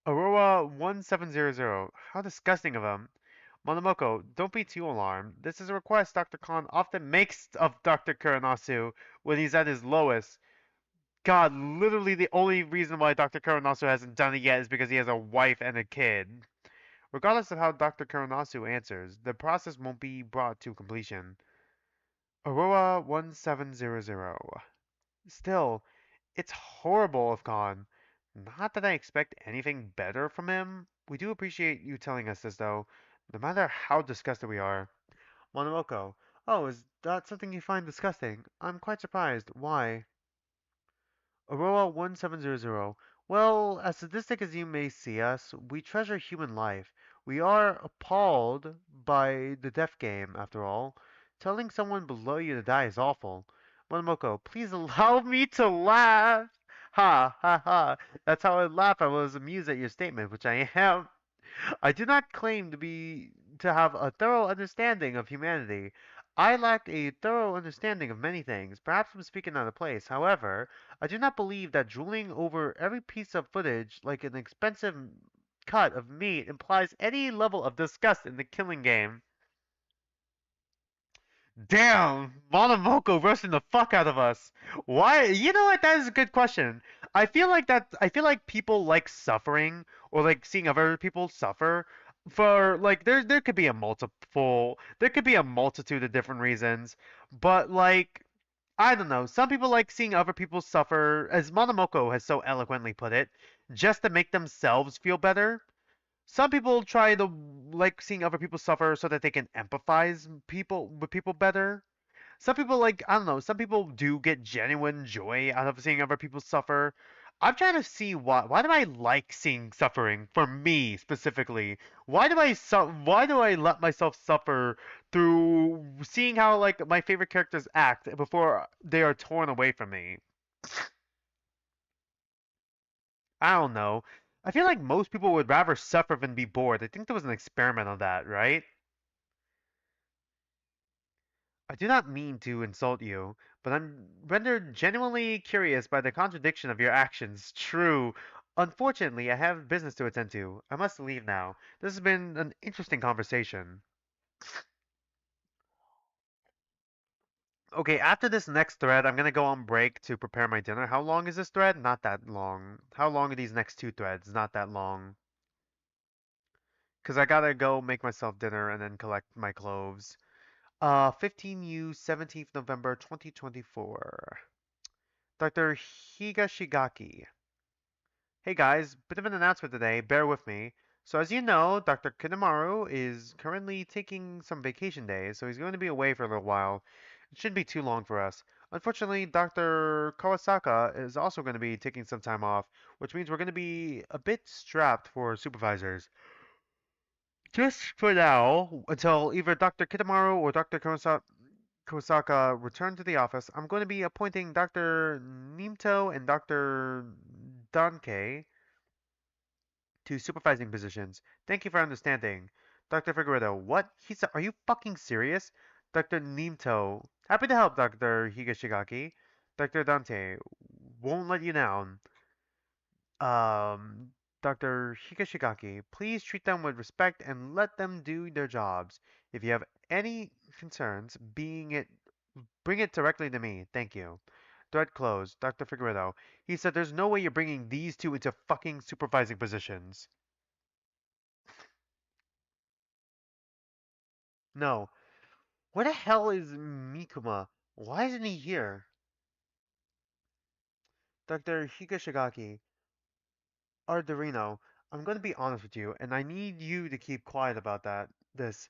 Aurora 1700. How disgusting of him. Monomoko, don't be too alarmed. This is a request Dr. Khan often makes of Dr. Kuranasu when he's at his lowest. God, literally the only reason why Dr. Kuranasu hasn't done it yet is because he has a wife and a kid. Regardless of how Dr. Kuranasu answers, the process won't be brought to completion. Aurora 1700. Still, it's horrible of Khan. Not that I expect anything better from him. We do appreciate you telling us this, though, no matter how disgusted we are. Monomoko. Oh, is that something you find disgusting? I'm quite surprised. Why? Aurora 1700. Well, as sadistic as you may see us, we treasure human life. We are appalled by the death game, after all. Telling someone below you to die is awful. Monomoko, please allow me to laugh! Ha ha ha. That's how I laugh. I was amused at your statement, which I am. I do not claim to have a thorough understanding of humanity. I lack a thorough understanding of many things. Perhaps I'm speaking out of place. However, I do not believe that drooling over every piece of footage like an expensive cut of meat implies any level of disgust in the killing game. Damn, Monomoko roasting the fuck out of us. Why? You know what? That is a good question. I feel like people like suffering or like seeing other people suffer for like there could be a there could be a multitude of different reasons, but like I don't know. Some people like seeing other people suffer, as Monomoko has so eloquently put it, just to make themselves feel better. Some people try to like seeing other people suffer so that they can empathize people with people better. Some people like I don't know. Some people do get genuine joy out of seeing other people suffer. I'm trying to see why do I like seeing suffering for me specifically? Why do I let myself suffer through seeing how like my favorite characters act before they are torn away from me? I don't know. I feel like most people would rather suffer than be bored. I think there was an experiment on that, right? I do not mean to insult you, but I'm rendered genuinely curious by the contradiction of your actions. True. Unfortunately, I have business to attend to. I must leave now. This has been an interesting conversation. Okay, after this next thread, I'm gonna go on break to prepare my dinner. How long is this thread? Not that long. How long are these next two threads? Not that long. Because I gotta go make myself dinner and then collect my clothes. 15U 17th November 2024. Dr. Higashigaki. Hey guys, bit of an announcement today, bear with me. So as you know, Dr. Kinemaru is currently taking some vacation days, so he's going to be away for a little while. It shouldn't be too long for us. Unfortunately, Dr. Kawasaka is also going to be taking some time off, which means we're going to be a bit strapped for supervisors. Just for now, until either Dr. Kitamaru or Dr. Kawasaka return to the office, I'm going to be appointing Dr. Nimto and Dr. Danke to supervising positions. Thank you for understanding. Dr. Figueredo, what? Are you fucking serious? Dr. Nimto, happy to help, Dr. Higashigaki. Dr. Dante, won't let you down. Um, Dr. Higashigaki, please treat them with respect and let them do their jobs. If you have any concerns, bring it directly to me. Thank you. Thread closed. Dr. Figueredo, he said there's no way you're bringing these two into fucking supervising positions. No. Where the hell is Mikuma? Why isn't he here? Dr. Higashigaki, Arduino, I'm going to be honest with you, and I need you to keep quiet about this.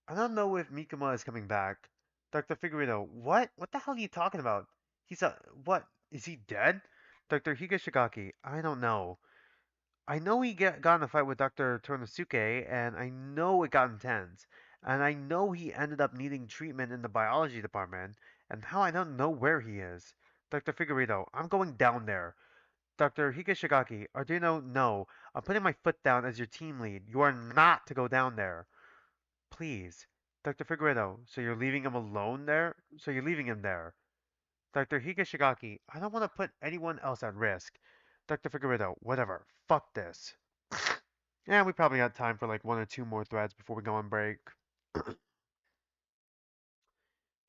I don't know if Mikuma is coming back. Dr. Figurino, what? What the hell are you talking about? He's a, what? Is he dead? Dr. Higashigaki, I don't know. I know got in a fight with Dr. Tornosuke, and I know it got intense. And I know he ended up needing treatment in the biology department, and now I don't know where he is. Dr. Figurino, I'm going down there. Dr. Higashigaki, Arduino, no. I'm putting my foot down as your team lead. You are not to go down there. Please. Dr. Figueredo, so you're leaving him alone there? So you're leaving him there. Dr. Higashigaki, I don't want to put anyone else at risk. Dr. Figueredo, whatever. Fuck this. Yeah, we probably got time for like one or two more threads before we go on break.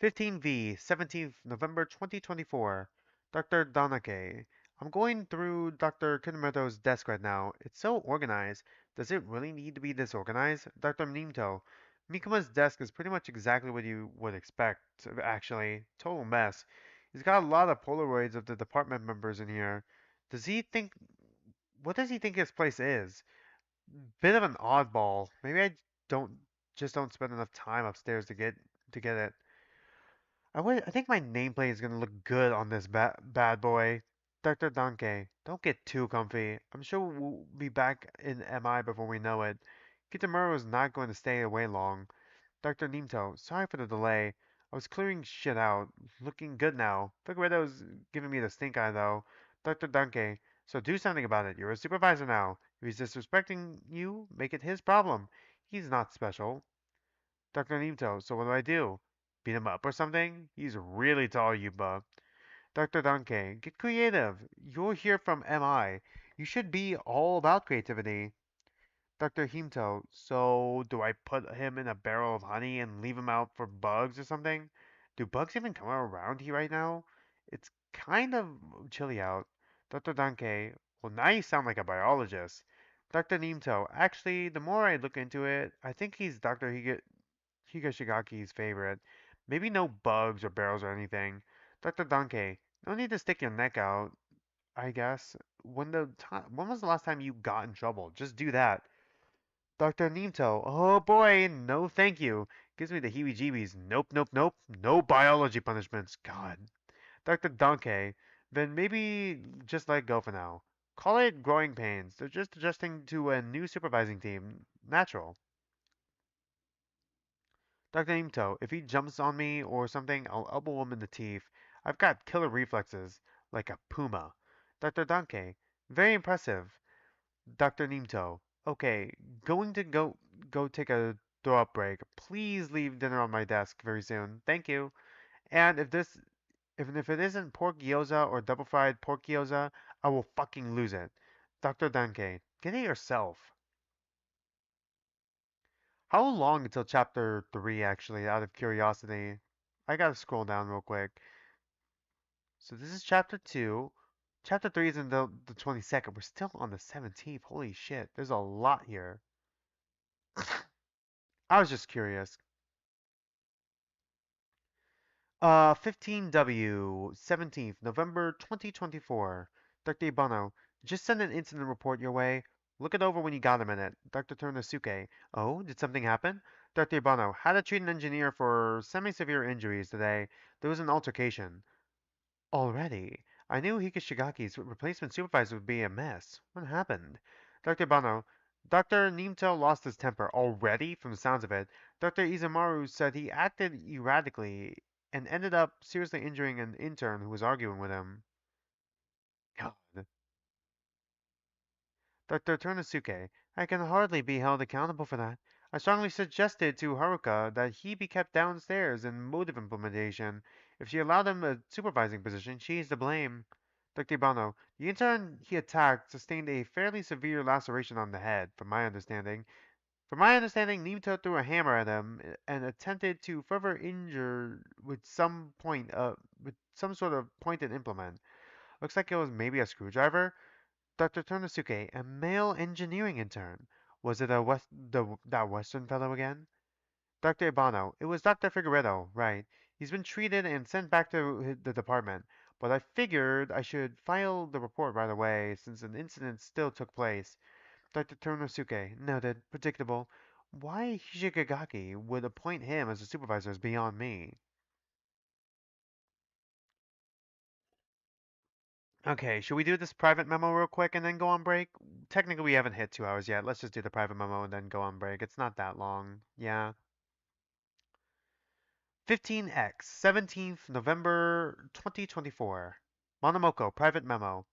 15V, 17th November 2024. Dr. Donake. I'm going through Dr. Kinomoto's desk right now. It's so organized. Does it really need to be this organized? Dr. Nimto. Mikuma's desk is pretty much exactly what you would expect, actually. Total mess. He's got a lot of Polaroids of the department members in here. Does he think. What does he think his place is? Bit of an oddball. Maybe I don't just don't spend enough time upstairs to get it. I think my nameplate is gonna look good on this bad boy. Dr. Donkey, don't get too comfy. I'm sure we'll be back in MI before we know it. Kitamura is not going to stay away long. Dr. Nimto, sorry for the delay. I was clearing shit out. Looking good now. Figueredo's giving me the stink eye though. Dr. Donkey, so do something about it. You're a supervisor now. If he's disrespecting you, make it his problem. He's not special. Dr. Nimto, so what do I do? Beat him up or something? He's really tall, Yuba. Dr. Danke, get creative. You're here from MI. You should be all about creativity. Dr. Himto, so do I put him in a barrel of honey and leave him out for bugs or something? Do bugs even come around here right now? It's kind of chilly out. Dr. Danke, well, now you sound like a biologist. Dr. Nimto, actually, the more I look into it, I think he's Dr. Higashigaki's favorite. Maybe no bugs or barrels or anything. Dr. Danke, no need to stick your neck out, I guess. When was the last time you got in trouble? Just do that. Dr. Nimto, oh boy, no thank you. Gives me the heebie-jeebies. Nope, nope, nope. No biology punishments. God. Dr. Danke, then maybe just let go for now. Call it growing pains. They're just adjusting to a new supervising team. Natural. Dr. Nimto, if he jumps on me or something, I'll elbow him in the teeth. I've got killer reflexes, like a puma. Dr. Danke, very impressive. Dr. Nimto, okay, going to go take a throw up break. Please leave dinner on my desk very soon. Thank you. And if it isn't pork gyoza or double fried pork gyoza, I will fucking lose it. Dr. Danke, get it yourself. How long until chapter 3 actually, out of curiosity? I gotta scroll down real quick. So this is chapter 2. Chapter 3 is in the 22nd. We're still on the 17th. Holy shit. There's a lot here. I was just curious. 15W, 17th, November 2024. Dr. Ibano, just send an incident report your way. Look it over when you got a minute. Dr. Turnosuke, oh, did something happen? Dr. Ibano, had to treat an engineer for semi-severe injuries today. There was an altercation. Already? I knew Hikishigaki's replacement supervisor would be a mess. What happened? Dr. Bano, Dr. Nimto lost his temper already, from the sounds of it. Dr. Izumaru said he acted erratically and ended up seriously injuring an intern who was arguing with him. God. Dr. Turnosuke, I can hardly be held accountable for that. I strongly suggested to Haruka that he be kept downstairs in motive implementation. If she allowed him a supervising position, she's to blame. Dr. Ibano, the intern he attacked sustained a fairly severe laceration on the head, from my understanding. From my understanding, Nimto threw a hammer at him and attempted to further injure with some sort of pointed implement. Looks like it was maybe a screwdriver. Dr. Tornosuke, a male engineering intern. Was it that Western fellow again? Dr. Ibano, it was Dr. Figueredo, right. He's been treated and sent back to the department, but I figured I should file the report right away since an incident still took place. Dr. Tornosuke, noted, predictable. Why Hishigagaki would appoint him as a supervisor is beyond me. Okay, should we do this private memo real quick and then go on break? Technically, we haven't hit 2 hours yet. Let's just do the private memo and then go on break. It's not that long. Yeah. 15X, 17th November 2024. Monomoko, private memo.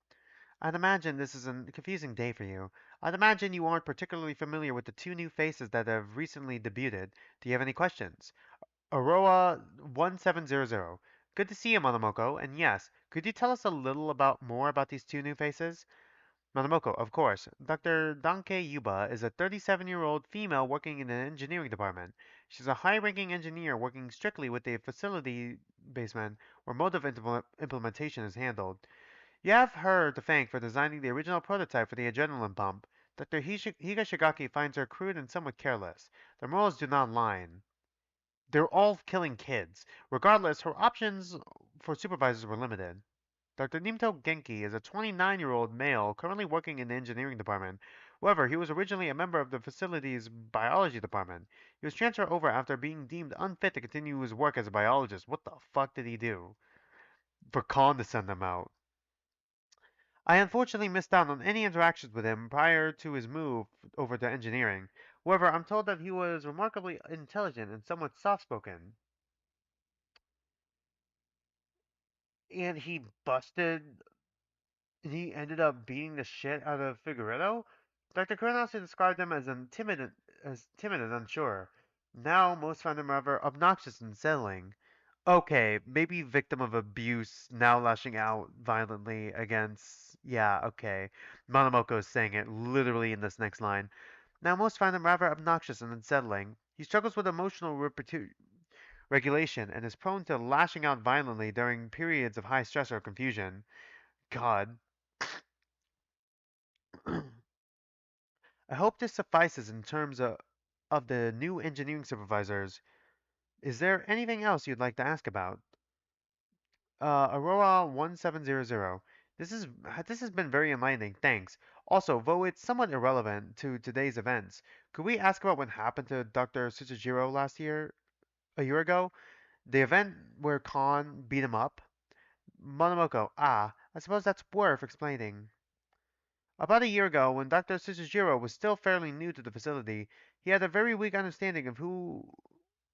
I'd imagine this is a confusing day for you. I'd imagine you aren't particularly familiar with the two new faces that have recently debuted. Do you have any questions? Aroa 1700. Good to see you, Monomoko. And yes, could you tell us a little more about these two new faces? Manomoko, of course. Dr. Danke Yuba is a 37-year-old female working in the engineering department. She's a high-ranking engineer working strictly with the facility basement where motive implementation is handled. You have her to thank for designing the original prototype for the adrenaline pump. Dr. Higashigaki finds her crude and somewhat careless. Their morals do not align. They're all killing kids. Regardless, her options for supervisors were limited. Dr. Nimto Genki is a 29-year-old male currently working in the engineering department. However, he was originally a member of the facility's biology department. He was transferred over after being deemed unfit to continue his work as a biologist. What the fuck did he do? For Khan to send him out. I unfortunately missed out on any interactions with him prior to his move over to engineering. However, I'm told that he was remarkably intelligent and somewhat soft-spoken. And he ended up beating the shit out of Figueredo. Dr. Kuronowski described him as timid and unsure. Now, most found him rather obnoxious and settling. Okay, maybe victim of abuse, now lashing out violently against. Yeah, okay. Monomoko is saying it literally in this next line. Now, most find him rather obnoxious and unsettling. He struggles with emotional regulation and is prone to lashing out violently during periods of high stress or confusion. God. I hope this suffices in terms of the new engineering supervisors. Is there anything else you'd like to ask about? Aurora 1700. This has been very enlightening, thanks. Also, though it's somewhat irrelevant to today's events, could we ask about what happened to Dr. Tsujiro a year ago? The event where Khan beat him up? Monomoko, I suppose that's worth explaining. About a year ago, when Dr. Tsujiro was still fairly new to the facility, he had a very weak understanding of who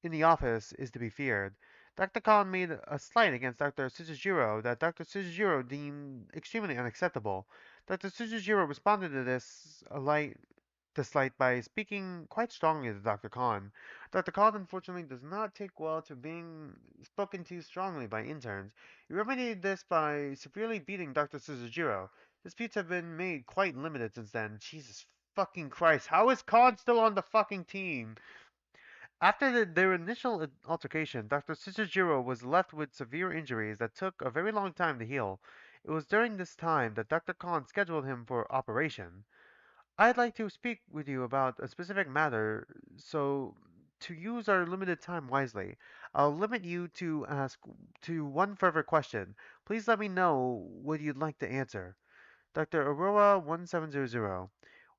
in the office is to be feared. Dr. Khan made a slight against Dr. Tsujiro that Dr. Tsujiro deemed extremely unacceptable. Dr. Tsujiro responded to this slight by speaking quite strongly to Dr. Khan. Dr. Khan unfortunately does not take well to being spoken to strongly by interns. He remedied this by severely beating Dr. Tsujiro. Disputes have been made quite limited since then. Jesus fucking Christ, how is Khan still on the fucking team? After their initial altercation, Dr. Tsujiro was left with severe injuries that took a very long time to heal. It was during this time that Dr. Khan scheduled him for operation. I'd like to speak with you about a specific matter, so to use our limited time wisely, I'll limit you to ask to one further question. Please let me know what you'd like to answer. Dr. Aurora 1700.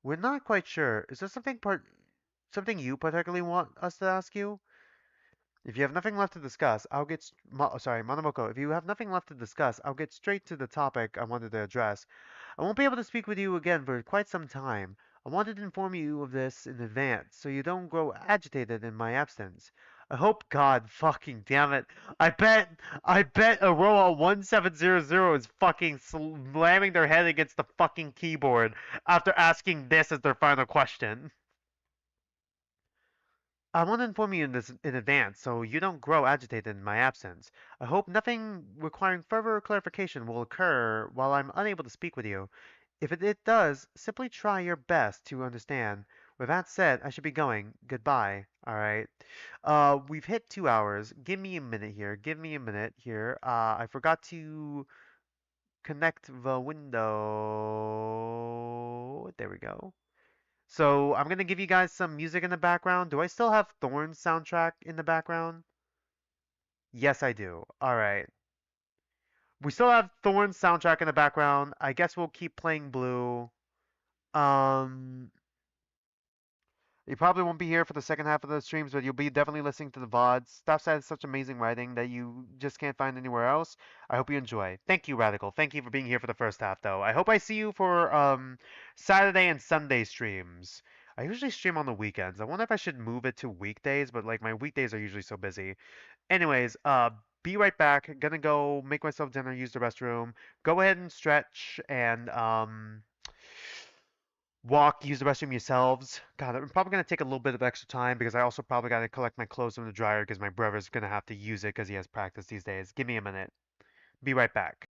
We're not quite sure. Is there something you particularly want us to ask you? If you have nothing left to discuss, sorry, Monomoko, if you have nothing left to discuss, I'll get straight to the topic I wanted to address. I won't be able to speak with you again for quite some time. I wanted to inform you of this in advance, so you don't grow agitated in my absence. I hope God fucking damn it. I bet Aurora 1700 is fucking slamming their head against the fucking keyboard after asking this as their final question. I want to inform you in advance so you don't grow agitated in my absence. I hope nothing requiring further clarification will occur while I'm unable to speak with you. If it does, simply try your best to understand. With that said, I should be going. Goodbye. Alright. We've hit 2 hours. Give me a minute here. Give me a minute here. I forgot to connect the window. There we go. So I'm gonna give you guys some music in the background. Do I still have Thorn's soundtrack in the background? Yes, I do. All right. We still have Thorn's soundtrack in the background. I guess we'll keep playing Blue. Um, you probably won't be here for the second half of the streams, but you'll be definitely listening to the VODs. Staffside has such amazing writing that you just can't find anywhere else. I hope you enjoy. Thank you, Radical. Thank you for being here for the first half, though. I hope I see you for Saturday and Sunday streams. I usually stream on the weekends. I wonder if I should move it to weekdays, but like my weekdays are usually so busy. Anyways, be right back. Gonna go make myself dinner, use the restroom. Go ahead and stretch and walk, use the restroom yourselves. God, I'm probably gonna take a little bit of extra time because I also probably gotta collect my clothes from the dryer because my brother's gonna have to use it because he has practice these days. Give me a minute. Be right back.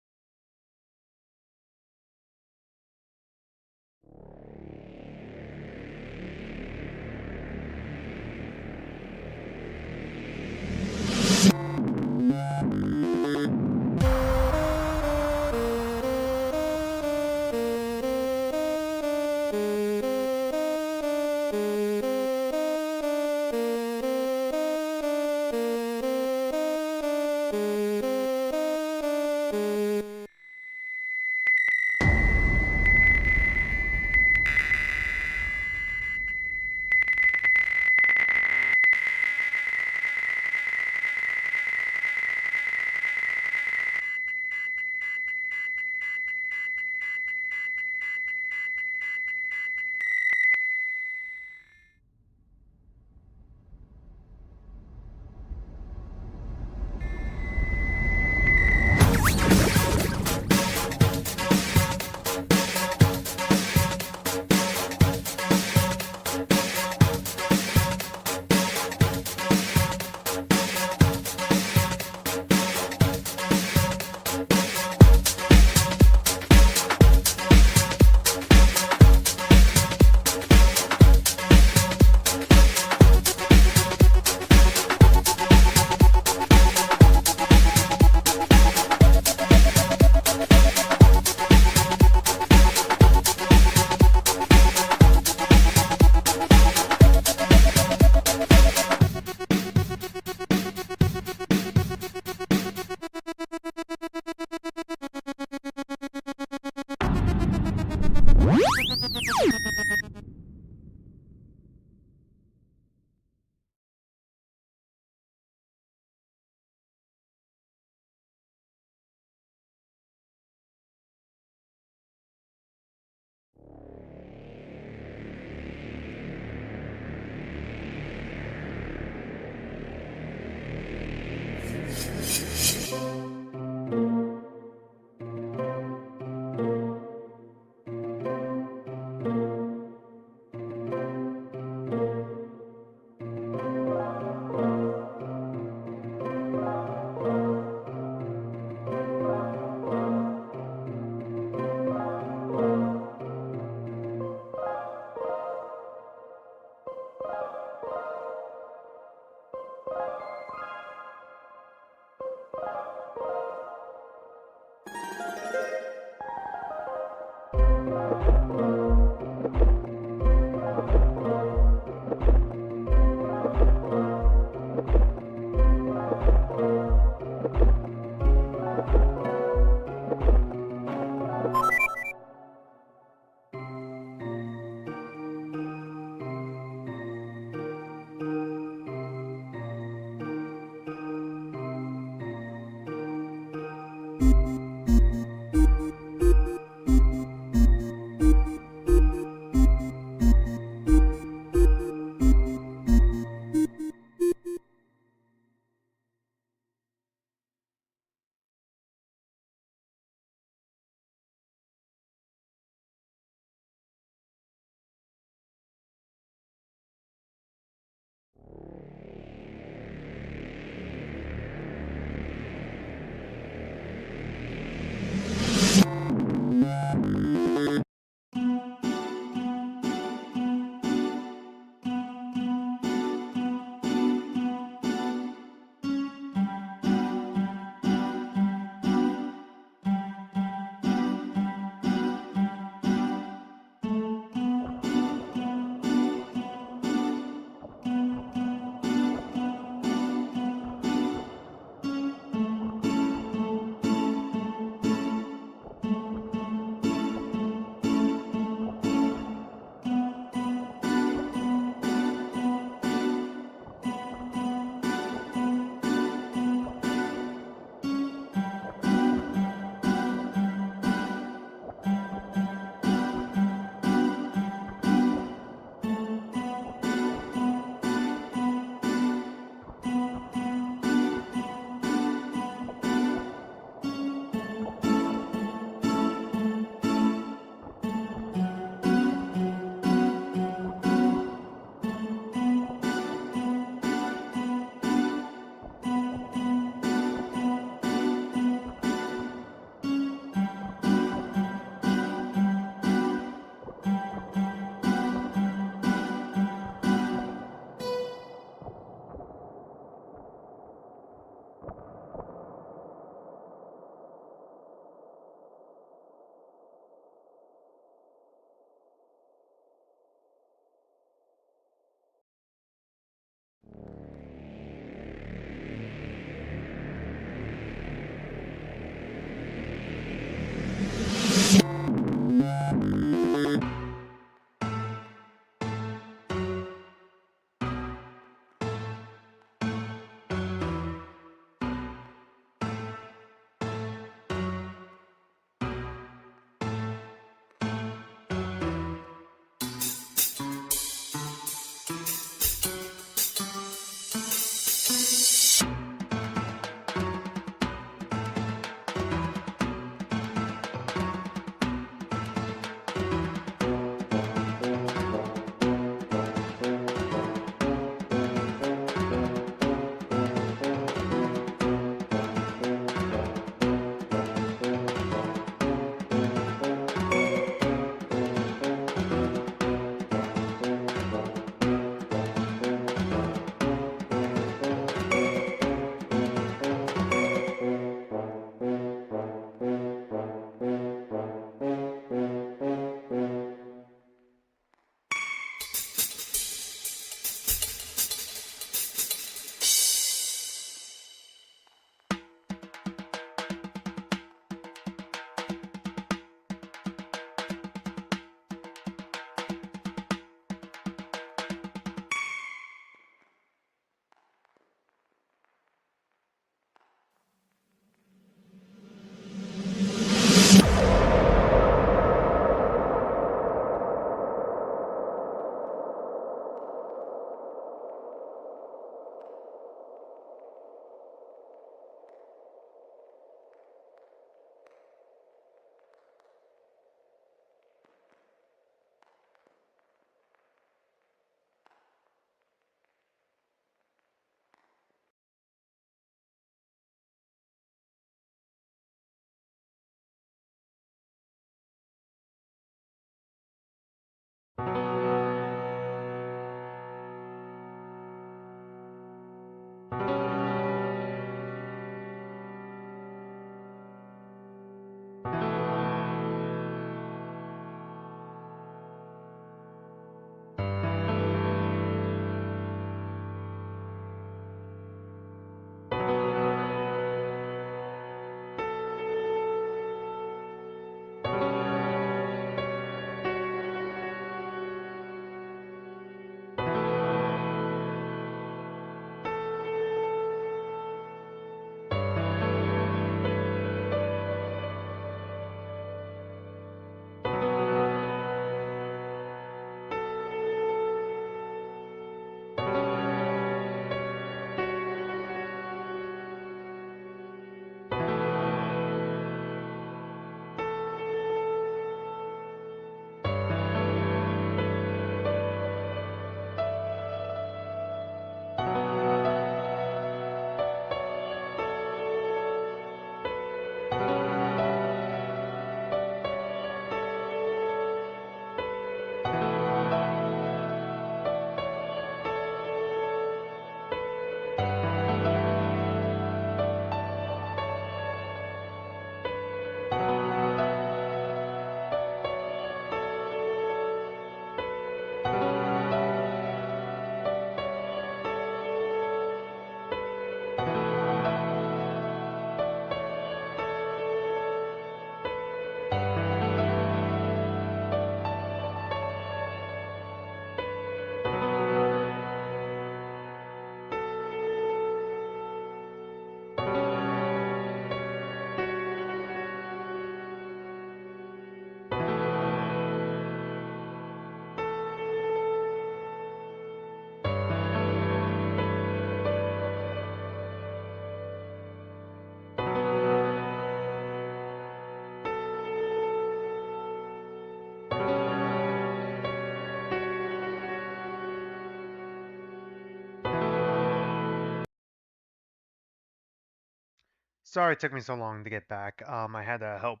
Sorry it took me so long to get back. I had to help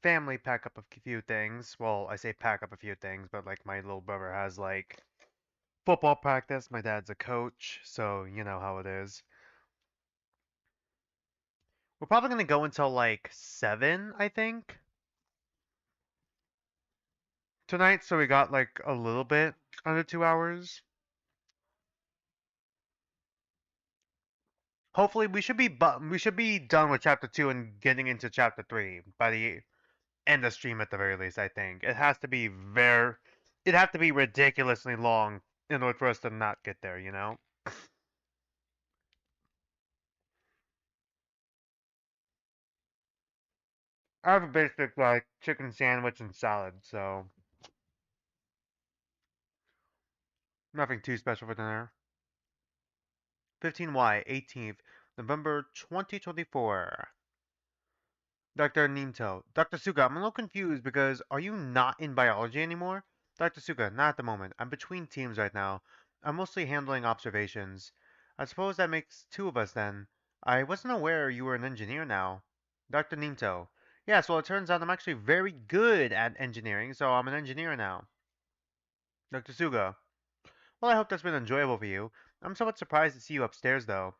family pack up a few things. Well, I say pack up a few things, but like my little brother has like football practice. My dad's a coach, so you know how it is. We're probably gonna go until like 7, I think, tonight. So we got like a little bit under 2 hours. Hopefully, we should be done with chapter 2 and getting into chapter 3 by the end of stream at the very least. I think it have to be ridiculously long in order for us to not get there. You know. I have a basic like chicken sandwich and salad, so nothing too special for dinner. 15Y, 18th November 2024. Dr. Ninto. Dr. Suga, I'm a little confused because are you not in biology anymore? Dr. Suga, not at the moment. I'm between teams right now. I'm mostly handling observations. I suppose that makes two of us then. I wasn't aware you were an engineer now. Dr. Ninto. Yes, well, it turns out I'm actually very good at engineering, so I'm an engineer now. Dr. Suga. Well, I hope that's been enjoyable for you. I'm somewhat surprised to see you upstairs, though.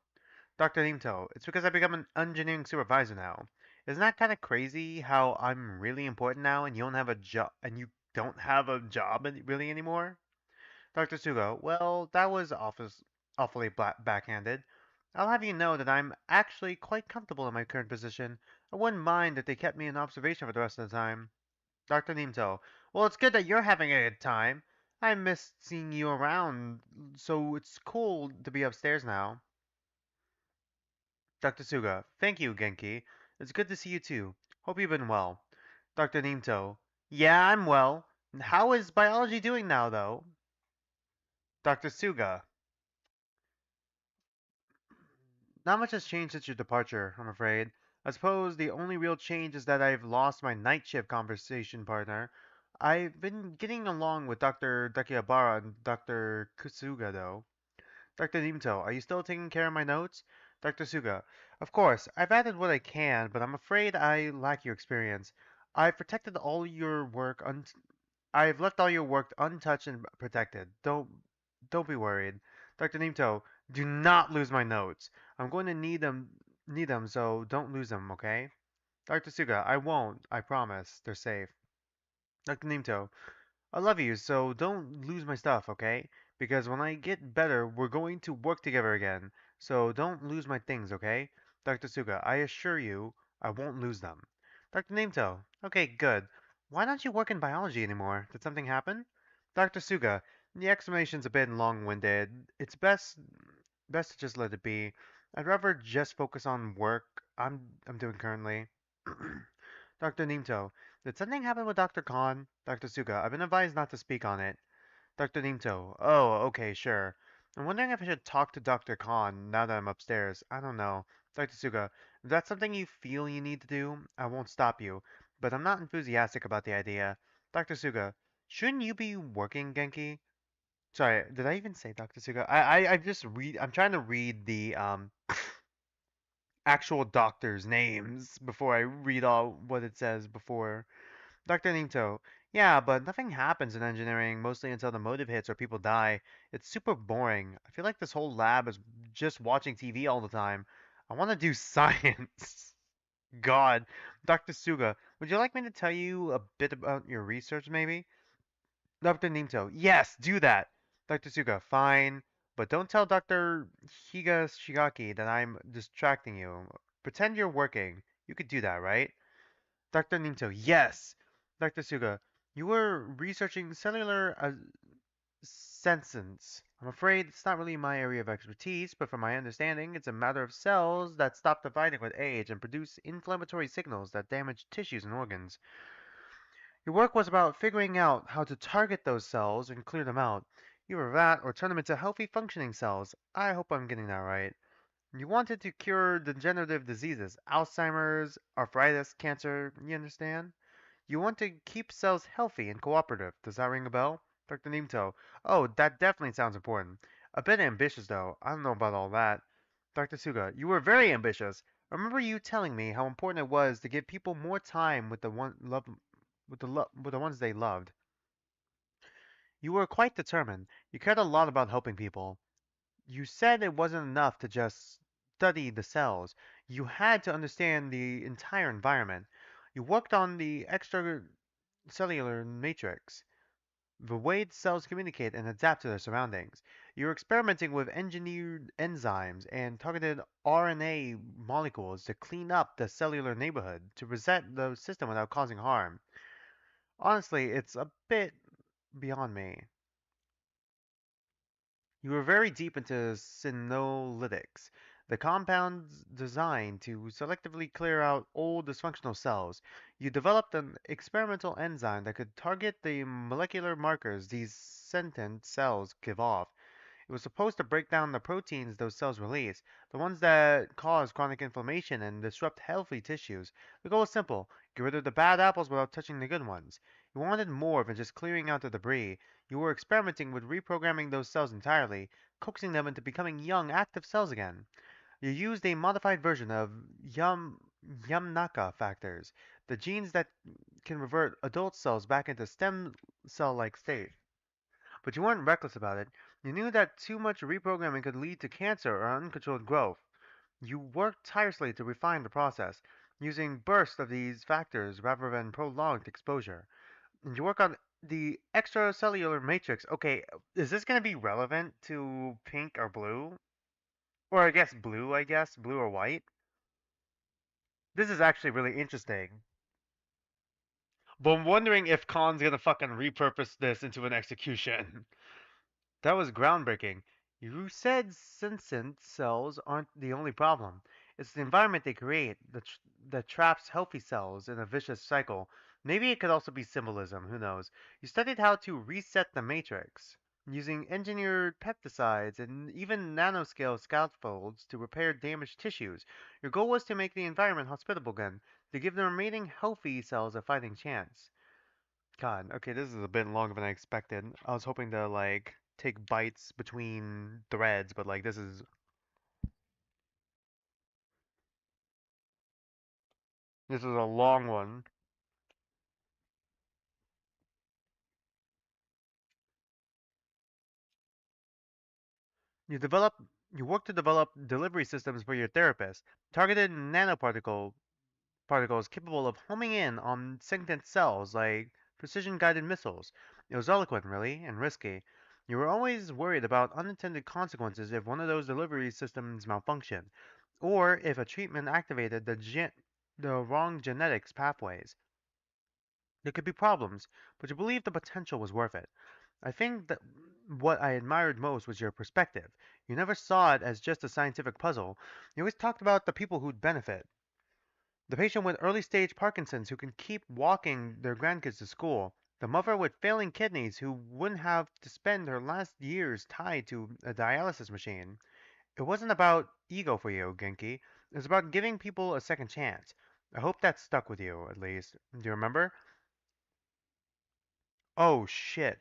Dr. Nimto, it's because I've become an engineering supervisor now. Isn't that kind of crazy how I'm really important now and you don't have a job really anymore? Dr. Sugo, well, that was awfully backhanded. I'll have you know that I'm actually quite comfortable in my current position. I wouldn't mind if they kept me in observation for the rest of the time. Dr. Nimto, well, it's good that you're having a good time. I missed seeing you around, so it's cool to be upstairs now. Dr. Suga, thank you, Genki. It's good to see you too. Hope you've been well. Dr. Nimto, yeah, I'm well. How is biology doing now, though? Dr. Suga, not much has changed since your departure, I'm afraid. I suppose the only real change is that I've lost my night shift conversation partner. I've been getting along with Dr. Dakihabara and Dr. Kusuga, though. Dr. Nimto, are you still taking care of my notes? Dr. Suga, of course, I've added what I can, but I'm afraid I lack your experience. I've protected all your work I've left all your work untouched and protected. Don't be worried. Dr. Nimto, do not lose my notes. I'm going to need them, so don't lose them, okay? Dr. Suga, I won't. I promise. They're safe. Dr. Nimto, I love you, so don't lose my stuff, okay? Because when I get better, we're going to work together again. So don't lose my things, okay? Dr. Suga, I assure you, I won't lose them. Dr. Nimto, okay, good. Why don't you work in biology anymore? Did something happen? Dr. Suga, the explanation's a bit long-winded. It's best to just let it be. I'd rather just focus on work I'm doing currently. Dr. Nimto, did something happen with Dr. Khan? Dr. Suga, I've been advised not to speak on it. Dr. Nimto, oh, okay, sure. I'm wondering if I should talk to Dr. Khan now that I'm upstairs. I don't know. Dr. Suga, if that's something you feel you need to do, I won't stop you, but I'm not enthusiastic about the idea. Dr. Suga, shouldn't you be working, Genki? Sorry, did I even say Dr. Suga? I'm trying to read the actual doctors' names before I read all what it says before. Dr. Nimto, yeah, but nothing happens in engineering mostly until the motive hits or people die. It's super boring. I feel like this whole lab is just watching TV all the time. I want to do science. God. Dr. Suga, would you like me to tell you a bit about your research, maybe? Dr. Nimto, yes, do that. Dr. Suga, fine, but don't tell Dr. Higashigaki that I'm distracting you. Pretend you're working. You could do that, right? Dr. Nimto, yes. Dr. Suga, you were researching cellular senescence. I'm afraid it's not really my area of expertise, but from my understanding, it's a matter of cells that stop dividing with age and produce inflammatory signals that damage tissues and organs. Your work was about figuring out how to target those cells and clear them out. Either that or turn them into healthy functioning cells. I hope I'm getting that right. You wanted to cure degenerative diseases, Alzheimer's, arthritis, cancer, you understand? You want to keep cells healthy and cooperative. Does that ring a bell? Dr. Nimto. Oh, that definitely sounds important. A bit ambitious, though. I don't know about all that. Dr. Suga, you were very ambitious. I remember you telling me how important it was to give people more time with with the ones they loved. You were quite determined. You cared a lot about helping people. You said it wasn't enough to just study the cells. You had to understand the entire environment. You worked on the extracellular matrix, the way the cells communicate and adapt to their surroundings. You're experimenting with engineered enzymes and targeted RNA molecules to clean up the cellular neighborhood, to reset the system without causing harm. Honestly, it's a bit beyond me. You were very deep into senolytics, the compounds designed to selectively clear out old dysfunctional cells. You developed an experimental enzyme that could target the molecular markers these sentient cells give off. It was supposed to break down the proteins those cells release, the ones that cause chronic inflammation and disrupt healthy tissues. The goal is simple: get rid of the bad apples without touching the good ones. You wanted more than just clearing out the debris. You were experimenting with reprogramming those cells entirely, coaxing them into becoming young, active cells again. You used a modified version of Yamnaka factors, the genes that can revert adult cells back into stem cell-like state. But you weren't reckless about it. You knew that too much reprogramming could lead to cancer or uncontrolled growth. You worked tirelessly to refine the process, using bursts of these factors rather than prolonged exposure. And you work on the extracellular matrix. Okay, is this going to be relevant to pink or blue? Or I guess blue, blue or white? This is actually really interesting. But I'm wondering if Khan's gonna fucking repurpose this into an execution. That was groundbreaking. You said sentient cells aren't the only problem. It's the environment they create that traps healthy cells in a vicious cycle. Maybe it could also be symbolism, who knows. You studied how to reset the matrix, using engineered pesticides and even nanoscale scaffolds to repair damaged tissues. Your goal was to make the environment hospitable again, to give the remaining healthy cells a fighting chance. God, okay, this is a bit longer than I expected. I was hoping to like take bites between threads, but like this is a long one. You develop you work to develop delivery systems for your therapist, targeted particles capable of homing in on sentient cells like precision guided missiles. It was eloquent, really, and risky. You were always worried about unintended consequences if one of those delivery systems malfunctioned, or if a treatment activated the wrong genetics pathways. There could be problems, but you believed the potential was worth it. I think that what I admired most was your perspective. You never saw it as just a scientific puzzle. You always talked about the people who'd benefit. The patient with early stage Parkinson's who can keep walking their grandkids to school. The mother with failing kidneys who wouldn't have to spend her last years tied to a dialysis machine. It wasn't about ego for you, Genki. It was about giving people a second chance. I hope that stuck with you, at least. Do you remember? Oh, shit.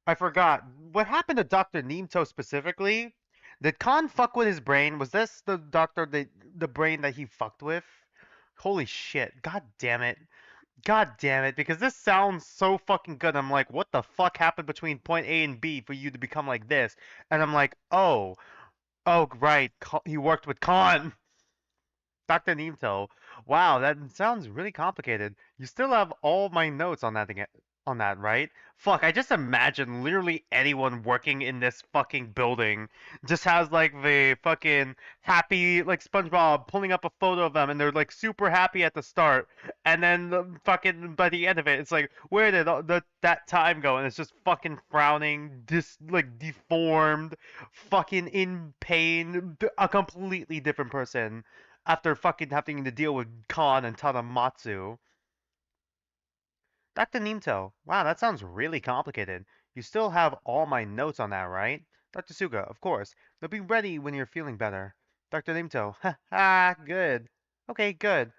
I forgot. What happened to Dr. Nemto specifically? Did Khan fuck with his brain? Was this the brain that he fucked with? Holy shit. God damn it. God damn it, because this sounds so fucking good. I'm like, what the fuck happened between point A and B for you to become like this? And I'm like, oh, right, he worked with Khan. Dr. Nimto. Wow, that sounds really complicated. You still have all my notes on that thing, on that, right? Fuck, I just imagine literally anyone working in this fucking building just has like the fucking happy, like SpongeBob pulling up a photo of them and they're like super happy at the start. And then fucking by the end of it, it's like, where did that time go? And it's just fucking frowning, like deformed, fucking in pain, a completely different person after fucking having to deal with Khan and Tadamatsu. Dr. Nimto, wow, that sounds really complicated. You still have all my notes on that, right? Dr. Suga, of course. They'll be ready when you're feeling better. Dr. Nimto, ha ha, good. Okay, good.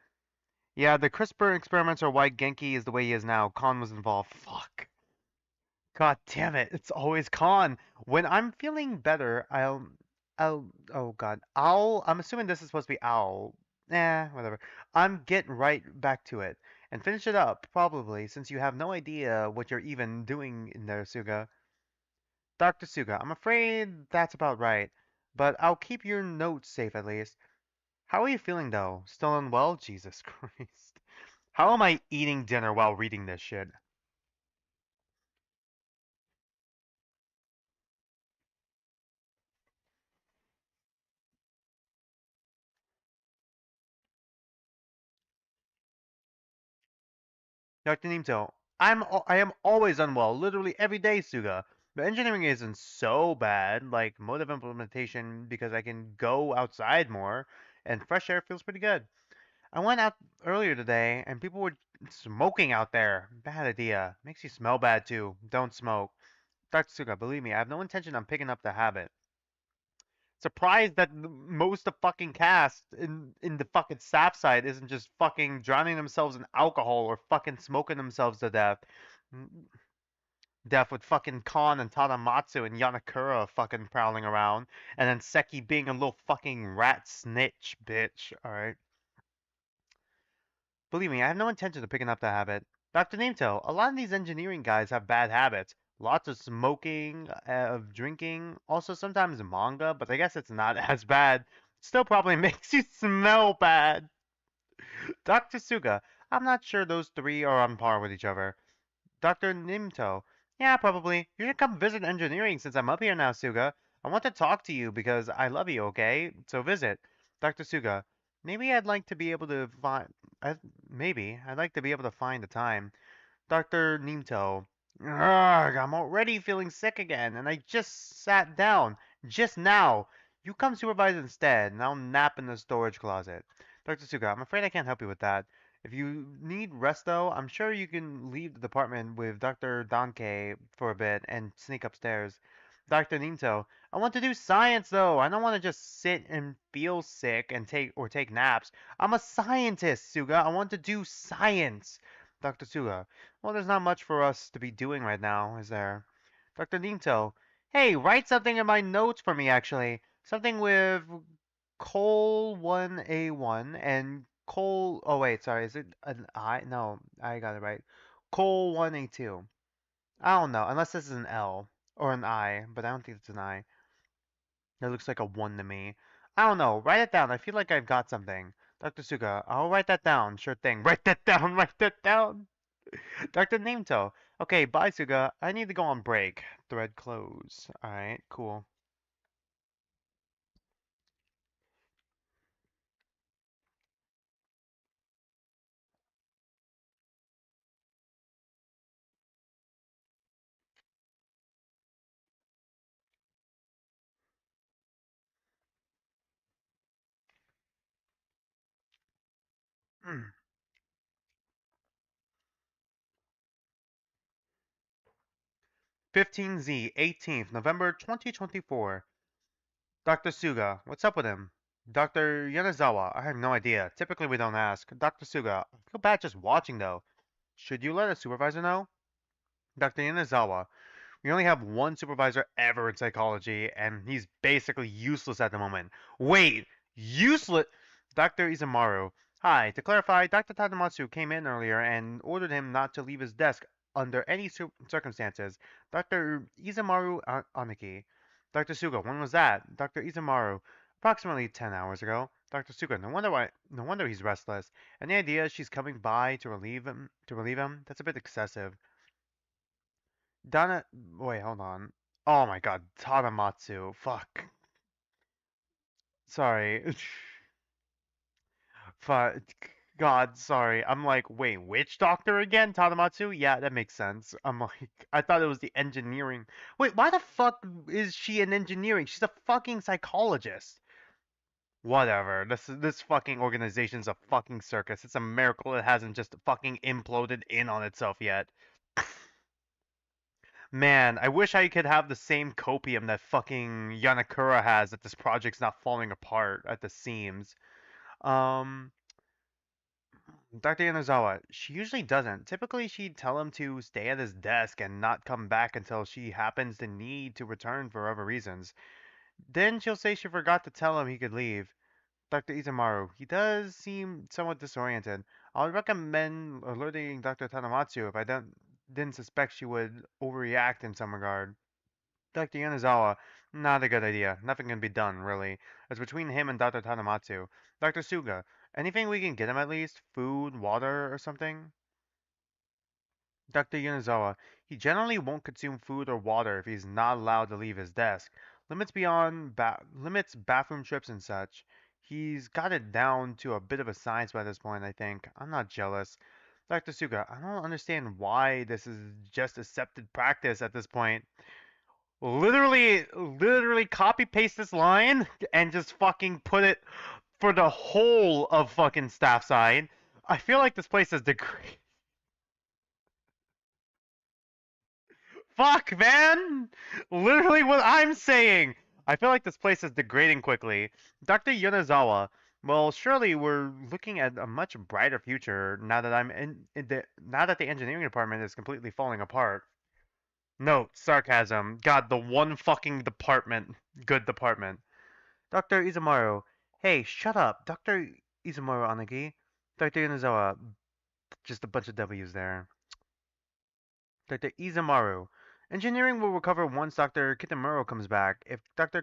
Yeah, the CRISPR experiments are why Genki is the way he is now. Khan was involved. Fuck. God damn it, it's always Khan. When I'm feeling better, oh God, I'm assuming this is supposed to be Owl. Whatever. I'm getting right back to it and finish it up, probably, since you have no idea what you're even doing in there, Suga. Dr. Suga, I'm afraid that's about right, but I'll keep your notes safe at least. How are you feeling though? Still unwell? Jesus Christ. How am I eating dinner while reading this shit? Dr. Nimto, I am always unwell, literally every day, Suga. The engineering isn't so bad, like mode of implementation because I can go outside more, and fresh air feels pretty good. I went out earlier today, and people were smoking out there. Bad idea. Makes you smell bad too. Don't smoke. Dr. Suga, believe me, I have no intention on picking up the habit. Surprised that most of the fucking cast in the fucking Staffside isn't just fucking drowning themselves in alcohol or fucking smoking themselves to death. Death with fucking Kon and Tadamatsu and Yanakura fucking prowling around, and then Seki being a little fucking rat snitch bitch. All right. Believe me, I have no intention of picking up that habit. Dr. Nameto, a lot of these engineering guys have bad habits. Lots of smoking, of drinking, also sometimes manga, but I guess it's not as bad. Still probably makes you smell bad. Dr. Suga, I'm not sure those three are on par with each other. Dr. Nimto, yeah, probably. You should come visit engineering since I'm up here now, Suga. I want to talk to you because I love you, okay? So visit. Dr. Suga, maybe I'd like to be able to find. Maybe I'd like to be able to find the time. Dr. Nimto, ugh, I'm already feeling sick again, and I just sat down. Just now. You come supervise instead, and I'll nap in the storage closet. Dr. Suga, I'm afraid I can't help you with that. If you need rest, though, I'm sure you can leave the department with Dr. Danke for a bit and sneak upstairs. Dr. Ninto, I want to do science, though. I don't want to just sit and feel sick and take naps. I'm a scientist, Suga. I want to do science. Dr. Suga, well, there's not much for us to be doing right now, is there? Dr. Ninto, hey, write something in my notes for me, actually. Something with Col 1A1 and Col. Oh wait, sorry. Is it an I? No, I got it right. Col 1A2. I don't know, unless this is an L. Or an I, but I don't think it's an I. That looks like a 1 to me. I don't know. Write it down. I feel like I've got something. Dr. Suga, I'll write that down. Sure thing. Write that down. Write that down. Dr. Nameto. Okay, bye, Suga. I need to go on break. Thread close. Alright, cool. Hmm. 15Z, 18th, November 2024. Dr. Suga, what's up with him? Dr. Yanazawa, I have no idea. Typically we don't ask. Dr. Suga, I feel bad just watching though. Should you let a supervisor know? Dr. Yanazawa, we only have one supervisor ever in psychology, and he's basically useless at the moment. Wait, useless? Dr. Izumaru. Hi, to clarify, Dr. Tadamatsu came in earlier and ordered him not to leave his desk under any circumstances. Dr. Izumaru Aniki. Dr. Suga, when was that? Dr. Izumaru. Approximately 10 hours ago. Dr. Suga, no wonder he's restless. Any idea she's coming by to relieve him? That's a bit excessive. Donna. Wait, hold on. Oh my god, Tadamatsu. Fuck. Sorry. Fuck. God, sorry. I'm like, wait, which doctor again? Tadamatsu? Yeah, that makes sense. I'm like, I thought it was the engineering. Wait, why the fuck is she in engineering? She's a fucking psychologist. Whatever. This fucking organization's a fucking circus. It's a miracle it hasn't just fucking imploded in on itself yet. Man, I wish I could have the same copium that fucking Yanakura has that this project's not falling apart at the seams. Um, Dr. Yanazawa, she usually doesn't. Typically, she'd tell him to stay at his desk and not come back until she happens to need to return for other reasons. Then she'll say she forgot to tell him he could leave. Dr. Izumaru, he does seem somewhat disoriented. I would recommend alerting Dr. Tanamatsu if I didn't suspect she would overreact in some regard. Dr. Yanazawa, not a good idea. Nothing can be done, really. It's between him and Dr. Tanamatsu. Dr. Suga, anything we can get him at least? Food, water, or something? Dr. Yanazawa, he generally won't consume food or water if he's not allowed to leave his desk. Limits bathroom trips and such. He's got it down to a bit of a science by this point, I think. I'm not jealous. Dr. Suga, I don't understand why this is just accepted practice at this point. Literally copy paste this line and just fucking put it for the whole of fucking Staffside. I feel like this place is degrading. Fuck, man! Literally what I'm saying. I feel like this place is degrading quickly. Dr. Yonezawa, well, surely we're looking at a much brighter future now that now that the engineering department is completely falling apart. No, sarcasm. God, the one fucking department. Good department. Dr. Izumaru. Hey, shut up. Dr. Izumaru Anagi. Dr. Yonezawa. Just a bunch of W's there. Dr. Izumaru. Engineering will recover once Dr. Kitamura comes back. If Dr.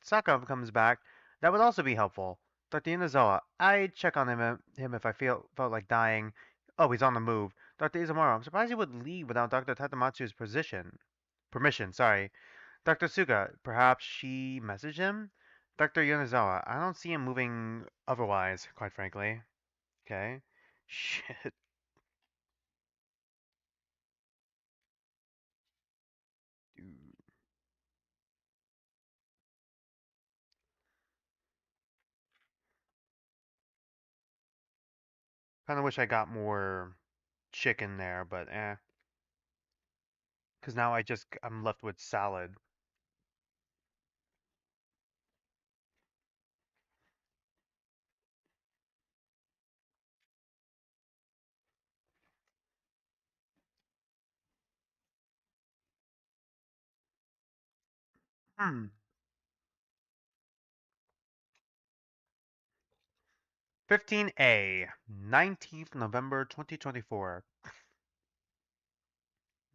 Saka comes back, that would also be helpful. Dr. Yonezawa. I'd check on him if I felt like dying. Oh, he's on the move. Dr. Izumaru. I'm surprised he would leave without Dr. Tadamatsu's permission, sorry. Dr. Suga, perhaps she messaged him? Dr. Yonezawa, I don't see him moving otherwise, quite frankly. Okay. Shit. Dude. Kinda wish I got more chicken there, but eh. Because now I'm left with salad. 15A, 19th November 2024.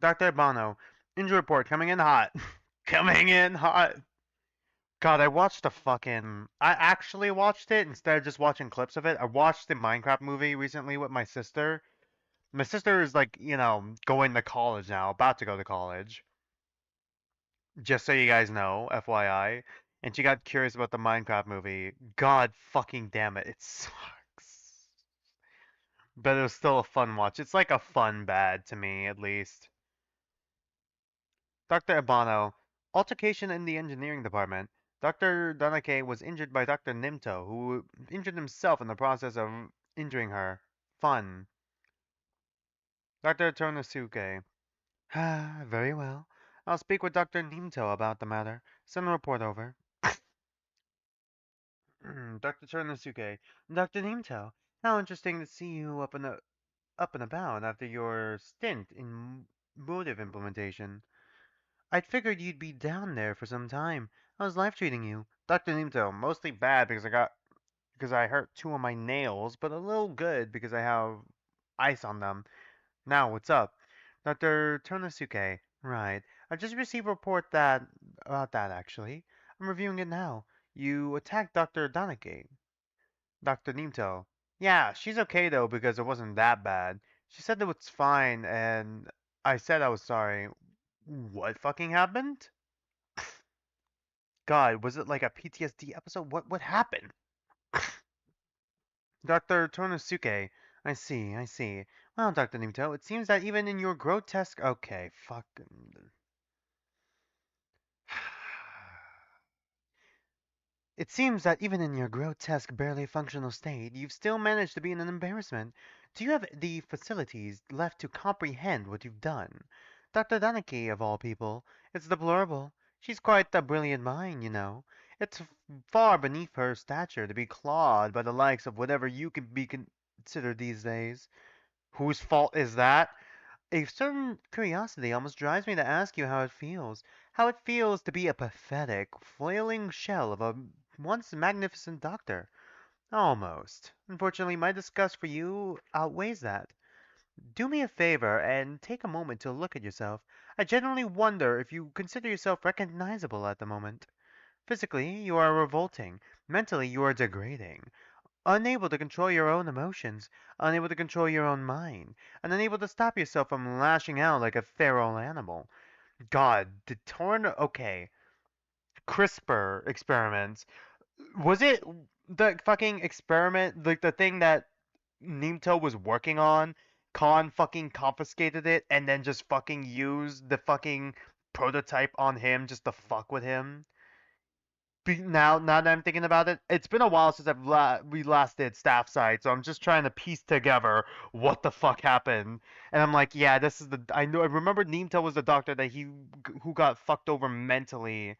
Dr. Bono, Injury report coming in hot. Coming in hot. God, I watched the fucking. I actually watched it instead of just watching clips of it. I watched the Minecraft movie recently with my sister. My sister is like, going to college now, about to go to college. Just so you guys know, FYI. And she got curious about the Minecraft movie. God fucking damn it, it sucks. But it was still a fun watch. It's like a fun bad to me, at least. Dr. Abano, altercation in the engineering department. Dr. Danake was injured by Dr. Nimto, who injured himself in the process of injuring her. Fun. Dr. Tornosuke. Ah, very well. I'll speak with Dr. Nimto about the matter. Send a report over. Dr. Tornosuke. Dr. Nimto, how interesting to see you up and about after your stint in motive implementation. I'd figured you'd be down there for some time. How's life treating you? Dr. Nimto, mostly bad because I hurt two of my nails, but a little good because I have ice on them. Now, what's up? Dr. Tonosuke, right. I just received a report about that actually. I'm reviewing it now. You attacked Dr. Danake. Dr. Nimto. Yeah, she's okay though because it wasn't that bad. She said that it's fine and I said I was sorry. What fucking happened? God, was it like a PTSD episode? What happened? Dr. Tornosuke. I see. Well, Dr. Nimto, it seems that even in your grotesque okay, fucking It seems that even in your grotesque, barely functional state, you've still managed to be an embarrassment. Do you have the facilities left to comprehend what you've done? Dr. Danaki, of all people. It's deplorable. She's quite a brilliant mind, you know. It's far beneath her stature to be clawed by the likes of whatever you can be considered these days. Whose fault is that? A certain curiosity almost drives me to ask you how it feels. How it feels to be a pathetic, flailing shell of a once magnificent doctor. Almost. Unfortunately, my disgust for you outweighs that. Do me a favor and take a moment to look at yourself. I genuinely wonder if you consider yourself recognizable at the moment. Physically, you are revolting. Mentally, you are degrading. Unable to control your own emotions, unable to control your own mind, and unable to stop yourself from lashing out like a feral animal. God, did Torn. Okay. CRISPR experiments. Was it the fucking experiment, like the thing that Nimto was working on? Khan fucking confiscated it and then just fucking used the fucking prototype on him just to fuck with him? Now that I'm thinking about it, it's been a while since we last did Staffside, so I'm just trying to piece together what the fuck happened. And I'm like, yeah, this is the I remember Nimto was the doctor that who got fucked over mentally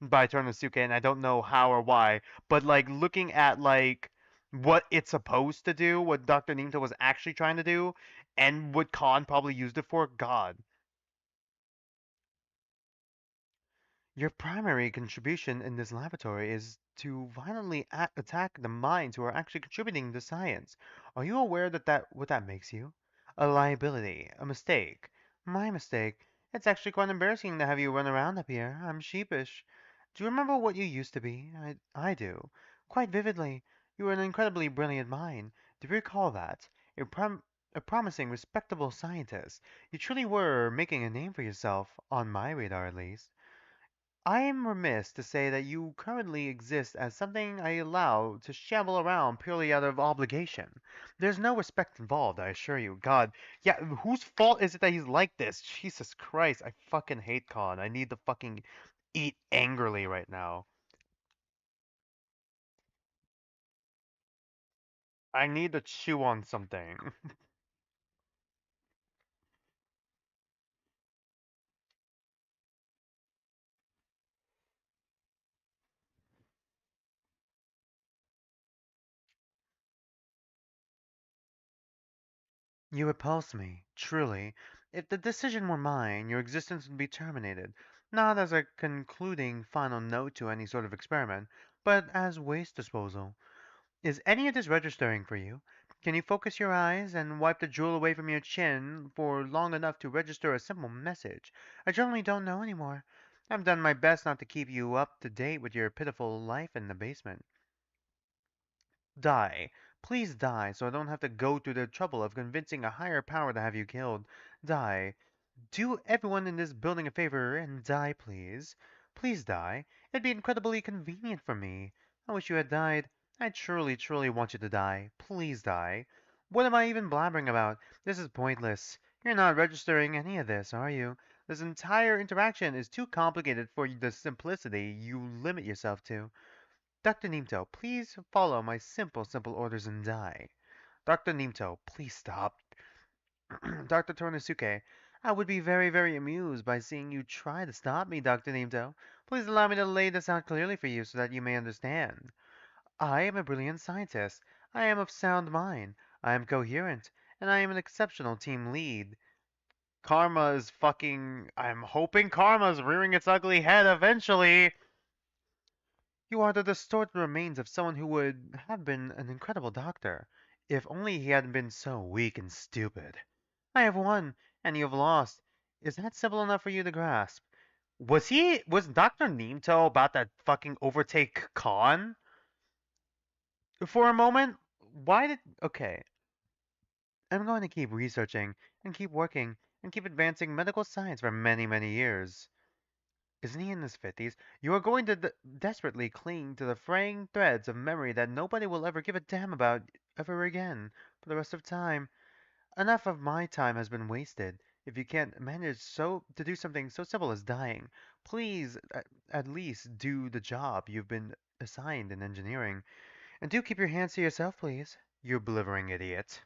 by Tornosuke, and I don't know how or why. But like looking at like what it's supposed to do, what Dr. Nimto was actually trying to do, and what Khan probably used it for, God. Your primary contribution in this laboratory is to violently attack the minds who are actually contributing to science. Are you aware that what that makes you? A liability, a mistake. My mistake. It's actually quite embarrassing to have you run around up here. I'm sheepish. Do you remember what you used to be? I do. Quite vividly. You were an incredibly brilliant mind. Do you recall that? A promising, respectable scientist. You truly were making a name for yourself, on my radar at least. I am remiss to say that you currently exist as something I allow to shamble around purely out of obligation. There's no respect involved, I assure you. God, yeah, whose fault is it that he's like this? Jesus Christ, I fucking hate Khan. I need to fucking eat angrily right now. I need to chew on something. You repulse me, truly. If the decision were mine, your existence would be terminated, not as a concluding final note to any sort of experiment, but as waste disposal. Is any of this registering for you? Can you focus your eyes and wipe the drool away from your chin for long enough to register a simple message? I generally don't know anymore. I've done my best not to keep you up to date with your pitiful life in the basement. Die. Please die, so I don't have to go through the trouble of convincing a higher power to have you killed. Die. Do everyone in this building a favor and die, please. Please die. It'd be incredibly convenient for me. I wish you had died. I truly, truly want you to die. Please die. What am I even blabbering about? This is pointless. You're not registering any of this, are you? This entire interaction is too complicated for the simplicity you limit yourself to. Dr. Nimto, please follow my simple orders and die. Dr. Nimto, please stop. Dr. Tornosuke, I would be very amused by seeing you try to stop me, Dr. Nimto. Please allow me to lay this out clearly for you so that you may understand. I am a brilliant scientist. I am of sound mind. I am coherent. And I am an exceptional team lead. Karma is fucking. I'm hoping Karma's rearing its ugly head eventually. You are the distorted remains of someone who would have been an incredible doctor, if only he hadn't been so weak and stupid. I have won, and you have lost. Is that simple enough for you to grasp? Was Dr. Nimto about to fucking overtake Khan? For a moment? Okay. I'm going to keep researching, and keep working, and keep advancing medical science for many years. Isn't he in his 50s? You are going to desperately cling to the fraying threads of memory that nobody will ever give a damn about ever again for the rest of time. Enough of my time has been wasted. If you can't manage to do something so simple as dying, please at least do the job you've been assigned in engineering. And do keep your hands to yourself, please. You blithering idiot.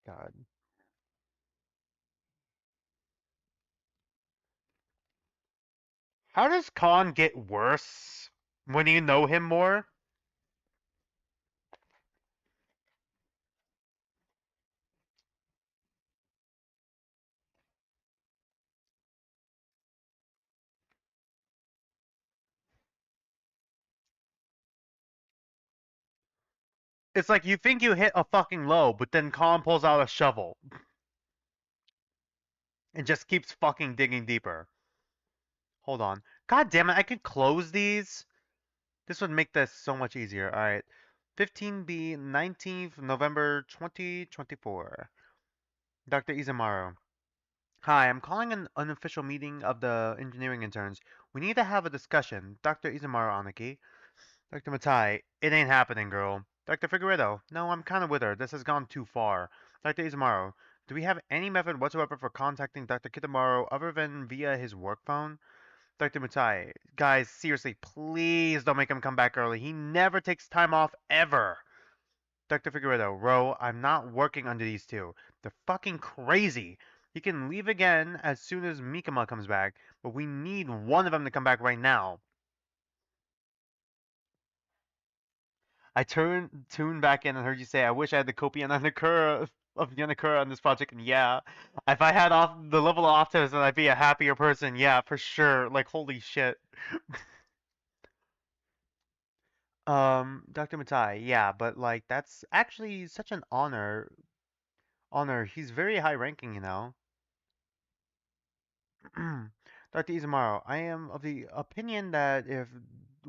God. How does Khan get worse when you know him more? It's like you think you hit a fucking low, but then Khan pulls out a shovel and just keeps fucking digging deeper. Hold on. God damn it, I could close these. This would make this so much easier. Alright. 15B, 19th November 2024. Dr. Izumaru. Hi, I'm calling an unofficial meeting of the engineering interns. We need to have a discussion. Dr. Izumaru Anaki. Dr. Matai. It ain't happening, girl. Dr. Figueredo. No, I'm kinda with her. This has gone too far. Dr. Izumaru. Do we have any method whatsoever for contacting Dr. Kitamaru other than via his work phone? Dr. Mutai, guys, seriously, please don't make him come back early. He never takes time off, ever. Dr. Figueredo, Ro, I'm not working under these two. They're fucking crazy. He can leave again as soon as Mikama comes back, but we need one of them to come back right now. I tuned back in and heard you say, I wish I had the Kopi and Anakura of Yanakura on this project, and yeah, if I had off the level of optimism, I'd be a happier person. Yeah, for sure. Like, holy shit. Dr. Matai, yeah, but like that's actually such an honor. Honor. He's very high ranking, you know. Dr. Izumaru, I am of the opinion that if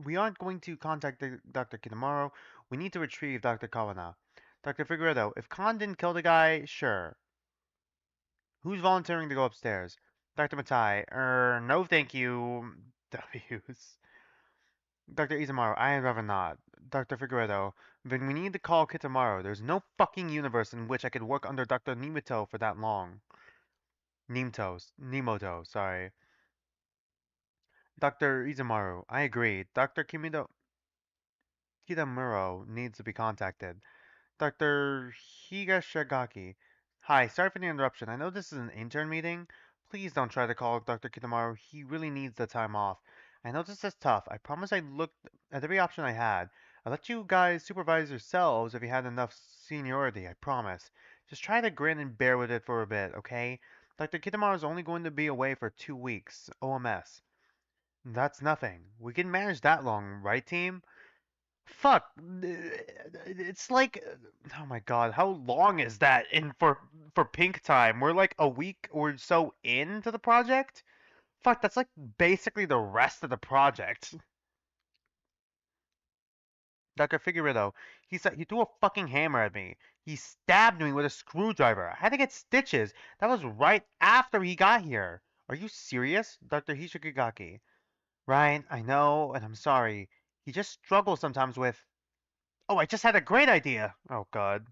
we aren't going to contact Dr. Kitamaru, we need to retrieve Dr. Kawana. Dr. Figueredo, if Khan didn't kill the guy, sure. Who's volunteering to go upstairs? Dr. Matai, no thank you. W's. Dr. Izumaru, I'd rather not. Dr. Figueredo, then we need to call Kitamaru. There's no fucking universe in which I could work under Dr. Nimito for that long. Nemoto, sorry. Dr. Izumaru, I agree. Dr. Kitamuro needs to be contacted. Dr. Higashigaki. Hi, sorry for the interruption. I know this is an intern meeting. Please don't try to call Dr. Kitamaru. He really needs the time off. I know this is tough. I promise I looked at every option I had. I let you guys supervise yourselves if you had enough seniority, I promise. Just try to grin and bear with it for a bit, okay? Dr. Kitamaru is only going to be away for 2 weeks. OMS. That's nothing. We can manage that long, right, team? Fuck. It's like, oh my god, how long is that in for pink time? We're like a week or so into the project? Fuck, that's like basically the rest of the project. Dr. Figueredo, he said he threw a fucking hammer at me. He stabbed me with a screwdriver. I had to get stitches. That was right after he got here. Are you serious? Dr. Hishikigaki. Right, I know, and I'm sorry. He just struggles sometimes with. Oh, I just had a great idea. Oh god.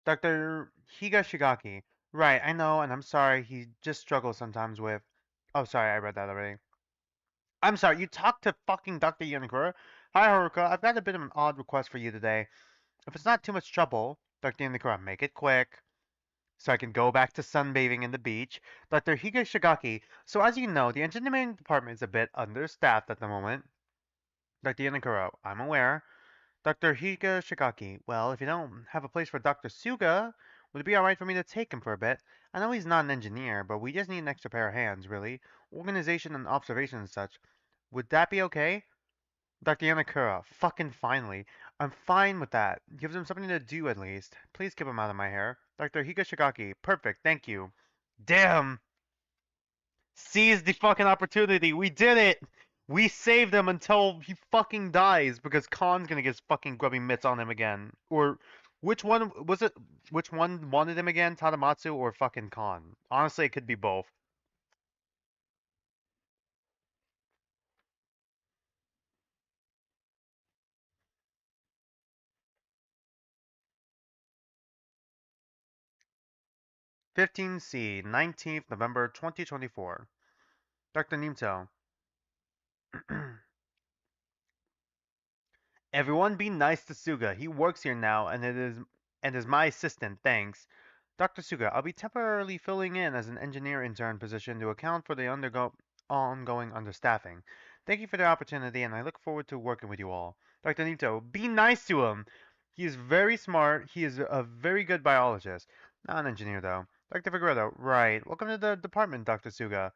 Dr. Higashigaki. Right, I know, and I'm sorry. He just struggles sometimes with. Oh, sorry, I read that already. I'm sorry, you talked to fucking Dr. Yanakura? Hi, Haruka. I've got a bit of an odd request for you today. If it's not too much trouble, Dr. Yanakura, make it quick so I can go back to sunbathing in the beach. Dr. Higashigaki, so as you know, the engineering department is a bit understaffed at the moment. Dr. Yanakura, I'm aware. Dr. Higashigaki, well, if you don't have a place for Dr. Suga, would it be alright for me to take him for a bit? I know he's not an engineer, but we just need an extra pair of hands, really. Organization and observation and such. Would that be okay? Dr. Yanakura, fucking finally. I'm fine with that. Gives him something to do at least. Please keep him out of my hair. Dr. Higashigaki, perfect, thank you. Damn! Seize the fucking opportunity. We did it! We saved him until he fucking dies because Khan's gonna get his fucking grubby mitts on him again. Or which one was it? Which one wanted him again? Tadamatsu or fucking Khan? Honestly, it could be both. 15C, 19th November 2024. Dr. Nimto. Everyone be nice to Suga. He works here now and is my assistant, thanks. Dr. Suga, I'll be temporarily filling in as an engineer intern position to account for the ongoing understaffing. Thank you for the opportunity and I look forward to working with you all. Dr. Nito, be nice to him. He is very smart. He is a very good biologist. Not an engineer though. Dr. Figueredo, right. Welcome to the department, Dr. Suga.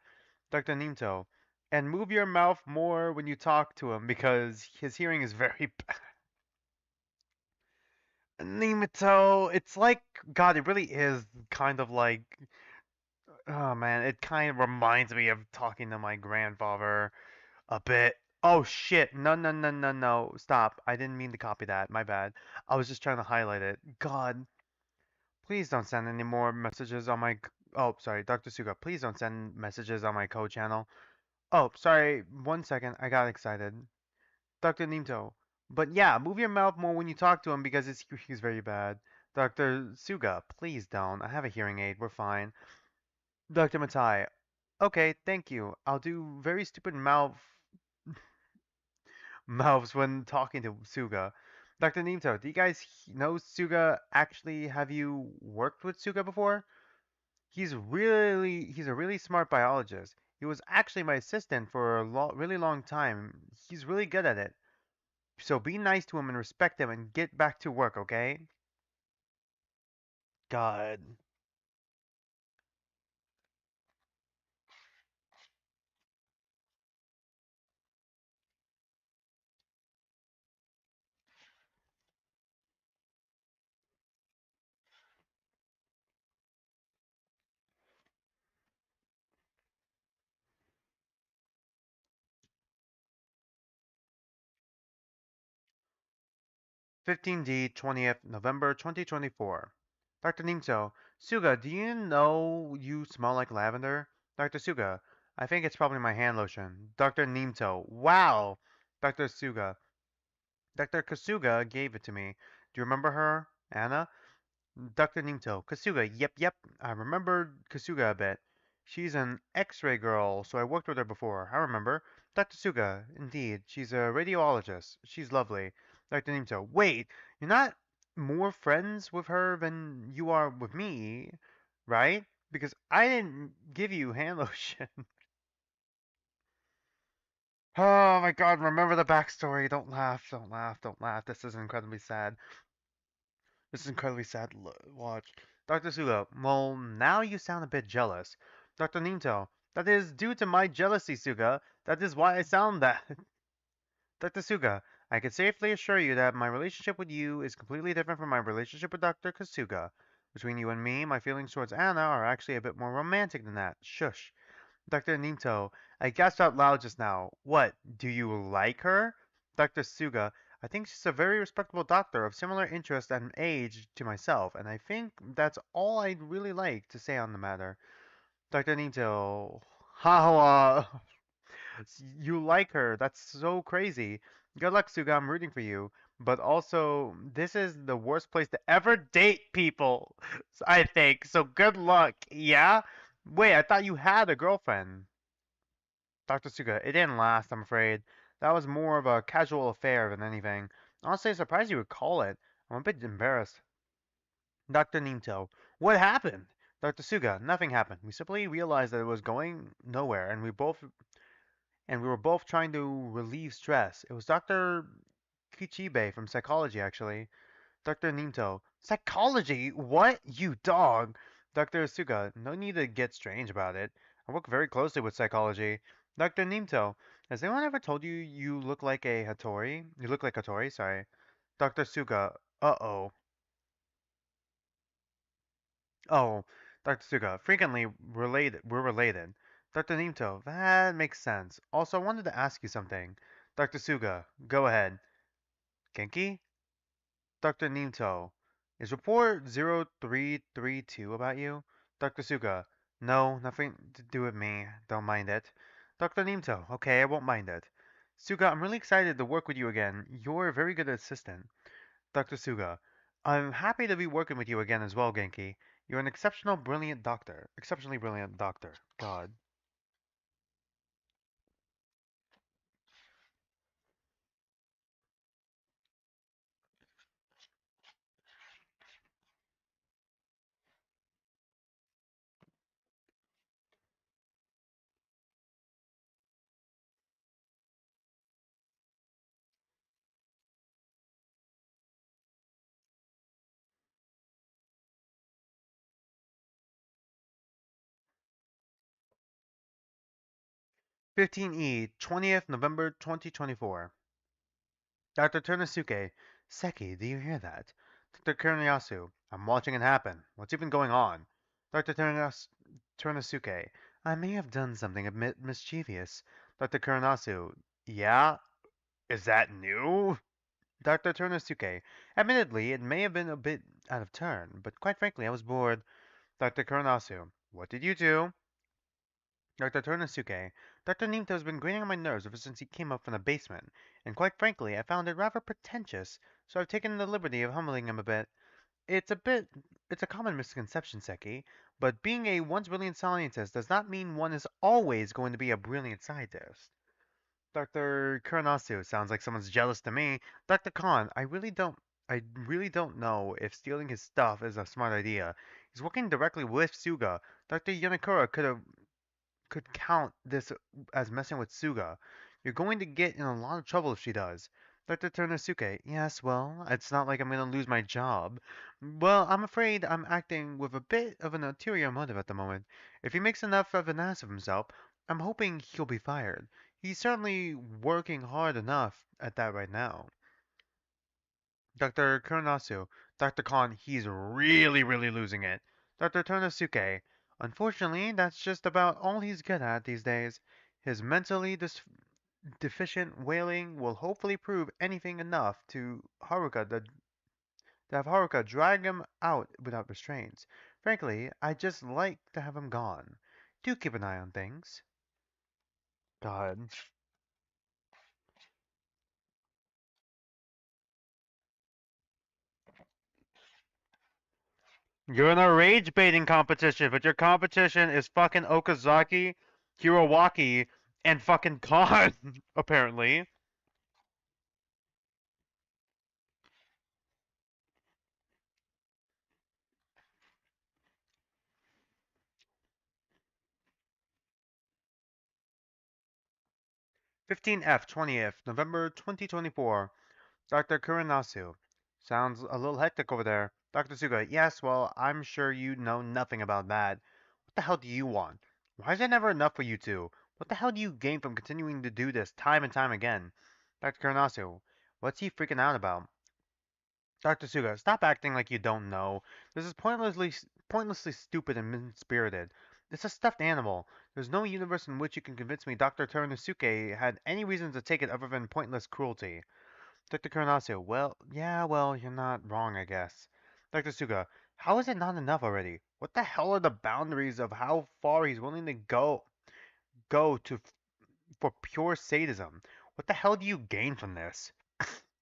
Dr. Nimto. And move your mouth more when you talk to him because his hearing is very Nimito, it's like God, it really is kind of like oh man, it kind of reminds me of talking to my grandfather a bit. Oh shit. No, no, no, no, no. Stop. I didn't mean to copy that. My bad. I was just trying to highlight it. God, please don't send any more messages on my oh, sorry, Dr. Suga. Please don't send messages on my code channel. Oh, sorry. 1 second. I got excited. Dr. Nimto. But yeah, move your mouth more when you talk to him because he's very bad. Dr. Suga, please don't. I have a hearing aid. We're fine. Dr. Matai. Okay, thank you. I'll do very stupid mouths when talking to Suga. Dr. Nimto, do you guys know Suga? Actually, have you worked with Suga before? He's a really smart biologist. He was actually my assistant for a really long time. He's really good at it. So be nice to him and respect him and get back to work, okay? God. 15D 20th November 2024. Dr. Nimso, Suga, do you know you smell like lavender? Dr. Suga, I think it's probably my hand lotion. Dr. Nimto, wow! Dr. Suga, Dr. Kasuga gave it to me. Do you remember her? Anna? Dr. Nimto, Kasuga, yep, I remember Kasuga a bit. She's an X-ray girl, so I worked with her before. I remember. Dr. Suga, indeed. She's a radiologist. She's lovely. Dr. Nimto, wait, you're not more friends with her than you are with me, right? Because I didn't give you hand lotion. Oh my god, remember the backstory. Don't laugh, don't laugh, don't laugh. This is incredibly sad. This is incredibly sad. Watch. Dr. Suga, well, now you sound a bit jealous. Dr. Ninto, that is due to my jealousy, Suga. That is why I sound that. Dr. Suga, I can safely assure you that my relationship with you is completely different from my relationship with Dr. Kasuga. Between you and me, my feelings towards Anna are actually a bit more romantic than that. Shush. Dr. Ninto, I gasped out loud just now. What, do you like her? Dr. Suga, I think she's a very respectable doctor of similar interest and age to myself, and I think that's all I'd really like to say on the matter. Dr. Ninto, how, you like her? That's so crazy. Good luck, Suga. I'm rooting for you. But also, this is the worst place to ever date people, I think. So good luck. Yeah? Wait, I thought you had a girlfriend. Dr. Suga, it didn't last, I'm afraid. That was more of a casual affair than anything. Honestly, surprised you would call it. I'm a bit embarrassed. Dr. Nimto, what happened? Dr. Suga, nothing happened. We simply realized that it was going nowhere, and we were both trying to relieve stress. It was Dr. Kichibe from psychology, actually. Dr. Nimto, psychology? What? You dog! Dr. Asuka, no need to get strange about it. I work very closely with psychology. Dr. Nimto, has anyone ever told you you look like a Hattori? You look like Hattori, sorry. Dr. Suga, uh-oh. Oh, Dr. Suga, frequently related, we're related. Dr. Nimto, that makes sense. Also, I wanted to ask you something. Dr. Suga, go ahead. Genki? Dr. Nimto, is report 0332 about you? Dr. Suga, no, nothing to do with me. Don't mind it. Dr. Nimto, okay, I won't mind it. Suga, I'm really excited to work with you again. You're a very good assistant. Dr. Suga, I'm happy to be working with you again as well, Genki. You're an exceptional, brilliant doctor. Exceptionally brilliant doctor. God. 15E, 20th November 2024. Dr. Turnasuke, Seki, do you hear that? Dr. Kurniasu, I'm watching it happen. What's even going on? Dr. Turnasuke, I may have done something a bit mischievous. Dr. Kurnasu, yeah? Is that new? Dr. Turnasuke, admittedly, it may have been a bit out of turn, but quite frankly, I was bored. Dr. Kurnasu, what did you do? Dr. Turnasuke, Dr. Nimto has been grating on my nerves ever since he came up from the basement, and quite frankly, I found it rather pretentious, so I've taken the liberty of humbling him a bit. It's a common misconception, Seki, but being a once brilliant scientist does not mean one is always going to be a brilliant scientist. Dr. Kuranasu sounds like someone's jealous to me. Dr. Khan, I really don't know if stealing his stuff is a smart idea. He's working directly with Suga. Dr. Yanakura could count this as messing with Suga. You're going to get in a lot of trouble if she does. Dr. Turnosuke, yes, well, it's not like I'm going to lose my job. Well, I'm afraid I'm acting with a bit of an ulterior motive at the moment. If he makes enough of an ass of himself, I'm hoping he'll be fired. He's certainly working hard enough at that right now. Dr. Kuranasu, Dr. Khan, he's really, really losing it. Dr. Turnosuke, unfortunately, that's just about all he's good at these days. His mentally deficient wailing will hopefully prove anything enough to have Haruka drag him out without restraints. Frankly, I'd just like to have him gone. Do keep an eye on things. God. You're in a rage baiting competition, but your competition is fucking Okazaki, Hiroaki, And fucking con, apparently. 15F 20th November 2024. Dr. Kurinasu. Sounds a little hectic over there. Dr. Suga. Yes, well, I'm sure you know nothing about that. What the hell do you want? Why is there never enough for you two? What the hell do you gain from continuing to do this time and time again? Dr. Kurinasu. What's he freaking out about? Dr. Suga, stop acting like you don't know. This is pointlessly stupid and mean-spirited. It's a stuffed animal. There's no universe in which you can convince me Dr. Teranosuke had any reason to take it other than pointless cruelty. Dr. Kuranasu, well, yeah, well, you're not wrong, I guess. Dr. Suga, how is it not enough already? What the hell are the boundaries of how far he's willing to go to for pure sadism? What the hell do you gain from this?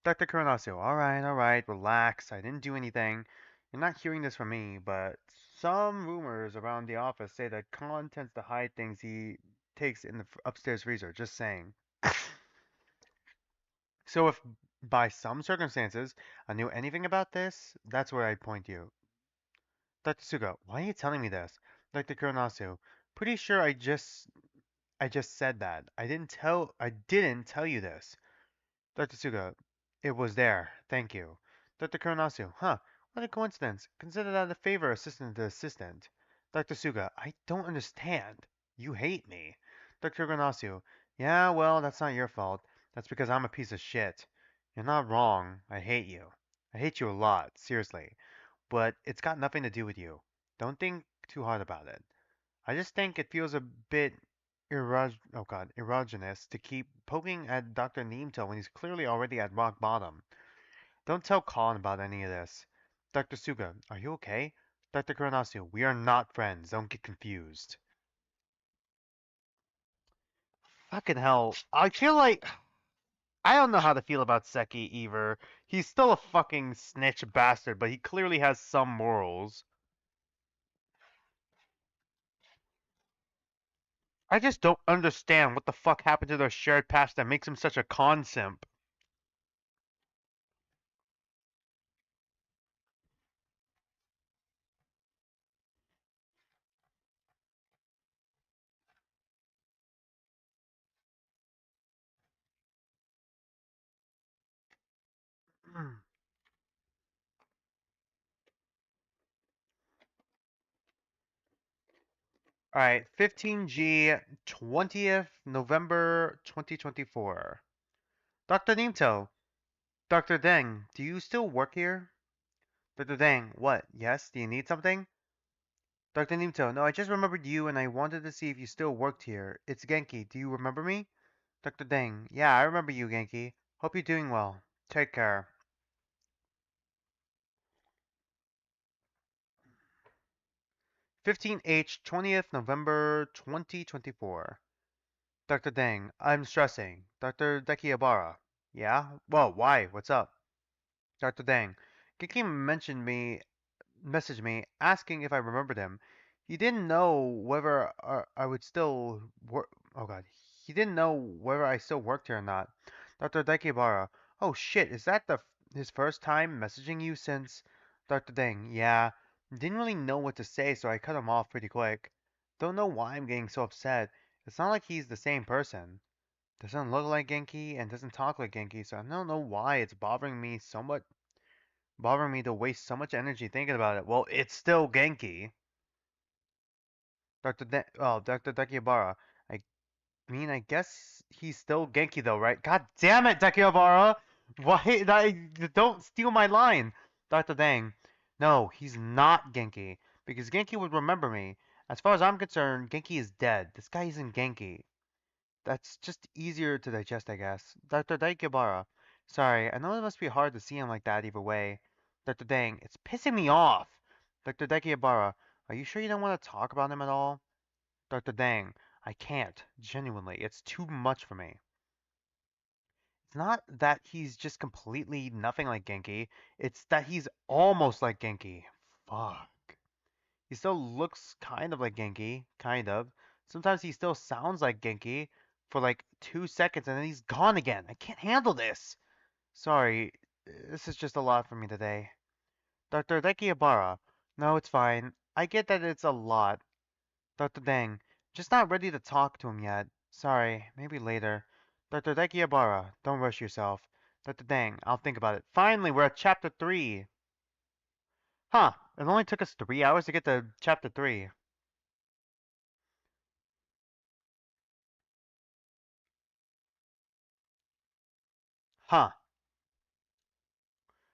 Dr. Kuranasu, all right, relax. I didn't do anything. You're not hearing this from me, but some rumors around the office say that Khan tends to hide things he takes in the upstairs freezer. Just saying. So if by some circumstances I knew anything about this, that's where I'd point you. Dr. Suga, why are you telling me this? Dr. Kuranasu, pretty sure I just said that. I didn't tell you this. Dr. Suga, it was there. Thank you. Dr. Kuranasu, huh, what a coincidence. Consider that a favor, assistant to assistant. Dr. Suga, I don't understand. You hate me. Dr. Kuranasu, yeah, well, that's not your fault. That's because I'm a piece of shit. You're not wrong. I hate you. I hate you a lot, seriously. But it's got nothing to do with you. Don't think too hard about it. I just think it feels a bit erogenous to keep poking at Dr. Neemto when he's clearly already at rock bottom. Don't tell Colin about any of this. Dr. Suga, are you okay? Dr. Kuranasu, we are not friends. Don't get confused. Fucking hell. I feel like I don't know how to feel about Seki either. He's still a fucking snitch bastard, but he clearly has some morals. I just don't understand what the fuck happened to their shared past that makes him such a con simp. Alright, 15G, 20th November 2024. Dr. Nimto, Dr. Deng, do you still work here? Dr. Deng, what? Yes, do you need something? Dr. Nimto, no, I just remembered you and I wanted to see if you still worked here. It's Genki, do you remember me? Dr. Deng, yeah, I remember you, Genki. Hope you're doing well. Take care. 15H, 20th November 2024. Dr. Deng, I'm stressing. Dr. Dekiabara. Yeah? Well, why? What's up? Dr. Deng. Genki messaged me asking if I remembered him. He didn't know whether I would still work. Oh god. He didn't know whether I still worked here or not. Dr. Daikibara. Oh shit, is that his first time messaging you since? Dr. Deng. Yeah. Didn't really know what to say, so I cut him off pretty quick. Don't know why I'm getting so upset. It's not like he's the same person. Doesn't look like Genki and doesn't talk like Genki, so I don't know why it's bothering me to waste so much energy thinking about it. Well, it's still Genki. Dr. Dakihabara. I mean, I guess he's still Genki though, right? God damn it, Dakihabara! Why? Don't steal my line! Dr. Dang. No, he's not Genki. Because Genki would remember me. As far as I'm concerned, Genki is dead. This guy isn't Genki. That's just easier to digest, I guess. Dr. Daikibara. Sorry, I know it must be hard to see him like that either way. Dr. Dang, it's pissing me off. Dr. Daikibara, are you sure you don't want to talk about him at all? Dr. Dang, I can't. Genuinely, it's too much for me. It's not that he's just completely nothing like Genki. It's that he's almost like Genki. Fuck. He still looks kind of like Genki. Kind of. Sometimes he still sounds like Genki. for like 2 seconds and then he's gone again. I can't handle this. Sorry, this is just a lot for me today. Dr. Dekiabara. No, it's fine. I get that it's a lot. Dr. Deng. Just not ready to talk to him yet. Sorry, maybe later. Dr. Dekiabara. Don't rush yourself. Dr. Deng. I'll think about it. Finally, we're at chapter 3. Huh. It only took us 3 hours to get to chapter 3. Huh.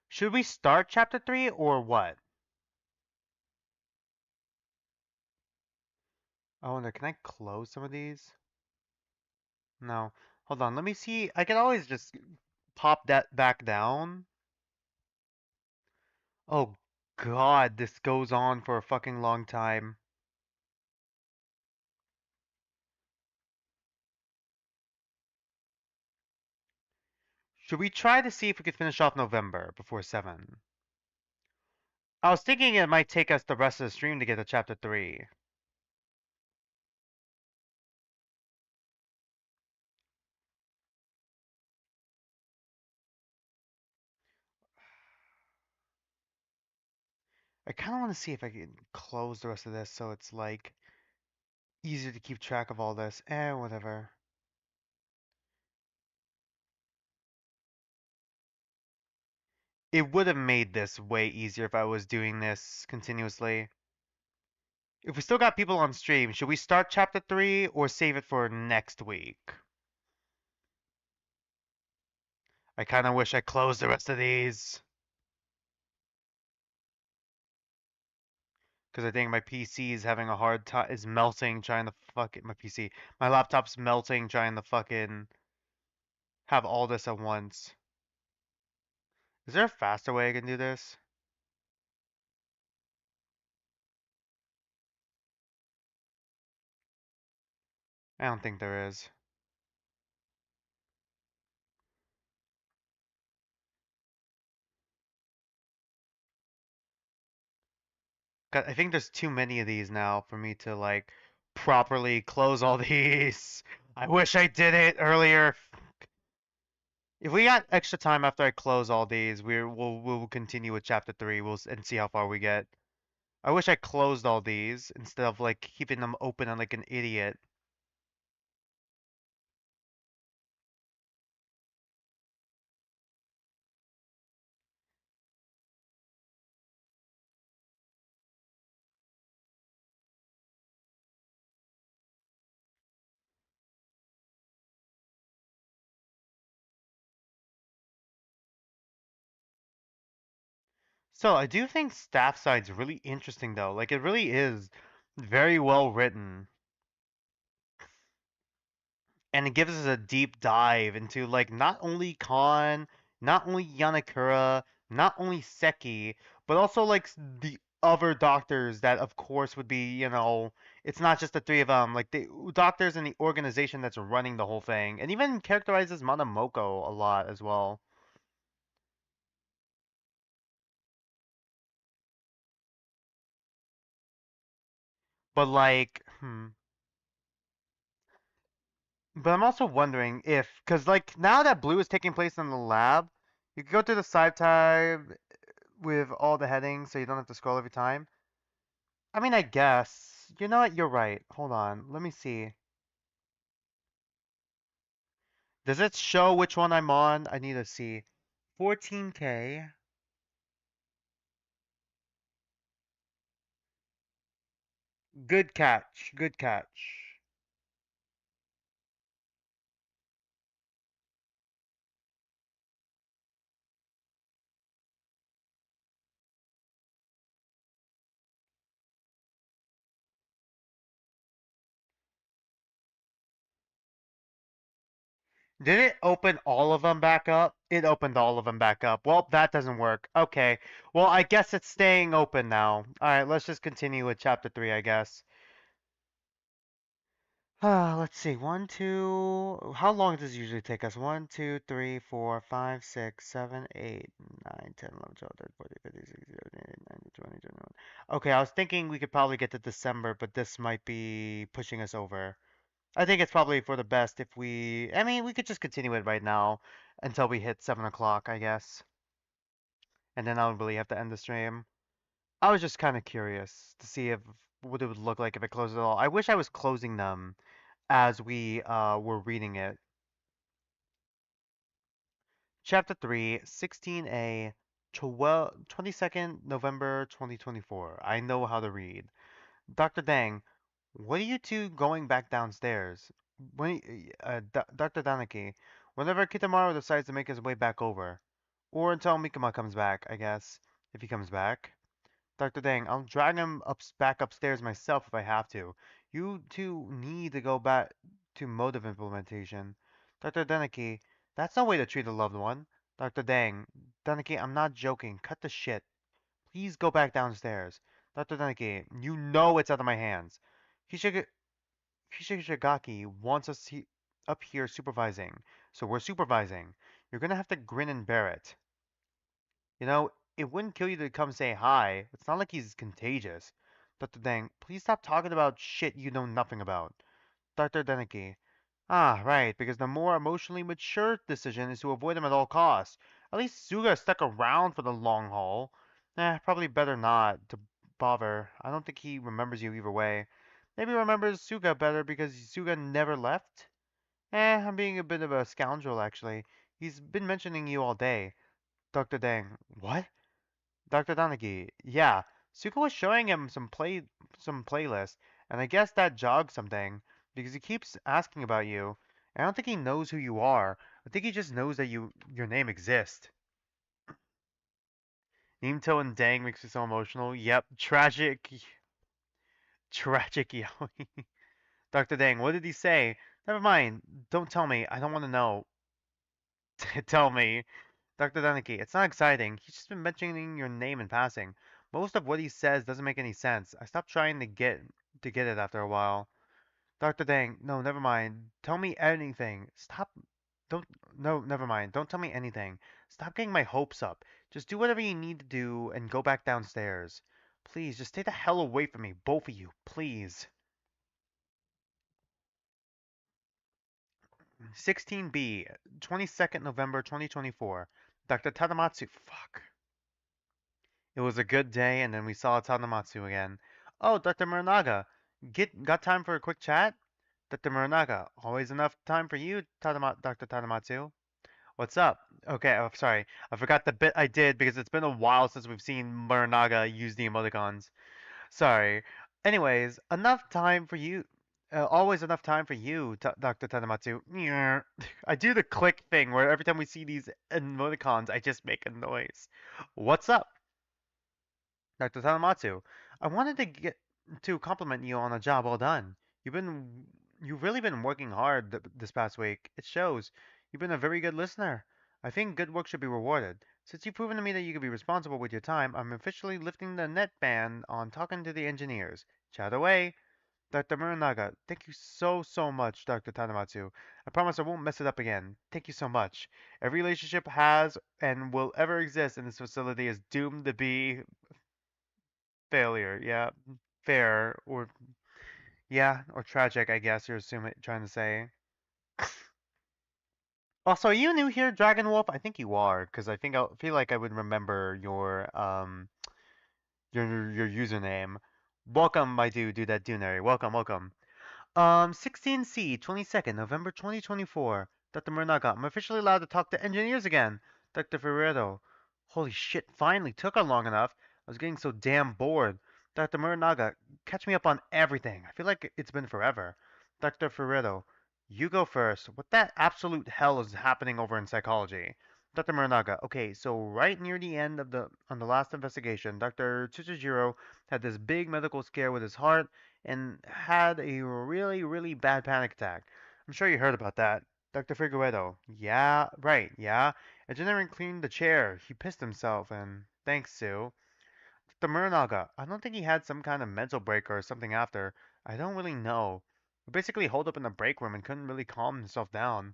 Should we start chapter 3 or what? I wonder, can I close some of these? No. Hold on, let me see. I can always just pop that back down. Oh god, this goes on for a fucking long time. Should we try to see if we could finish off November before 7? I was thinking it might take us the rest of the stream to get to chapter 3. I kind of want to see if I can close the rest of this so it's like easier to keep track of all this. Whatever. It would have made this way easier if I was doing this continuously. If we still got people on stream, should we start chapter 3 or save it for next week? I kind of wish I closed the rest of these. Because I think my PC is having a hard time, is melting trying to fuck it. My PC. My laptop's melting trying to fucking have all this at once. Is there a faster way I can do this? I don't think there is. I think there's too many of these now for me to like properly close all these. I wish I did it earlier. If we got extra time after I close all these, we'll continue with chapter 3. And see how far we get. I wish I closed all these instead of like keeping them open like an idiot. So I do think Staffside's really interesting though. Like it really is very well written. And it gives us a deep dive into like not only Khan, not only Yanakura, not only Seki, but also like the other doctors that of course would be, it's not just the three of them, like the doctors and the organization that's running the whole thing. And even characterizes Manamoko a lot as well. But like, But I'm also wondering if, because like now that Blue is taking place in the lab, you can go to the side tab with all the headings so you don't have to scroll every time. I mean, I guess. You know what? You're right. Hold on. Let me see. Does it show which one I'm on? I need to see. 14K. Good catch. Good catch. Did it open all of them back up? It opened all of them back up. Well, that doesn't work. Okay. Well, I guess it's staying open now. Alright, let's just continue with chapter 3, I guess. Let's see. One, two. How long does it usually take us? 1, 2, 3, 4, 5, 6, 7, 8, 9, 10, 11, 12, 13, 14, 15, 16, 17, 18, 19, 20, 21. Okay, I was thinking we could probably get to December, but this might be pushing us over. I think it's probably for the best if we. I mean, we could just continue it right now until we hit 7 o'clock, I guess, and then I'll really have to end the stream. I was just kind of curious to see if what it would look like if it closed at all. I wish I was closing them as we were reading it. Chapter 3, 16A, 22nd November 2024. I know how to read. Dr. Dang, what are you two going back downstairs? Dr. Danaki, whenever Kitamaru decides to make his way back over. Or until Mikama comes back, I guess. If he comes back. Dr. Dang, I'll drag him back upstairs myself if I have to. You two need to go back to motive implementation. Dr. Deneki, that's no way to treat a loved one. Dr. Dang, Deneki, I'm not joking. Cut the shit. Please go back downstairs. Dr. Deneki, you know it's out of my hands. Hishiga Hishigaki wants us up here supervising, so we're supervising. You're gonna have to grin and bear it. You know, it wouldn't kill you to come say hi. It's not like he's contagious. Dr. Deng, please stop talking about shit you know nothing about. Dr. Deneki, ah, right, because the more emotionally mature decision is to avoid him at all costs. At least Suga stuck around for the long haul. Probably better not to bother. I don't think he remembers you either way. Maybe he remembers Suga better because Suga never left? I'm being a bit of a scoundrel, actually. He's been mentioning you all day. Dr. Deng, what? Dr. Donaghy, yeah, Suka was showing him some playlist, and I guess that jogged something, because he keeps asking about you. I don't think he knows who you are. I think he just knows that your name exists. Nimto and Dang makes me so emotional. Yep, tragic yaoi. Dr. Dang, what did he say? Never mind, don't tell me, I don't want to know. Tell me. Dr. Daneki, it's not exciting. He's just been mentioning your name in passing. Most of what he says doesn't make any sense. I stopped trying to get it after a while. Dr. Dang, no, never mind. Tell me anything. Stop. Don't. No, never mind. Don't tell me anything. Stop getting my hopes up. Just do whatever you need to do and go back downstairs. Please, just stay the hell away from me, both of you. Please. 16B, 22nd November 2024. Dr. Tadamatsu. Fuck. It was a good day, and then we saw Tanamatsu again. Oh, Dr. Muranaga, got time for a quick chat? Dr. Muranaga, always enough time for you, Dr. Tanamatsu. What's up? Okay, oh, sorry. I forgot the bit I did because it's been a while since we've seen Muranaga use the emoticons. Sorry. Anyways, enough time for you. Always enough time for you, Dr. Tanamatsu. I do the click thing where every time we see these emoticons, I just make a noise. What's up? Dr. Tanamatsu, I wanted to get to compliment you on a job well done. You've really been working hard this past week. It shows. You've been a very good listener. I think good work should be rewarded. Since you've proven to me that you can be responsible with your time, I'm officially lifting the net ban on talking to the engineers. Chat away. Dr. Muranaga, thank you so much, Dr. Tanamatsu. I promise I won't mess it up again. Thank you so much. Every relationship has and will ever exist in this facility is doomed to be failure, yeah. Fair or yeah, or tragic, I guess you're assuming trying to say. Also, are you new here, Dragon Wolf? I think you are, because I think I feel like I would remember your username. Welcome, my dude that Dunary. Welcome. 16C, 22nd, November 2024. Dr. Murnaga, I'm officially allowed to talk to engineers again. Dr. Ferrero. Holy shit, finally took her long enough. I was getting so damn bored. Dr. Murnaga, catch me up on everything. I feel like it's been forever. Dr. Ferrero, you go first. What that absolute hell is happening over in psychology? Dr. Muranaga, okay, so right near the end of on the last investigation, Dr. Tsuchijiro had this big medical scare with his heart and had a really bad panic attack. I'm sure you heard about that. Dr. Figueredo, yeah, right, yeah. Engineering cleaned the chair. He pissed himself, and thanks, Sue. Dr. Muranaga, I don't think he had some kind of mental break or something after. I don't really know. He basically holed up in the break room and couldn't really calm himself down.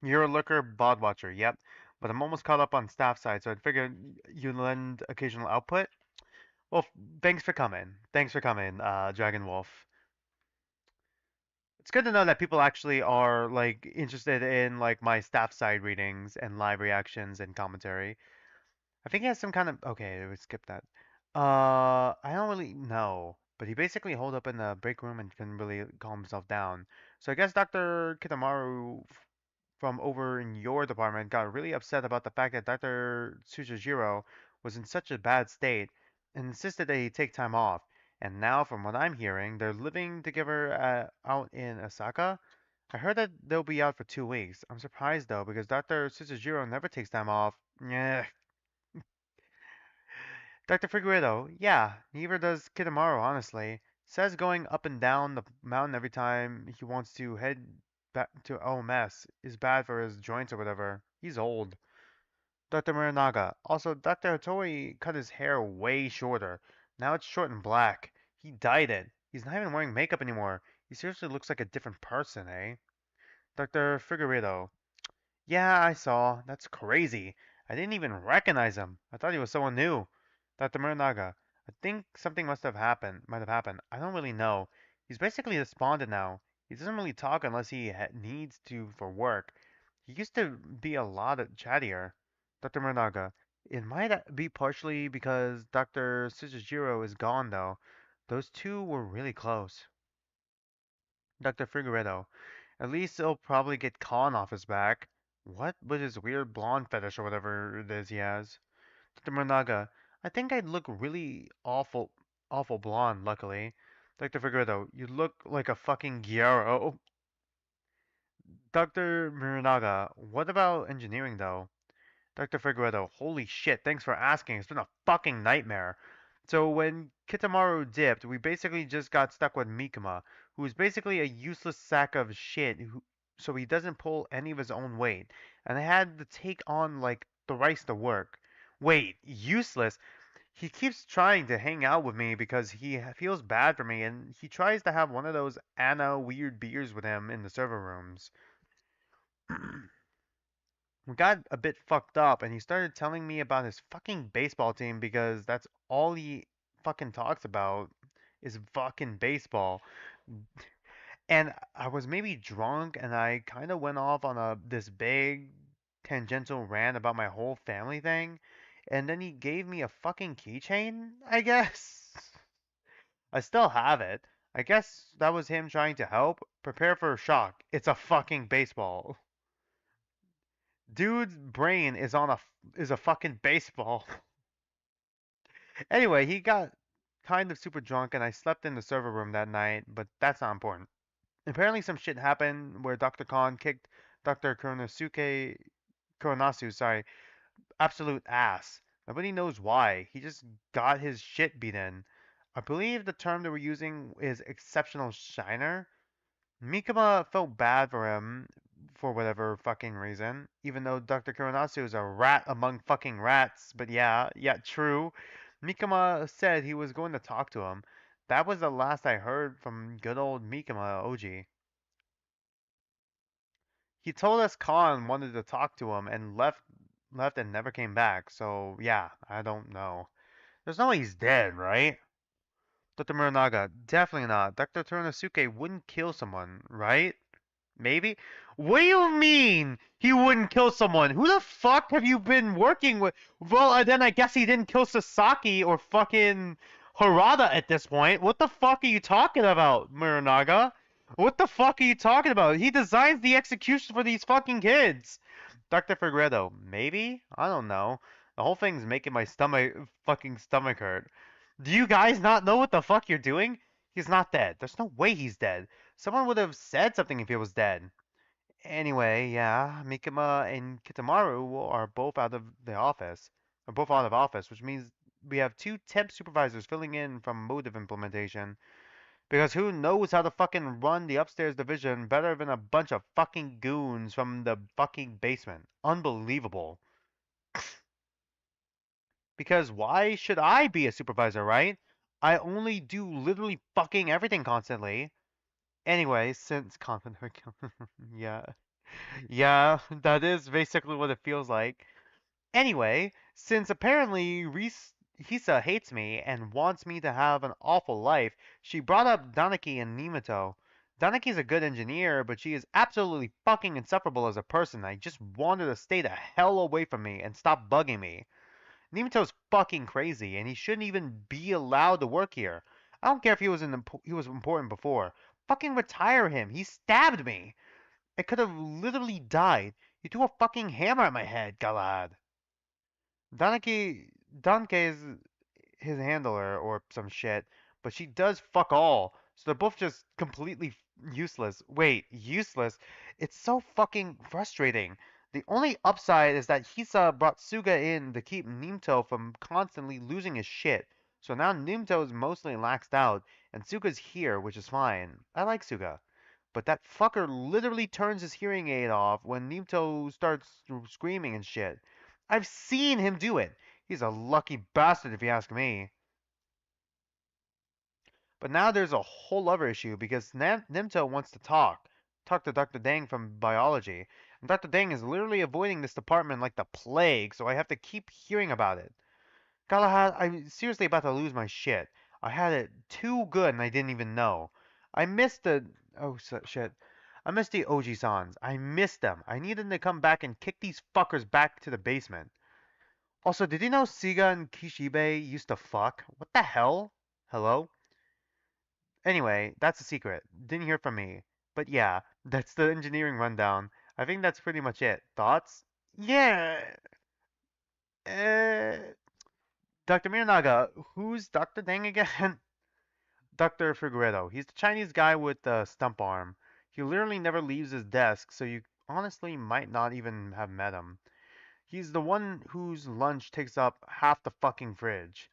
You're a looker, bod watcher, yep. But I'm almost caught up on Staffside, so I'd figured you'd lend occasional output. Well, thanks for coming. Thanks for coming, Dragon Wolf. It's good to know that people actually are like interested in like my staff side readings and live reactions and commentary. I think he has some kind of okay, we skip that. I don't really know, but he basically holed up in the break room and couldn't really calm himself down. So I guess Dr. Kitamaru from over in your department got really upset about the fact that Dr. Tsujijiro was in such a bad state and insisted that he take time off. And now, from what I'm hearing, they're living together out in Osaka. I heard that they'll be out for 2 weeks. I'm surprised though, because Dr. Tsujijiro never takes time off. Yeah. Dr. Figueredo, yeah, neither does Kitamaru, honestly. Says going up and down the mountain every time he wants to head back to OMS is bad for his joints or whatever. He's old. Dr. Muranaga, also, Dr. Hattori cut his hair way shorter. Now it's short and black. He dyed it. He's not even wearing makeup anymore. He seriously looks like a different person, eh? Dr. Figueredo, yeah, I saw. That's crazy. I didn't even recognize him. I thought he was someone new. Dr. Muranaga, I think something might have happened. I don't really know. He's basically despondent now. He doesn't really talk unless he needs to for work. He used to be a lot chattier. Dr. Muranaga, it might be partially because Dr. Sujijiro is gone, though. Those two were really close. Dr. Figueredo, at least he'll probably get Khan off his back. What with his weird blonde fetish or whatever it is he has? Dr. Mornaga, I think I'd look really awful blonde, luckily. Dr. Figueredo, you look like a fucking gyro. Dr. Muranaga, what about engineering though? Dr. Figueredo, holy shit, thanks for asking. It's been a fucking nightmare. So when Kitamaru dipped, we basically just got stuck with Mikuma, who is basically a useless sack of shit, so he doesn't pull any of his own weight. And I had to take on like thrice the work. Wait, useless? He keeps trying to hang out with me because he feels bad for me, and he tries to have one of those Anna weird beers with him in the server rooms. We got a bit fucked up and he started telling me about his fucking baseball team because that's all he fucking talks about is fucking baseball. And I was maybe drunk and I kind of went off on a this big tangential rant about my whole family thing. And then he gave me a fucking keychain, I guess. I still have it. I guess that was him trying to help. Prepare for a shock. It's a fucking baseball. Dude's brain is a fucking baseball. Anyway, he got kind of super drunk and I slept in the server room that night, but that's not important. Apparently some shit happened where Dr. Khan kicked Dr. Kuronasu, sorry, absolute ass. Nobody knows why. He just got his shit beaten. I believe the term they were using is exceptional shiner. Mikama felt bad for him for whatever fucking reason, even though Dr. Kuronasu is a rat among fucking rats. But yeah, true. Mikama said he was going to talk to him. That was the last I heard from good old Mikama Oji. He told us Khan wanted to talk to him and left and never came back. So yeah, I don't know. There's no way he's dead, right? Dr. Muranaga, definitely not. Dr. Torinosuke wouldn't kill someone, right? Maybe? What do you mean he wouldn't kill someone? Who the fuck have you been working with? Well, then I guess he didn't kill Sasaki or fucking Harada at this point. What the fuck are you talking about, Muranaga? What the fuck are you talking about? He designs the execution for these fucking kids. Dr. Figueredo, maybe? I don't know. The whole thing's making my fucking stomach hurt. Do you guys not know what the fuck you're doing? He's not dead. There's no way he's dead. Someone would have said something if he was dead. Anyway, yeah, Mikama and Kitamaru are both out of the office. Are both out of office, which means we have two temp supervisors filling in from motive implementation. Because who knows how to fucking run the upstairs division better than a bunch of fucking goons from the fucking basement. Unbelievable. Because why should I be a supervisor, right? I only do literally fucking everything constantly. Anyway, since confident, yeah, yeah, that is basically what it feels like. Anyway, since apparently Hisa hates me and wants me to have an awful life, she brought up Danaki and Nimato. Danaki's a good engineer, but she is absolutely fucking insufferable as a person. I just want her to stay the hell away from me and stop bugging me. Nemato's fucking crazy, and he shouldn't even be allowed to work here. I don't care if he was important before. Fucking retire him. He stabbed me. I could have literally died. You threw a fucking hammer at my head, Galahad. Danke, Danke is his handler or some shit, but she does fuck all. So they're both just completely useless. Wait, useless? It's so fucking frustrating. The only upside is that Hisa brought Suga in to keep Nimto from constantly losing his shit. So now Nimto is mostly laxed out, and Suga's here, which is fine. I like Suga. But that fucker literally turns his hearing aid off when Nimto starts screaming and shit. I've seen him do it. He's a lucky bastard if you ask me. But now there's a whole other issue because Nimto wants to talk to Dr. Dang from biology. And Dr. Dang is literally avoiding this department like the plague, so I have to keep hearing about it. Galahad, I'm seriously about to lose my shit. I had it too good and I didn't even know. I missed the... Oh, shit. I missed the Oji-sans. I missed them. I need them to come back and kick these fuckers back to the basement. Also, did you know Siga and Kishibe used to fuck? What the hell? Hello? Anyway, that's a secret. Didn't hear from me. But yeah, that's the engineering rundown. I think that's pretty much it. Thoughts? Yeah. Uh, Dr. Miranaga, who's Dr. Dang again? Dr. Figueredo. He's the Chinese guy with the stump arm. He literally never leaves his desk, so you honestly might not even have met him. He's the one whose lunch takes up half the fucking fridge.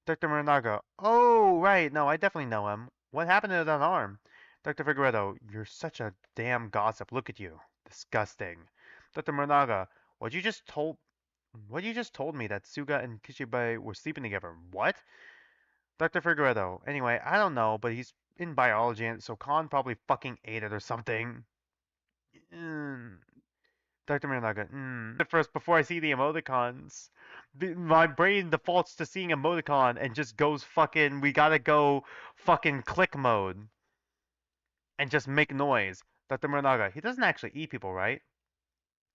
Dr. Morinaga. Oh, right. No, I definitely know him. What happened to that arm? Dr. Figueredo. You're such a damn gossip. Look at you. Disgusting. Dr. Morinaga. What you just told what you just told me that Suga and Kishibe were sleeping together. What? Dr. Figueredo. Anyway, I don't know, but he's in biology, and so Khan probably fucking ate it or something. Mm. Dr. Miranaga. The first before I see the emoticons. My brain defaults to seeing emoticon and just goes fucking, we gotta go fucking click mode and just make noise. Dr. Miranaga. He doesn't actually eat people, right?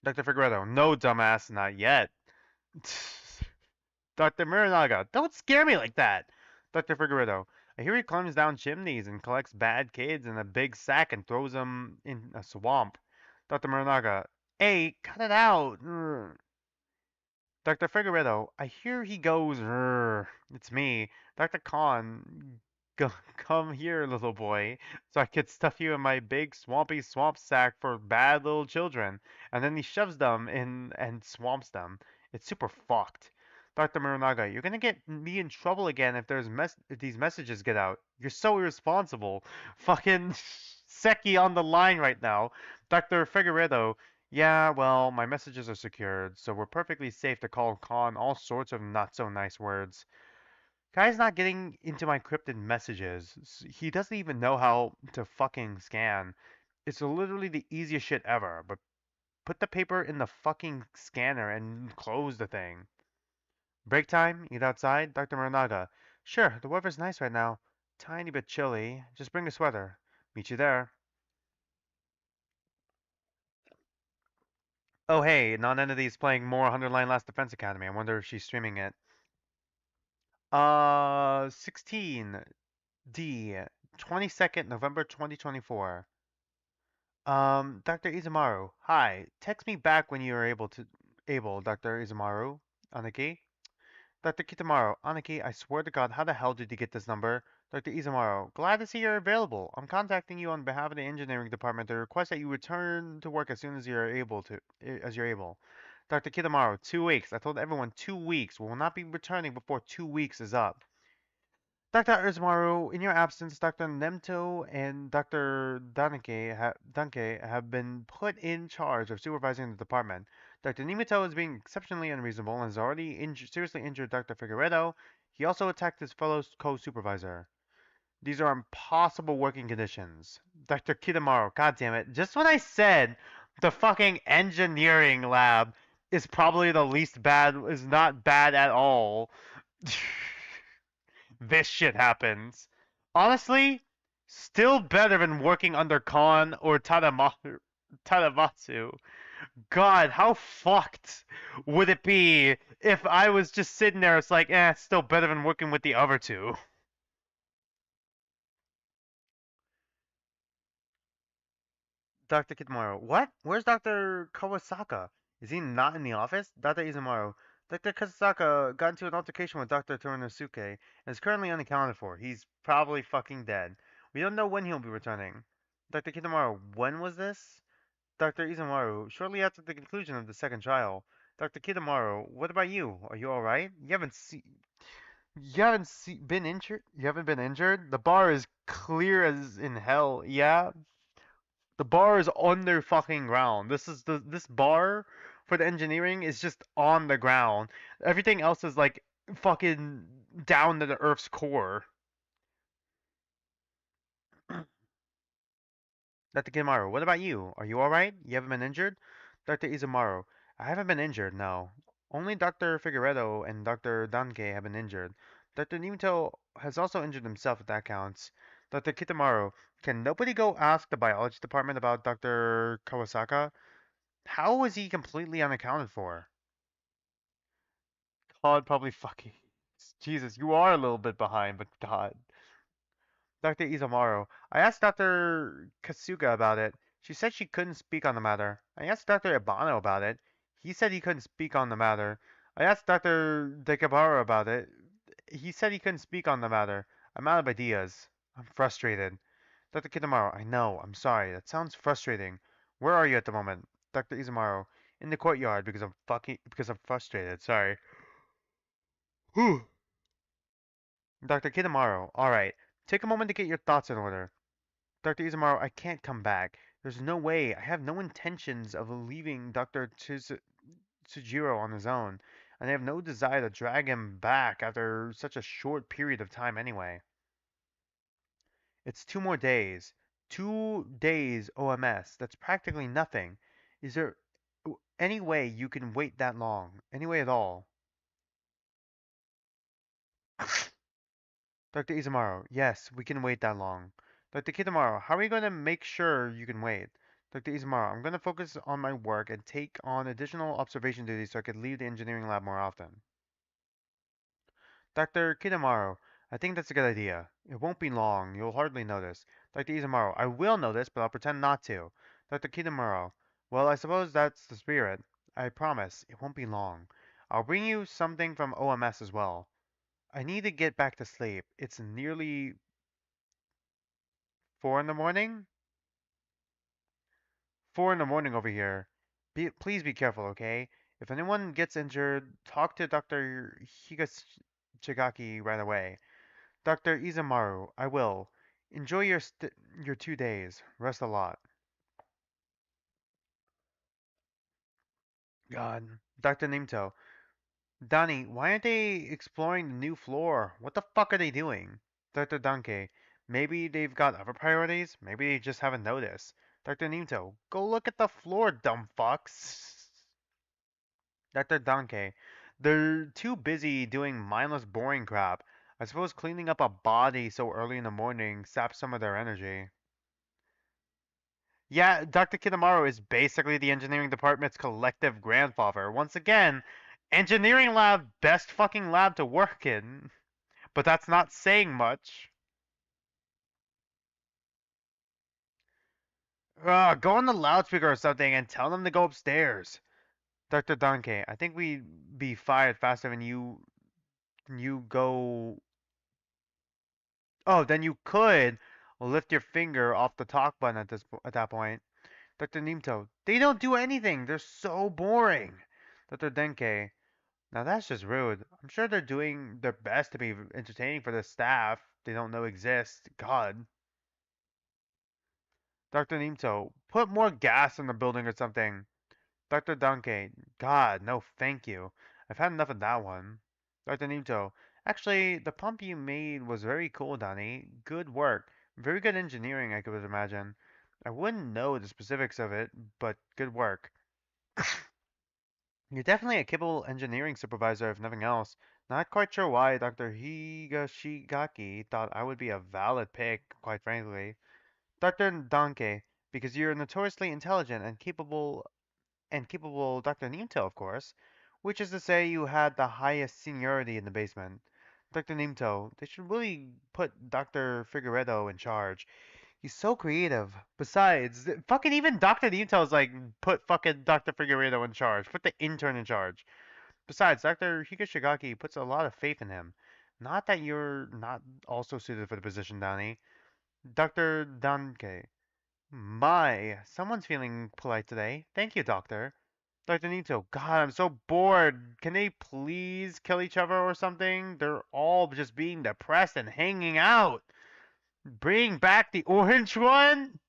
Dr. Figueredo. No, dumbass, not yet. Dr. Miranaga. Don't scare me like that. Dr. Figueredo. I hear he climbs down chimneys and collects bad kids in a big sack and throws them in a swamp. Dr. Miranaga. Hey, cut it out. Dr. Figueredo, I hear he goes, it's me, Dr. Khan. Come here, little boy, so I could stuff you in my big swampy swamp sack for bad little children. And then he shoves them in and swamps them. It's super fucked. Dr. Muranaga, you're gonna get me in trouble again if if these messages get out. You're so irresponsible. Fucking Seki on the line right now. Dr. Figueredo, yeah, well, my messages are secured, so we're perfectly safe to call Khan all sorts of not so nice words. Guy's not getting into my encrypted messages. He doesn't even know how to fucking scan. It's literally the easiest shit ever, but put the paper in the fucking scanner and close the thing. Break time? Eat outside? Dr. Morinaga. Sure, the weather's nice right now. Tiny bit chilly. Just bring a sweater. Meet you there. Oh hey, Non-Entity's playing more 100 Line Last Defense Academy. I wonder if she's streaming it. 16 D 22nd November 2024. Dr. Izumaru. Hi. Text me back when you are able, Dr. Izumaru. Aniki. Dr. Kitamaru. Aniki, I swear to God, how the hell did you get this number? Dr. Izumaru. Glad to see you're available. I'm contacting you on behalf of the engineering department to request that you return to work as soon as you're able. Dr. Kitamaru. 2 weeks. I told everyone 2 weeks. We will not be returning before 2 weeks is up. Dr. Izumaru, in your absence, Dr. Nemto and Dr. Danke have been put in charge of supervising the department. Dr. Nimito is being exceptionally unreasonable and has already seriously injured Dr. Figueredo. He also attacked his fellow co-supervisor. These are impossible working conditions. Dr. Kitamaru, god damn it. Just when I said the fucking engineering lab is probably the least bad, is not bad at all. This shit happens. Honestly, Still better than working under Khan or Tadamatsu. God, how fucked would it be if I was just sitting there? It's like, it's still better than working with the other two. Dr. Kitamaru. What? Where's Dr. Kawasaka? Is he not in the office? Dr. Izumaru. Dr. Kawasaka got into an altercation with Dr. Torinosuke and is currently unaccounted for. He's probably fucking dead. We don't know when he'll be returning. Dr. Kitamaru, when was this? Dr. Izumaru, shortly after the conclusion of the second trial. Dr. Kitamaru, what about you? Are you alright? Been injured? You haven't been injured? The bar is clear as in hell. Yeah, the bar is under fucking ground. This bar for the engineering is just on the ground. Everything else is like fucking down to the Earth's core. Dr. Kimaru, what about you? Are you alright? You haven't been injured? Dr. Izumaru, I haven't been injured, no. Only Dr. Figueredo and Dr. Danke have been injured. Dr. Nimito has also injured himself if that counts. Dr. Kitamaru, can nobody go ask the biology department about Dr. Kawasaka? How was he completely unaccounted for? God, probably fucking. Jesus, you are a little bit behind, but God. Dr. Izumaru, I asked Dr. Kasuga about it. She said she couldn't speak on the matter. I asked Dr. Ibano about it. He said he couldn't speak on the matter. I asked Dr. Dekabara about it. He said he couldn't speak on the matter. I'm out of ideas. I'm frustrated. Dr. Kitamaru, I know. I'm sorry. That sounds frustrating. Where are you at the moment? Dr. Izumaru, in the courtyard because I'm frustrated. Sorry. Whew. Dr. Kitamaru, alright. Take a moment to get your thoughts in order. Dr. Izumaru, I can't come back. There's no way. I have no intentions of leaving Dr. Tsujiro on his own, and I have no desire to drag him back after such a short period of time anyway. It's 2 more days. 2 days OMS. That's practically nothing. Is there any way you can wait that long? Any way at all? Dr. Izumaru, yes, we can wait that long. Dr. Kitamaru, how are you going to make sure you can wait? Dr. Izumaru, I'm going to focus on my work and take on additional observation duties so I can leave the engineering lab more often. Dr. Kitamaru, I think that's a good idea. It won't be long. You'll hardly notice. Dr. Izumaru, I will notice, but I'll pretend not to. Dr. Kitamaru, well, I suppose that's the spirit. I promise, it won't be long. I'll bring you something from OMS as well. I need to get back to sleep. It's nearly 4 in the morning? 4 in the morning over here. Please be careful, okay? If anyone gets injured, talk to Dr. Higashigaki right away. Dr. Izumaru, I will. Enjoy your 2 days. Rest a lot. God. Dr. Nimto. Donnie, why aren't they exploring the new floor? What the fuck are they doing? Dr. Danke. Maybe they've got other priorities? Maybe they just haven't noticed. Dr. Nimto. Go look at the floor, dumb fucks. Dr. Danke. They're too busy doing mindless, boring crap. I suppose cleaning up a body so early in the morning saps some of their energy. Yeah, Dr. Kitamaru is basically the engineering department's collective grandfather. Once again, engineering lab, best fucking lab to work in. But that's not saying much. Go on the loudspeaker or something and tell them to go upstairs. Dr. Danke, I think we'd be fired faster than you go. Oh, then you could lift your finger off the talk button at that point. Dr. Nimto, they don't do anything. They're so boring. Dr. Denke, now that's just rude. I'm sure they're doing their best to be entertaining for the staff they don't know exist. God. Dr. Nimto, put more gas in the building or something. Dr. Danke, God, no thank you. I've had enough of that one. Dr. Nimto, actually, the pump you made was very cool, Donnie. Good work. Very good engineering, I could imagine. I wouldn't know the specifics of it, but good work. You're definitely a capable engineering supervisor, if nothing else. Not quite sure why Dr. Higashigaki thought I would be a valid pick, quite frankly. Dr. Danke, because you're notoriously intelligent and capable Dr. Nimto, of course, which is to say you had the highest seniority in the basement. Dr. Nimto, they should really put Dr. Figueredo in charge. He's so creative. Besides, fucking even Dr. Nimto's like, put fucking Dr. Figueredo in charge. Put the intern in charge. Besides, Dr. Higashigaki puts a lot of faith in him. Not that you're not also suited for the position, Danny. Dr. Danke. My, someone's feeling polite today. Thank you, Doctor. Dr. Nito, God, I'm so bored. Can they please kill each other or something? They're all just being depressed and hanging out. Bring back the orange one?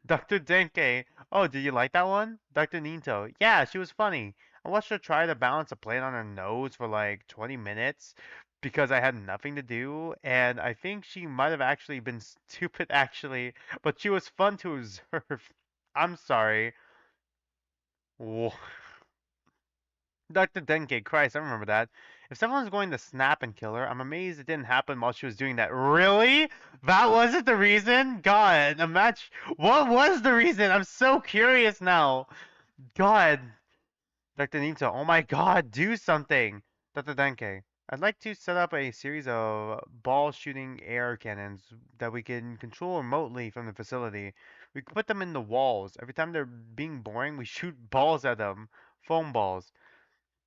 Dr. Denke. Oh, did you like that one? Dr. Nito. Yeah, she was funny. I watched her try to balance a plate on her nose for like 20 minutes because I had nothing to do, and I think she might have actually been stupid actually, but she was fun to observe. I'm sorry. Wha- Dr. Denke, Christ, I remember that. If someone's going to snap and kill her, I'm amazed it didn't happen while she was doing that. Really? That wasn't the reason? God, a match. What was the reason? I'm so curious now. God. Dr. Nito, oh my God, do something. Dr. Denke, I'd like to set up a series of ball shooting air cannons that we can control remotely from the facility. We can put them in the walls. Every time they're being boring, we shoot balls at them. Foam balls.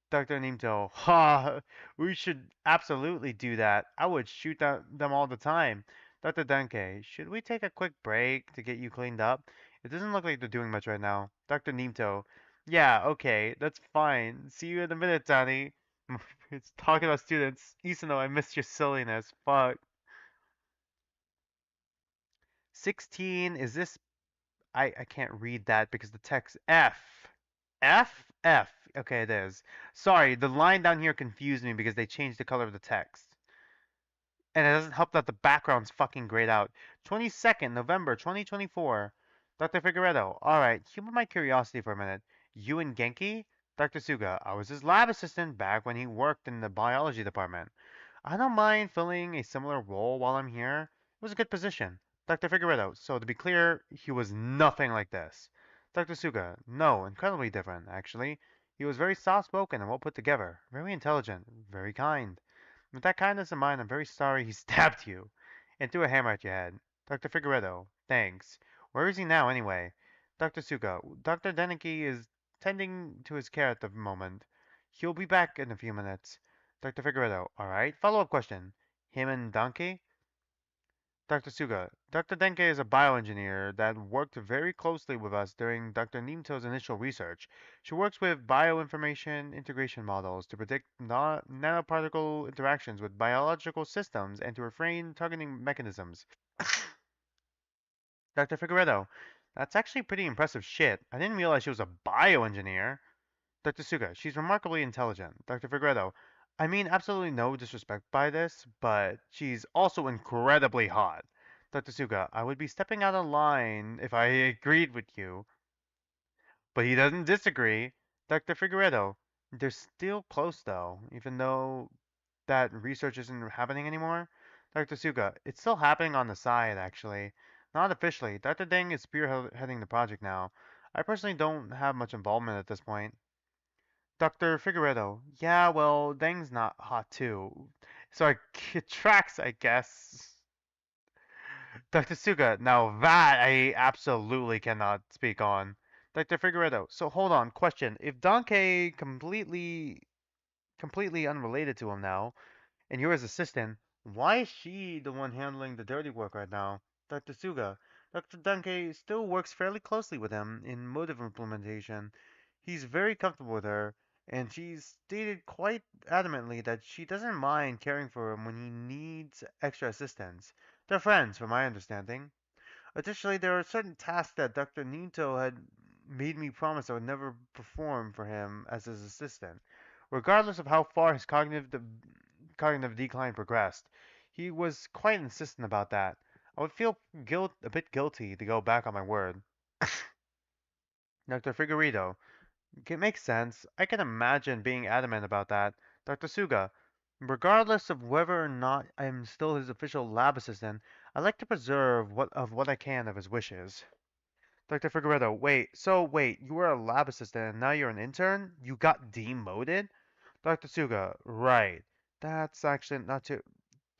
Dr. Nimto, ha, we should absolutely do that. I would shoot them all the time. Dr. Danke, should we take a quick break to get you cleaned up? It doesn't look like they're doing much right now. Dr. Nimto, yeah, okay, that's fine. See you in a minute, Danny. It's talking about students. Isano, I missed your silliness. Fuck. 16, is this? I can't read that because the text F. F? F. Okay, it is. Sorry, the line down here confused me because they changed the color of the text. And it doesn't help that the background's fucking grayed out. 22nd November 2024. Dr. Figueredo. Alright, humor my curiosity for a minute. You and Genki? Dr. Suga. I was his lab assistant back when he worked in the biology department. I don't mind filling a similar role while I'm here. It was a good position. Dr. Figueredo. So to be clear, he was nothing like this. Dr. Suga. No, incredibly different, actually. He was very soft-spoken and well put together. Very intelligent. Very kind. With that kindness in mind, I'm very sorry he stabbed you and threw a hammer at your head. Dr. Figueredo, thanks. Where is he now, anyway? Dr. Suga, Dr. Deneki is tending to his care at the moment. He'll be back in a few minutes. Dr. Figueredo, alright. Follow-up question. Him and Donkey? Dr. Suga, Dr. Denke is a bioengineer that worked very closely with us during Dr. Nimto's initial research. She works with bioinformation integration models to predict nanoparticle interactions with biological systems and to refrain targeting mechanisms. Dr. Figueredo, that's actually pretty impressive shit. I didn't realize she was a bioengineer. Dr. Suga, she's remarkably intelligent. Dr. Figueredo, I mean absolutely no disrespect by this, but she's also incredibly hot. Dr. Suga, I would be stepping out of line if I agreed with you, but he doesn't disagree. Dr. Figueredo, they're still close though, even though that research isn't happening anymore. Dr. Suga, it's still happening on the side, actually. Not officially. Dr. Deng is spearheading the project now. I personally don't have much involvement at this point. Dr. Figueredo. Yeah, well, Deng's not hot too. So it tracks, I guess. Dr. Suga. Now that I absolutely cannot speak on. Dr. Figueredo. So hold on, question. If Donkey completely unrelated to him now, and you're his assistant, why is she the one handling the dirty work right now? Dr. Suga. Dr. Danke still works fairly closely with him in motive implementation. He's very comfortable with her, and she's stated quite adamantly that she doesn't mind caring for him when he needs extra assistance. They're friends, from my understanding. Additionally, there are certain tasks that Dr. Nito had made me promise I would never perform for him as his assistant, regardless of how far his cognitive decline progressed. He was quite insistent about that. I would feel a bit guilty to go back on my word. Dr. Figueredo, It makes sense. I can imagine being adamant about that. Dr. Suga, regardless of whether or not I am still his official lab assistant, I like to preserve what I can of his wishes. Dr. Figueredo, wait, you were a lab assistant and now you're an intern? You got demoted? Dr. Suga, right. That's actually not too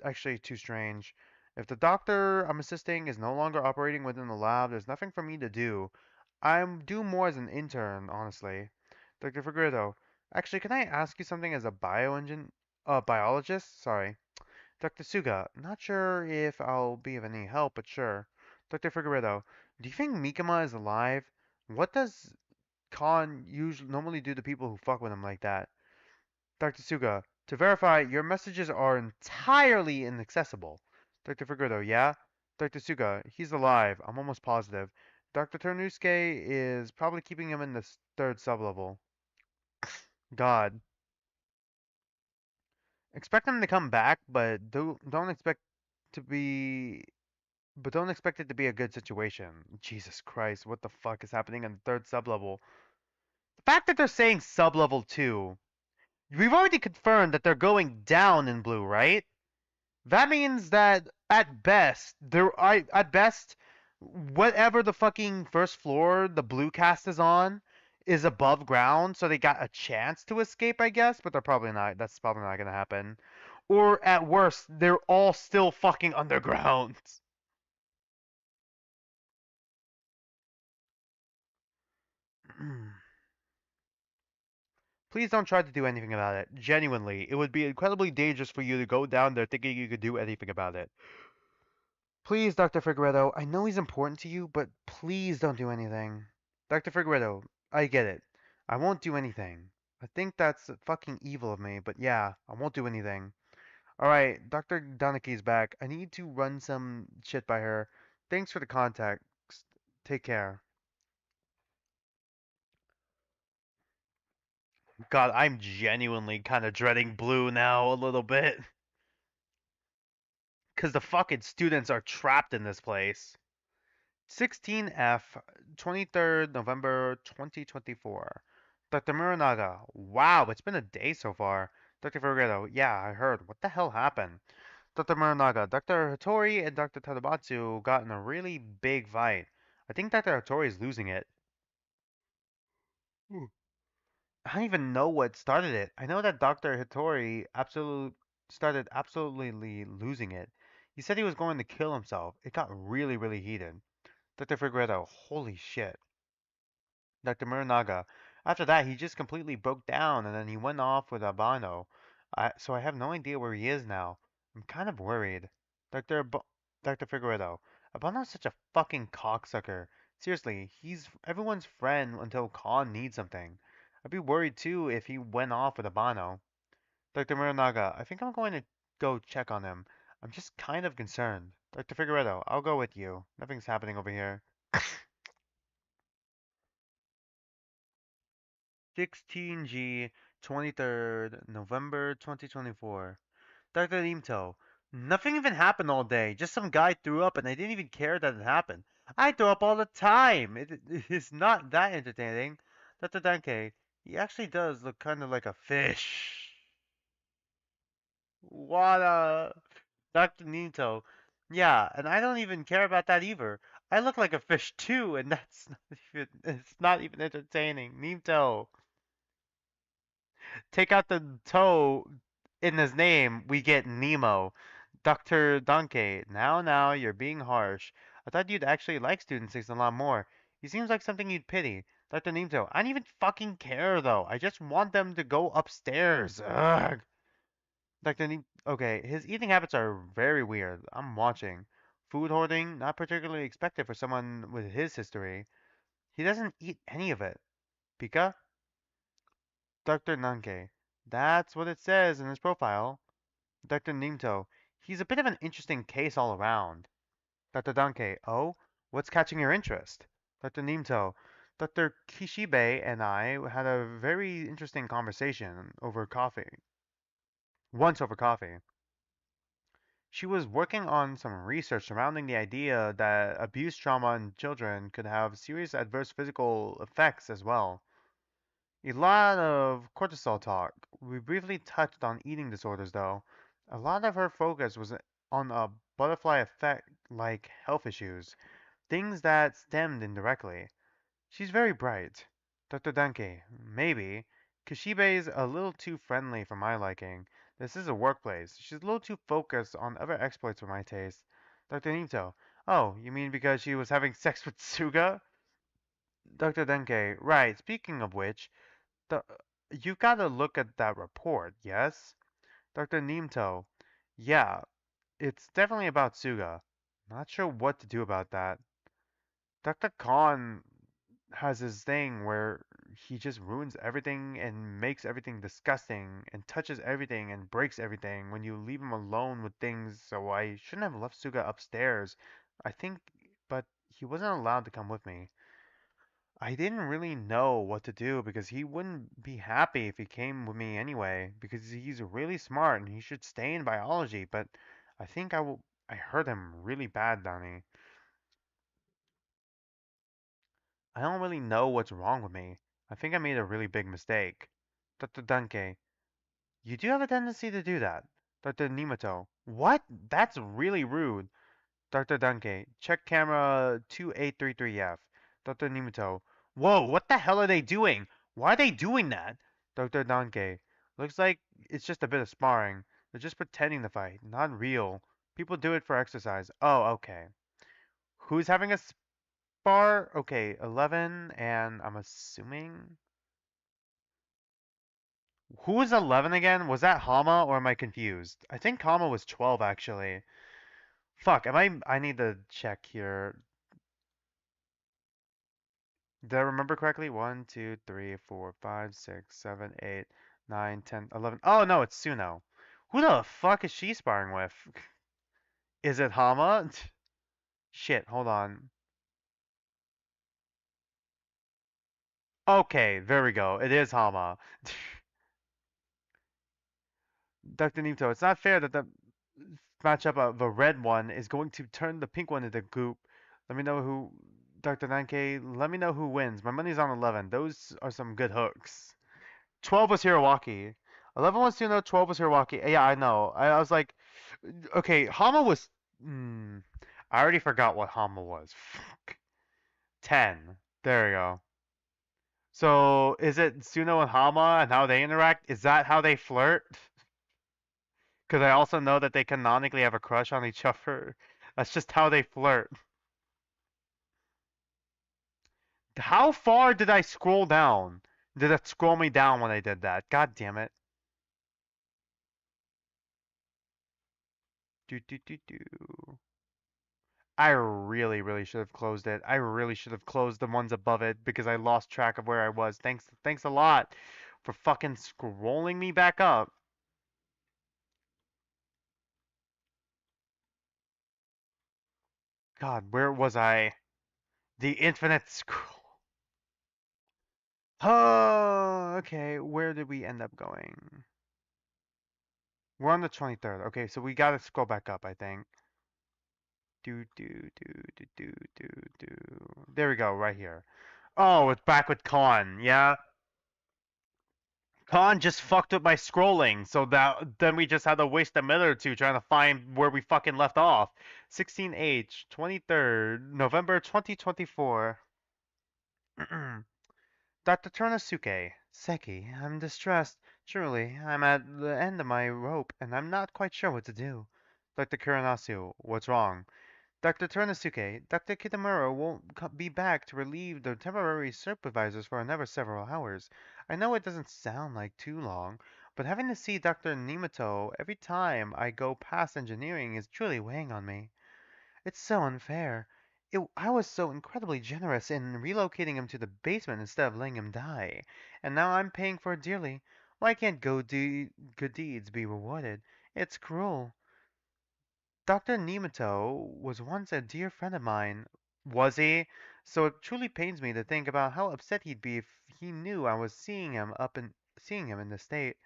actually too strange. If the doctor I'm assisting is no longer operating within the lab, there's nothing for me to do. I'm due more as an intern, honestly. Dr. Figueredo, actually, can I ask you something as a biologist? Sorry. Dr. Suga, not sure if I'll be of any help, but sure. Dr. Figueredo, do you think Mikama is alive? What does Khan usually normally do to people who fuck with him like that? Dr. Suga, to verify, your messages are entirely inaccessible. Dr. Figueredo, yeah? Dr. Suga, he's alive. I'm almost positive. Dr. Ternuske is probably keeping him in the third sublevel. God. Expect him to come back, but don't expect to be don't expect it to be a good situation. Jesus Christ, what the fuck is happening in the third sublevel? The fact that they're saying sublevel 2, we've already confirmed that they're going down in blue, right? That means that at best, whatever the fucking first floor the blue cast is on is above ground, so they got a chance to escape, I guess, but they're probably not. That's probably not gonna happen. Or at worst, they're all still fucking underground. Please don't try to do anything about it. Genuinely, it would be incredibly dangerous for you to go down there thinking you could do anything about it. Please, Dr. Figueredo, I know he's important to you, but please don't do anything. Dr. Figueredo, I get it. I won't do anything. I think that's fucking evil of me, but yeah, I won't do anything. Alright, Dr. Doniki's back. I need to run some shit by her. Thanks for the contact. Take care. God, I'm genuinely kind of dreading Blue now a little bit. Because the fucking students are trapped in this place. 16F, 23rd November 2024. Dr. Muranaga, wow, it's been a day so far. Dr. Figueredo, yeah, I heard. What the hell happened? Dr. Muranaga, Dr. Hattori and Dr. Tadabatsu got in a really big fight. I think Dr. Hattori is losing it. Hmm. I don't even know what started it. I know that Dr. Hattori started absolutely losing it. He said he was going to kill himself. It got really, really heated. Dr. Figueredo, holy shit. Dr. Muranaga. After that, he just completely broke down and then he went off with Albano. So I have no idea where he is now. I'm kind of worried. Dr. Figueredo. Albano's such a fucking cocksucker. Seriously, he's everyone's friend until Khan needs something. I'd be worried too if he went off with Albano. Dr. Muranaga, I think I'm going to go check on him. I'm just kind of concerned. Dr. Figueredo, I'll go with you. Nothing's happening over here. 16G, 23rd November 2024. Dr. Nimto, nothing even happened all day. Just some guy threw up and I didn't even care that it happened. I throw up all the time. It is not that entertaining. Dr. Danke, he actually does look kind of like a fish. What a... Dr. Nimto, yeah, and I don't even care about that either. I look like a fish too, and it's not even entertaining. Nimto. Take out the toe in his name, we get Nemo. Dr. Donkey, now, you're being harsh. I thought you'd actually like Student 6 a lot more. He seems like something you'd pity. Dr. Nemo, I don't even fucking care though. I just want them to go upstairs. Ugh. Dr. Nemo, okay, his eating habits are very weird. I'm watching. Food hoarding, not particularly expected for someone with his history. He doesn't eat any of it. Pika? Dr. Nanke. That's what it says in his profile. Dr. Nimto. He's a bit of an interesting case all around. Dr. Danke. Oh, what's catching your interest? Dr. Nimto. Dr. Kishibe and I had a very interesting conversation over coffee. Once over coffee. She was working on some research surrounding the idea that abuse trauma in children could have serious adverse physical effects as well. A lot of cortisol talk. We briefly touched on eating disorders, though. A lot of her focus was on a butterfly effect like health issues, things that stemmed indirectly. She's very bright. Dr. Danke, maybe. Kishibe's a little too friendly for my liking. This is a workplace. She's a little too focused on other exploits for my taste. Dr. Nito, oh, you mean because she was having sex with Suga? Dr. Denke, right, speaking of which, the, you've got to look at that report, yes? Dr. Nimto, yeah, it's definitely about Suga. Not sure what to do about that. Dr. Khan has his thing where he just ruins everything and makes everything disgusting and touches everything and breaks everything when you leave him alone with things. So I shouldn't have left Suga upstairs. I think, but he wasn't allowed to come with me. I didn't really know what to do because he wouldn't be happy if he came with me anyway because he's really smart and he should stay in biology, but I think I hurt him really bad, Donnie. I don't really know what's wrong with me. I think I made a really big mistake. Dr. Danke, you do have a tendency to do that. Dr. Nimato, what? That's really rude. Dr. Danke, check camera 2833F. Dr. Nimato, whoa, what the hell are they doing? Why are they doing that? Dr. Danke, looks like it's just a bit of sparring. They're just pretending to fight, not real. People do it for exercise. Oh, okay. Who's having a spar? Okay, 11, and I'm assuming. Who was 11 again? Was that Hama or am I confused? I think Hama was 12 actually. Fuck, I need to check here. Did I remember correctly? 1, 2, 3, 4, 5, 6, 7, 8, 9, 10, 11. Oh no, it's Suno. Who the fuck is she sparring with? Is it Hama? Shit, hold on. Okay, there we go. It is Hama. Dr. Nito, it's not fair that the matchup of the red one is going to turn the pink one into goop. Let me know who, Dr. Nanke, let me know who wins. My money's on 11. Those are some good hooks. 12 was Hirawaki. 11 was Suno, 12 was Hirawaki. Yeah, I know. I was like, okay, Hama was. Hmm, I already forgot what Hama was. Fuck. 10. There we go. So, is it Suno and Hama and how they interact? Is that how they flirt? Because I also know that they canonically have a crush on each other. That's just how they flirt. How far did I scroll down? Did it scroll me down when I did that? God damn it. Do do do do. I really, really should have closed it. I really should have closed the ones above it because I lost track of where I was. Thanks a lot for fucking scrolling me back up. God, where was I? The infinite scroll. Oh, okay. Where did we end up going? We're on the 23rd. Okay, so we gotta scroll back up, I think. Do do do do do do do. There we go, right here. Oh, it's back with Khan. Yeah, Khan just fucked with my scrolling, so that then we just had to waste a minute or two trying to find where we fucking left off. 16H, 23rd, November 2024. Dr. Tornosuke, Seki, I'm distressed. Truly, I'm at the end of my rope, and I'm not quite sure what to do. Dr. Kuranasu, what's wrong? Dr. Tornosuke, Dr. Kitamura won't be back to relieve the temporary supervisors for another several hours. I know it doesn't sound like too long, but having to see Dr. Nimato every time I go past engineering is truly weighing on me. It's so unfair. I was so incredibly generous in relocating him to the basement instead of letting him die, and now I'm paying for it dearly. Why can't good deeds be rewarded? It's cruel. Dr. Nemato was once a dear friend of mine. Was he? So it truly pains me to think about how upset he'd be if he knew I was seeing him in this state.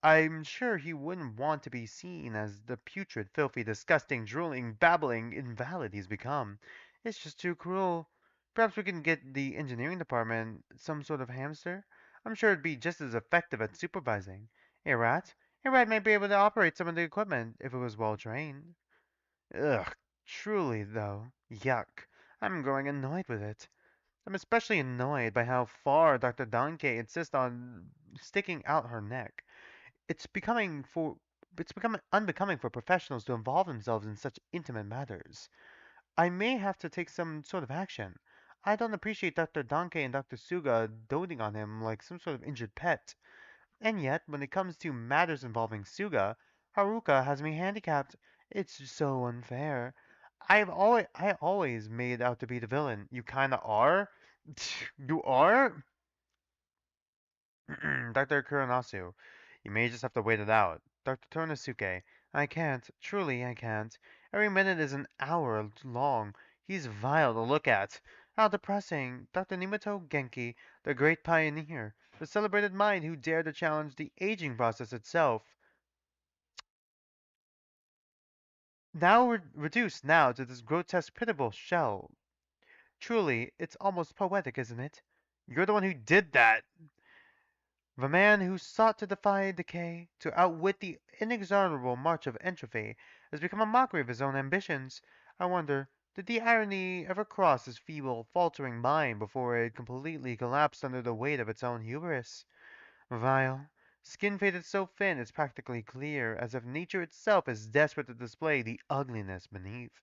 I'm sure he wouldn't want to be seen as the putrid, filthy, disgusting, drooling, babbling invalid he's become. It's just too cruel. Perhaps we can get the engineering department some sort of hamster? I'm sure it'd be just as effective at supervising. A rat? A rat might be able to operate some of the equipment if it was well trained. Ugh, truly though, yuck. I'm growing annoyed with it. I'm especially annoyed by how far Dr. Danke insists on sticking out her neck. It's becoming for it's becoming unbecoming for professionals to involve themselves in such intimate matters. I may have to take some sort of action. I don't appreciate Dr. Danke and Dr. Suga doting on him like some sort of injured pet. And yet, when it comes to matters involving Suga, Haruka has me handicapped. It's so unfair. I always made out to be the villain. You kinda are? You are? Dr. Kuranasu, you may just have to wait it out. Dr. Tornosuke, I can't. Truly, I can't. Every minute is an hour long. He's vile to look at. How depressing. Dr. Nimato Genki, the great pioneer, the celebrated mind who dared to challenge the aging process itself. Now reduced now to this grotesque pitiable shell. Truly, it's almost poetic, isn't it? You're the one who did that. The man who sought to defy decay, to outwit the inexorable march of entropy, has become a mockery of his own ambitions. I wonder, did the irony ever cross his feeble, faltering mind before it completely collapsed under the weight of its own hubris? Vile. Skin faded so thin it's practically clear, as if nature itself is desperate to display the ugliness beneath.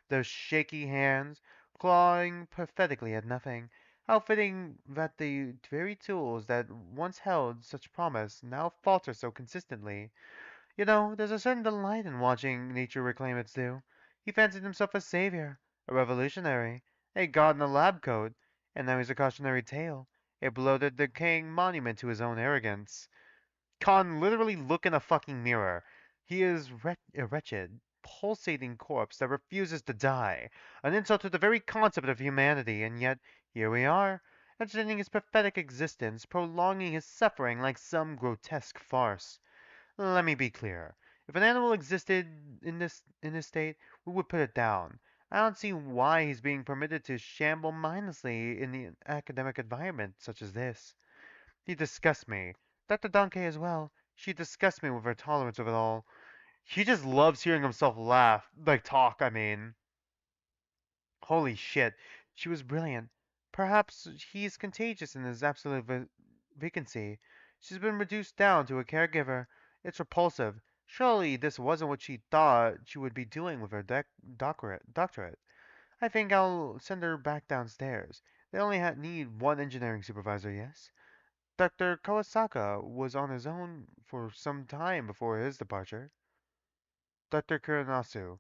Those shaky hands, clawing pathetically at nothing. How fitting that the very tools that once held such promise now falter so consistently. You know, there's a certain delight in watching nature reclaim its due. He fancied himself a savior, a revolutionary, a god in a lab coat, and now he's a cautionary tale, a bloated, decaying monument to his own arrogance. Khan literally look in a fucking mirror. He is a wretched, pulsating corpse that refuses to die, an insult to the very concept of humanity, and yet here we are, entertaining his pathetic existence, prolonging his suffering like some grotesque farce. Let me be clear. If an animal existed in this state, we would put it down. I don't see why he's being permitted to shamble mindlessly in the academic environment such as this. He disgusts me. Dr. Donkey as well. She disgusts me with her tolerance of it all. He just loves hearing himself laugh. Like, talk, I mean. Holy shit. She was brilliant. Perhaps he's contagious in his absolute vacancy. She's been reduced down to a caregiver. It's repulsive. Surely this wasn't what she thought she would be doing with her doctorate. I think I'll send her back downstairs. They only need one engineering supervisor, yes? Dr. Kawasaka was on his own for some time before his departure. Dr. Kuranasu,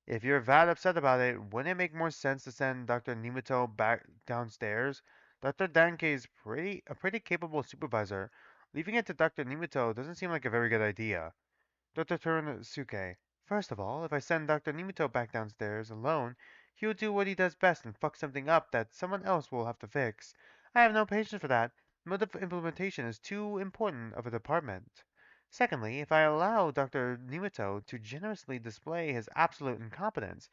if you're that upset about it, wouldn't it make more sense to send Dr. Nimato back downstairs? Dr. Danke is a pretty capable supervisor. Leaving it to Dr. Nimato doesn't seem like a very good idea. Dr. Toranosuke, first of all, if I send Dr. Nimato back downstairs alone, he'll do what he does best and fuck something up that someone else will have to fix. I have no patience for that. Mode of implementation is too important of a department. Secondly, if I allow Dr. Nimato to generously display his absolute incompetence,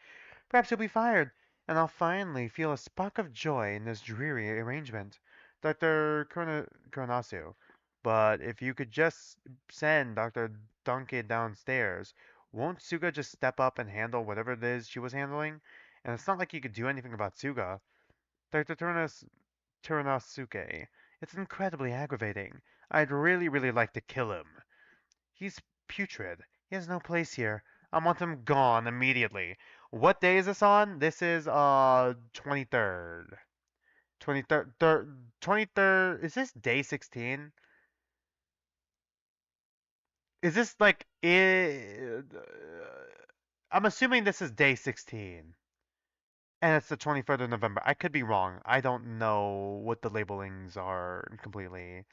perhaps he'll be fired, and I'll finally feel a spark of joy in this dreary arrangement. Dr. Kuranasu, but if you could just send Dr. Donkey downstairs, won't Suga just step up and handle whatever it is she was handling? And it's not like you could do anything about Suga. Dr. Turanosuke, it's incredibly aggravating. I'd really, really like to kill him. He's putrid. He has no place here. I want him gone immediately. What day is this on? This is 23rd. 23rd. Is this day 16? Is this like I'm assuming this is day 16 and it's the 23rd of November. I could be wrong. I don't know what the labelings are completely.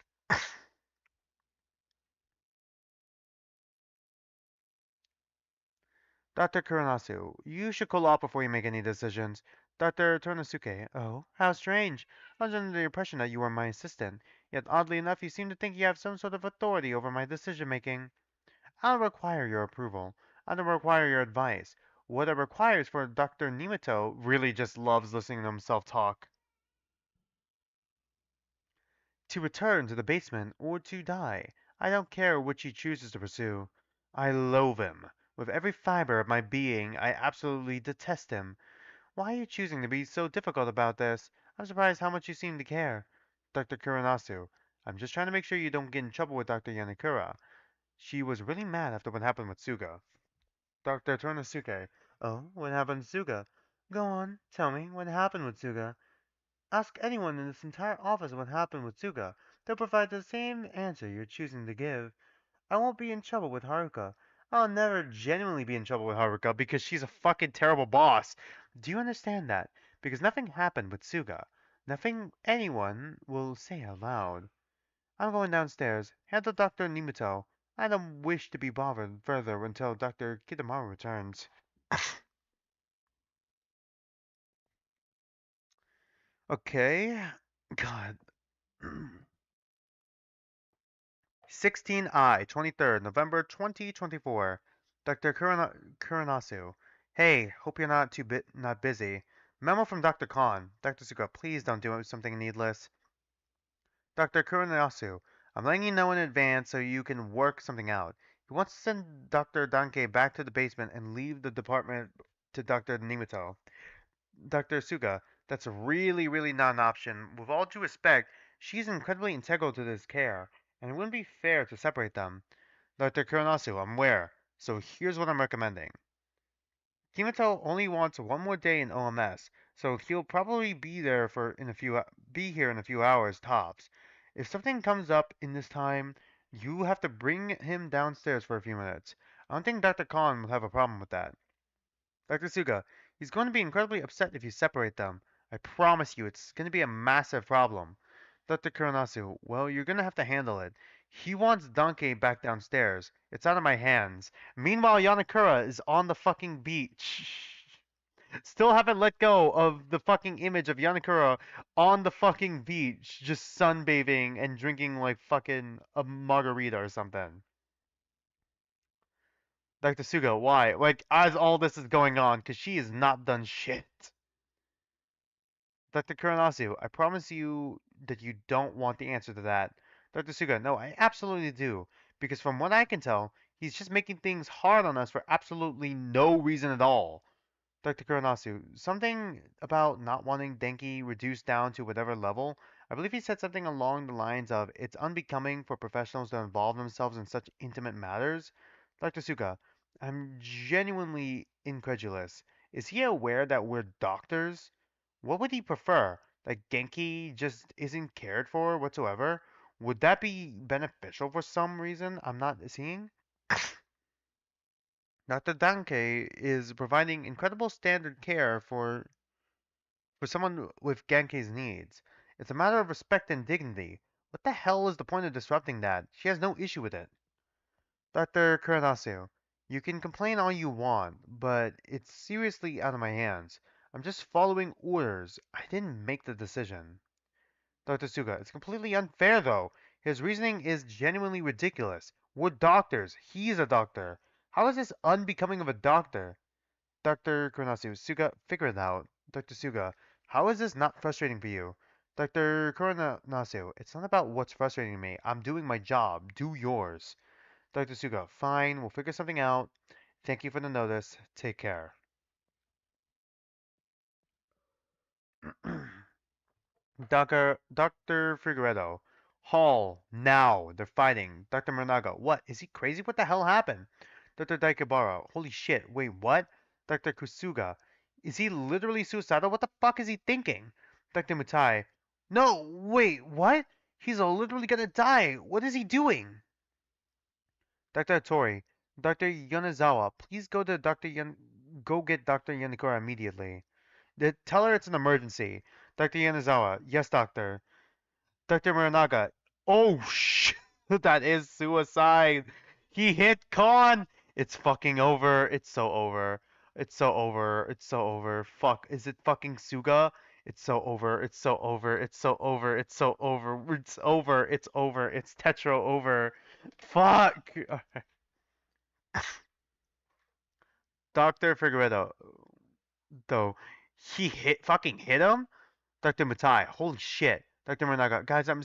Dr. Kuranasu, you should cool off before you make any decisions. Dr. Tornosuke, oh, how strange. I was under the impression that you were my assistant, yet oddly enough you seem to think you have some sort of authority over my decision making. I don't require your approval. I don't require your advice. What I require is for Dr. Nimato really just loves listening to himself talk. To return to the basement or to die. I don't care which he chooses to pursue. I loathe him. With every fiber of my being, I absolutely detest him. Why are you choosing to be so difficult about this? I'm surprised how much you seem to care. Dr. Kuranasu, I'm just trying to make sure you don't get in trouble with Dr. Yanakura. She was really mad after what happened with Suga. Dr. Tornosuke, oh, what happened to Suga? Go on, tell me, what happened with Suga? Ask anyone in this entire office what happened with Suga. They'll provide the same answer you're choosing to give. I won't be in trouble with Haruka. I'll never genuinely be in trouble with Haruka because she's a fucking terrible boss. Do you understand that? Because nothing happened with Suga. Nothing anyone will say out loud. I'm going downstairs. Handle Dr. Nimuto. I don't wish to be bothered further until Dr. Kitamaru returns. Okay. God. 16I, 23rd November 2024. Dr. Kuranasu. Hey, hope you're not busy. Memo from Dr. Khan. Dr. Suga, please don't do something needless. Dr. Kuranasu, I'm letting you know in advance so you can work something out. He wants to send Dr. Danke back to the basement and leave the department to Dr. Nimuto. Dr. Suga, that's really not an option. With all due respect, she's incredibly integral to this care, and it wouldn't be fair to separate them. Dr. Kuranasu, I'm aware, so here's what I'm recommending. Kimito only wants one more day in OMS, so he'll probably be here in a few hours tops. If something comes up in this time, you have to bring him downstairs for a few minutes. I don't think Dr. Khan will have a problem with that. Dr. Suga, he's going to be incredibly upset if you separate them. I promise you, it's going to be a massive problem. Dr. Kuranasu, well, you're going to have to handle it. He wants Donkey back downstairs. It's out of my hands. Meanwhile, Yanakura is on the fucking beach. Still haven't let go of the fucking image of Yanakura on the fucking beach, just sunbathing and drinking like fucking a margarita or something. Dr. Suga, why? Like, as all this is going on, because she has not done shit. Dr. Kuranasu, I promise you that you don't want the answer to that. Dr. Suga, no, I absolutely do. Because from what I can tell, he's just making things hard on us for absolutely no reason at all. Dr. Kuranasu, something about not wanting Denki reduced down to whatever level. I believe he said something along the lines of, it's unbecoming for professionals to involve themselves in such intimate matters. Dr. Suga, I'm genuinely incredulous. Is he aware that we're doctors? What would he prefer? That Genki just isn't cared for whatsoever? Would that be beneficial for some reason I'm not seeing? Dr. Danke is providing incredible standard care for someone with Genki's needs. It's a matter of respect and dignity. What the hell is the point of disrupting that? She has no issue with it. Dr. Kuranasu, you can complain all you want, but it's seriously out of my hands. I'm just following orders. I didn't make the decision. Dr. Suga, it's completely unfair though. His reasoning is genuinely ridiculous. We're doctors. He's a doctor. How is this unbecoming of a doctor? Dr. Kuranasu, Suga, figure it out. Dr. Suga, how is this not frustrating for you? Dr. Kuranasu, it's not about what's frustrating me. I'm doing my job. Do yours. Dr. Suga, fine, we'll figure something out. Thank you for the notice. Take care. Dr. Figueredo. Hall, now. They're fighting. Dr. Mornaga. What? Is he crazy? What the hell happened? Dr. Daikabara. Holy shit. Wait, what? Dr. Kusuga. Is he literally suicidal? What the fuck is he thinking? Dr. Mutai. No, wait, what? He's literally gonna die. What is he doing? Dr. Tori. Dr. Yonezawa, please go get Dr. Yanakura immediately. Tell her it's an emergency. Dr. Yonezawa. Yes, doctor. Dr. Muranaga. Oh, shit. That is suicide. He hit Khan. It's fucking over. It's so over. It's so over. It's so over. Fuck. Is it fucking Suga? It's so over. It's so over. It's so over. It's so over. It's over. It's over. It's Tetro over. Fuck. Dr. Figueredo, though, he fucking hit him? Dr. Matai, holy shit. Dr. Morinaga, guys, I'm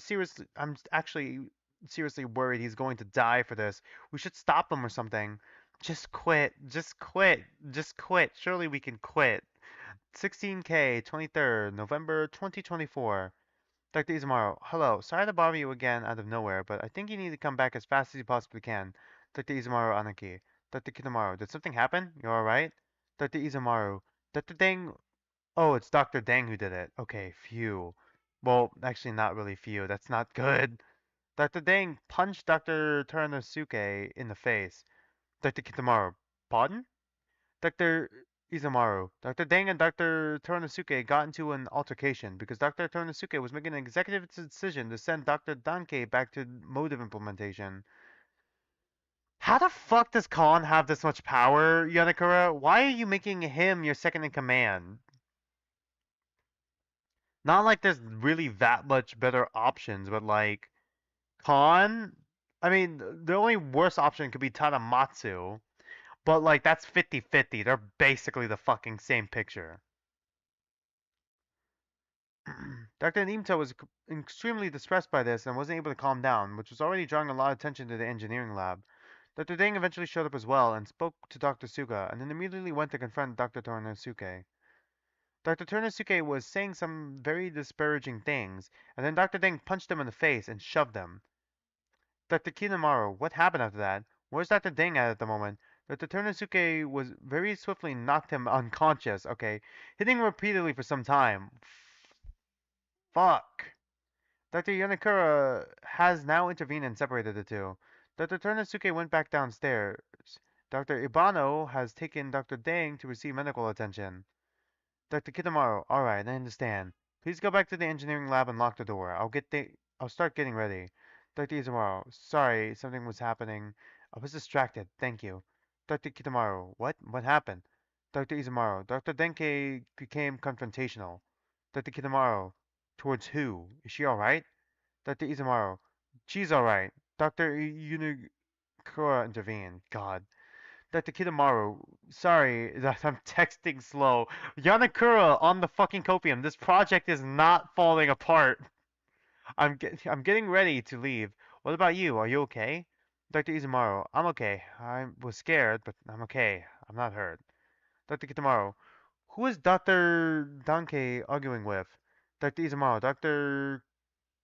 actually seriously worried he's going to die for this. We should stop him or something. Just quit. Just quit. Just quit. Surely we can quit. 16K, 23rd, November 2024. Dr. Izumaro, hello. Sorry to bother you again out of nowhere, but I think you need to come back as fast as you possibly can. Dr. Izumaro Anaki. Dr. Kitamaro, did something happen? You alright? Dr. Izumaro, Dr. Dang. Oh, it's Dr. Dang who did it. Okay, phew. Well, actually, not really phew. That's not good. Dr. Dang punched Dr. Toranosuke in the face. Dr. Kitamaro, pardon? Dr. Izumaru, Dr. Dang and Dr. Toranosuke got into an altercation because Dr. Toranosuke was making an executive decision to send Dr. Danke back to motive implementation. How the fuck does Khan have this much power, Yanakura? Why are you making him your second in command? Not like there's really that much better options, but like Khan, I mean, the only worst option could be Tadamatsu, but like that's 50-50. They're basically the fucking same picture. Dr. Nimto was extremely distressed by this and wasn't able to calm down, which was already drawing a lot of attention to the engineering lab. Dr. Dang eventually showed up as well and spoke to Dr. Suga, and then immediately went to confront Dr. Toranosuke. Dr. Toranosuke was saying some very disparaging things, and then Dr. Dang punched him in the face and shoved him. Dr. Kinamaru, what happened after that? Where's Dr. Dang at the moment? Dr. Toranosuke was very swiftly knocked him unconscious, okay, hitting him repeatedly for some time. Fuck. Dr. Yonakura has now intervened and separated the two. Dr. Toranosuke went back downstairs. Dr. Ibano has taken Dr. Dang to receive medical attention. Dr. Kitamaru, alright, I understand. Please go back to the engineering lab and lock the door. I'll start getting ready. Dr. Izumaru, sorry, something was happening. I was distracted, thank you. Dr. Kitamaru, what? What happened? Dr. Izumaru, Dr. Denke became confrontational. Dr. Kitamaru, towards who? Is she alright? Dr. Izumaru, she's alright. Dr. Yunakura intervened. God. Dr. Kitamaru, sorry that I'm texting slow. Yanakura on the fucking copium. This project is not falling apart. I'm getting ready to leave. What about you? Are you okay? Dr. Izumaru, I'm okay. I was scared, but I'm okay. I'm not hurt. Dr. Kitamaru, who is Dr. Danke arguing with? Dr. Izumaru, Dr.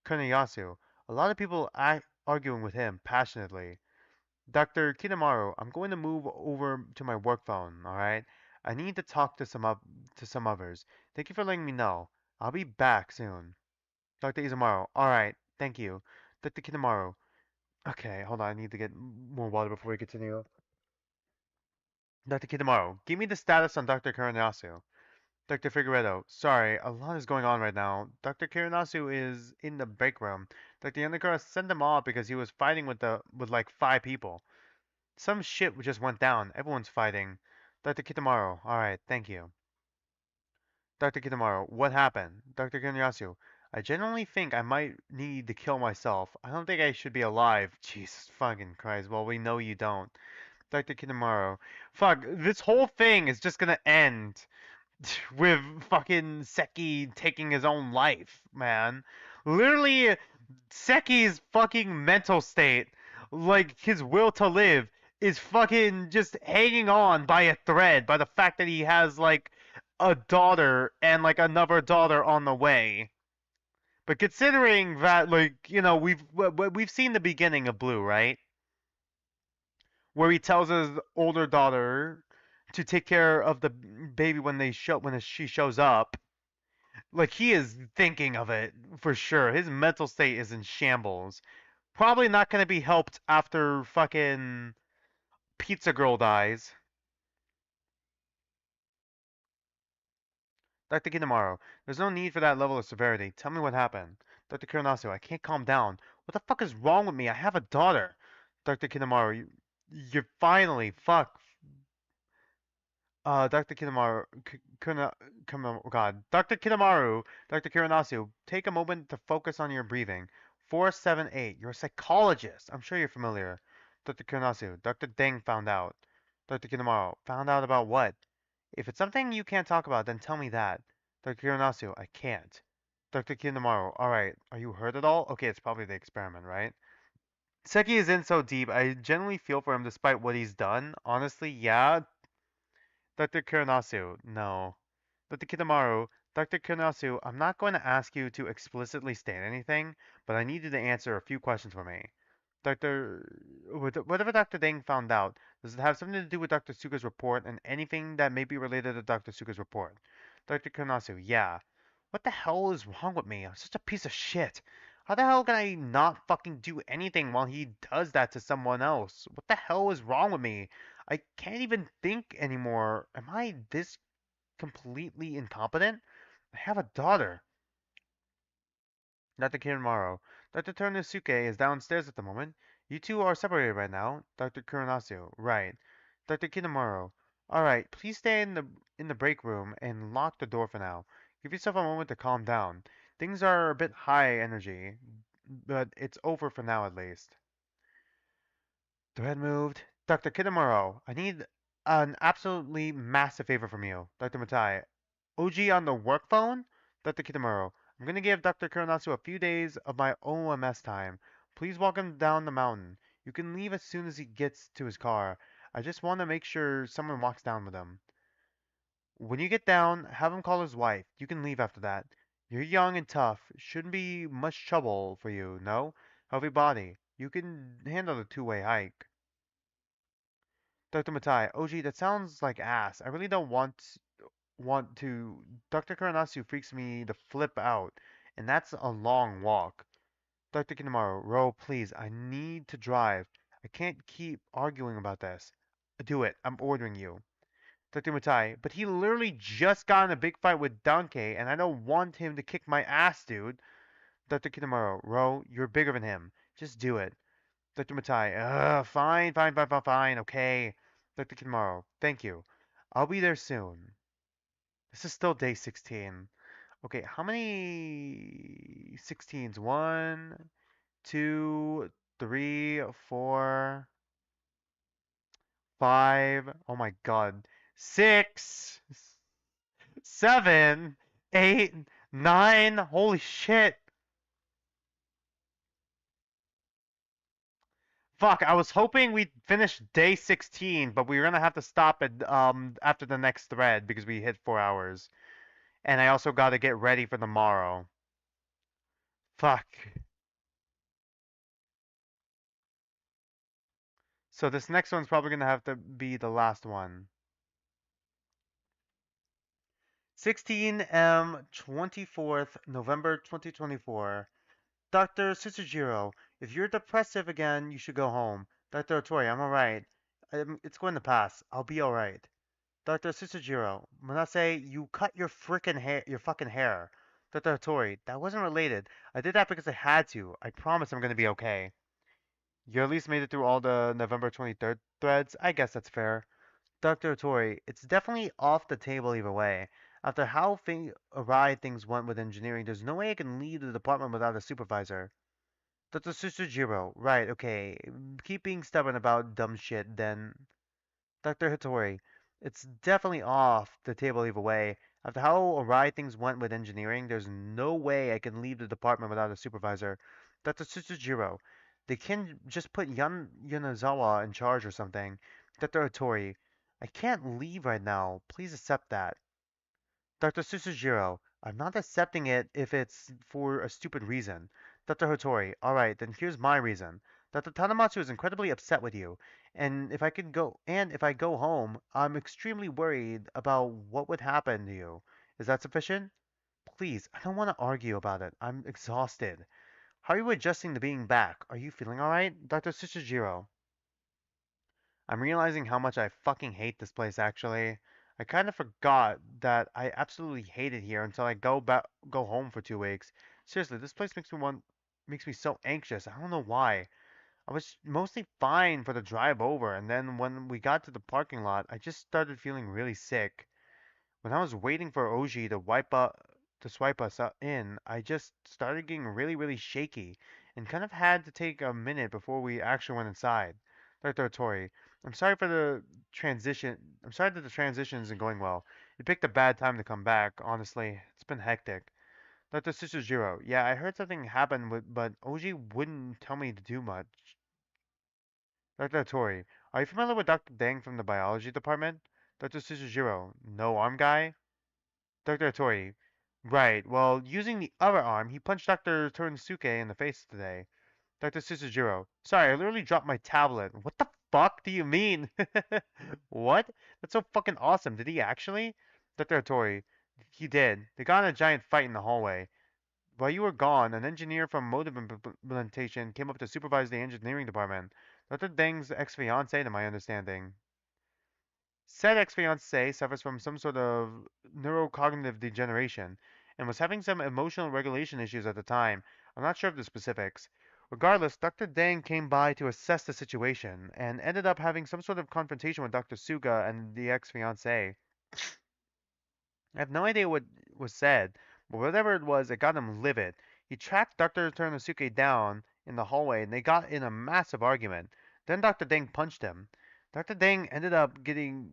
Kunayasu. A lot of people arguing with him passionately. Dr. Kinamaru, I'm going to move over to my work phone, alright? I need to talk to some others. Thank you for letting me know. I'll be back soon. Dr. Izumaru, alright, thank you. Dr. Kinamaru, okay, hold on, I need to get more water before we continue. Dr. Kinamaru, give me the status on Dr. Kuranasu. Dr. Figueredo, sorry, a lot is going on right now. Dr. Kuranasu is in the break room. Dr. Yanakura sent him off because he was fighting with like 5 people. Some shit just went down. Everyone's fighting. Dr. Kitamaru, alright, thank you. Dr. Kitamaru, what happened? Dr. Kunyasu, I genuinely think I might need to kill myself. I don't think I should be alive. Jesus fucking Christ. Well, we know you don't. Dr. Kitamaru, fuck, this whole thing is just gonna end with fucking Seki taking his own life, man. Literally, Seki's fucking mental state, like his will to live, is fucking just hanging on by a thread by the fact that he has like a daughter and like another daughter on the way. But considering that, like, we've seen the beginning of Blue, right? Where he tells his older daughter to take care of the baby when she shows up. Like he is thinking of it for sure. His mental state is in shambles. Probably not gonna be helped after fucking Pizza Girl dies. Dr. Kinamaru, there's no need for that level of severity. Tell me what happened. Dr. Kuranasu, I can't calm down. What the fuck is wrong with me? I have a daughter. Dr. Kinamaru, you're finally, fuck. Dr. Kinamaru, God. Dr. Kinamaru, Dr. Kuranasu, take a moment to focus on your breathing. 478, you're a psychologist. I'm sure you're familiar. Dr. Kuranasu, Dr. Deng found out. Dr. Kinamaru, found out about what? If it's something you can't talk about, then tell me that. Dr. Kuranasu, I can't. Dr. Kinamaru, alright, are you hurt at all? Okay, it's probably the experiment, right? Seki is in so deep, I genuinely feel for him despite what he's done. Honestly, yeah. Dr. Kuranasu, no. Dr. Kinamaru, Dr. Kuranasu, I'm not going to ask you to explicitly state anything, but I need you to answer a few questions for me. Dr. Whatever Dr. Deng found out, does it have something to do with Dr. Suga's report and anything that may be related to Dr. Suga's report? Dr. Kuranasu, yeah. What the hell is wrong with me? I'm such a piece of shit. How the hell can I not fucking do anything while he does that to someone else? What the hell is wrong with me? I can't even think anymore. Am I this completely incompetent? I have a daughter. Dr. Kirimaro. Dr. Tornosuke is downstairs at the moment. You two are separated right now. Dr. Kuranasu. Right. Dr. Kinemaro. Alright, please stay in the break room and lock the door for now. Give yourself a moment to calm down. Things are a bit high energy, but it's over for now at least. Thread moved. Dr. Kinemaro, I need an absolutely massive favor from you. Dr. Matai. OG on the work phone? Dr. Kitamuro, I'm gonna give Dr. Kuronatsu a few days of my OMS time. Please walk him down the mountain. You can leave as soon as he gets to his car. I just want to make sure someone walks down with him. When you get down, have him call his wife. You can leave after that. You're young and tough. Shouldn't be much trouble for you, no? Healthy body. You can handle the two-way hike. Dr. Matai, OG, that sounds like ass. I really don't want to. Dr. Kuronatsu freaks me the flip out, and that's a long walk. Dr. Kinamaru, Ro, please, I need to drive. I can't keep arguing about this. Do it. I'm ordering you. Dr. Mutai, but he literally just got in a big fight with Donkey, and I don't want him to kick my ass, dude. Dr. Kinamaru, Ro, you're bigger than him. Just do it. Dr. Mutai, fine, okay. Dr. Kinamaru, thank you. I'll be there soon. This is still day 16. Okay, how many 16s? One, two, three, four, five. Oh my god. Six, seven, eight, nine. Holy shit. Fuck, I was hoping we'd finish day 16, but we were gonna have to stop at after the next thread because we hit 4 hours. And I also gotta get ready for tomorrow. Fuck. So this next one's probably gonna have to be the last one. 16M 24th November 2024. Dr. Sitsujiro, if you're depressive again, you should go home. Dr. Otori, I'm alright. It's going to pass. I'll be alright. Dr. Sitsujiro, Manase, you cut your frickin' hair, your fucking hair. Dr. Otori, that wasn't related. I did that because I had to. I promise I'm gonna be okay. You at least made it through all the November 23rd threads. I guess that's fair. Dr. Tori, it's definitely off the table either way. After how awry things went with engineering, there's no way I can leave the department without a supervisor. Dr. Susujiro, right, okay. Keep being stubborn about dumb shit, then. Dr. Hitori, it's definitely off the table either way. After how awry things went with engineering, there's no way I can leave the department without a supervisor. Dr. Tsujiro, they can just put Yonazawa in charge or something. Dr. Hitori, I can't leave right now. Please accept that. Dr. Susujiro, I'm not accepting it if it's for a stupid reason. Dr. Hotori, alright, then here's my reason. Dr. Tanamatsu is incredibly upset with you, and if I go home, I'm extremely worried about what would happen to you. Is that sufficient? Please, I don't want to argue about it. I'm exhausted. How are you adjusting to being back? Are you feeling alright? Dr. Susujiro, I'm realizing how much I fucking hate this place actually. I kind of forgot that I absolutely hate it here until I go home for 2 weeks. Seriously, this place makes me so anxious. I don't know why. I was mostly fine for the drive over, and then when we got to the parking lot, I just started feeling really sick. When I was waiting for Oji to swipe us in, I just started getting really shaky and kind of had to take a minute before we actually went inside. Dr. Tori, I'm sorry for the transition. I'm sorry that the transition isn't going well. You picked a bad time to come back, honestly. It's been hectic. Dr. Susujiro. Yeah, I heard something happened with, but Oji wouldn't tell me to do much. Dr. Tori. Are you familiar with Dr. Dang from the biology department? Dr. Susujiro. No arm guy? Dr. Tori. Right. Well, using the other arm, he punched Dr. Torinosuke in the face today. Dr. Susujiro. Sorry, I literally dropped my tablet. What the fuck do you mean? What? That's so fucking awesome. Did he actually? Dr. Tori. He did. They got in a giant fight in the hallway. While you were gone, an engineer from motive implementation came up to supervise the engineering department. Dr. Deng's ex-fiancée, to my understanding. Said ex-fiancée suffers from some sort of neurocognitive degeneration and was having some emotional regulation issues at the time. I'm not sure of the specifics. Regardless, Dr. Deng came by to assess the situation and ended up having some sort of confrontation with Dr. Suga and the ex-fiancée. I have no idea what was said, but whatever it was, it got him livid. He tracked Dr. Turnosuke down in the hallway and they got in a massive argument. Then Dr. Deng punched him. Dr. Deng ended up getting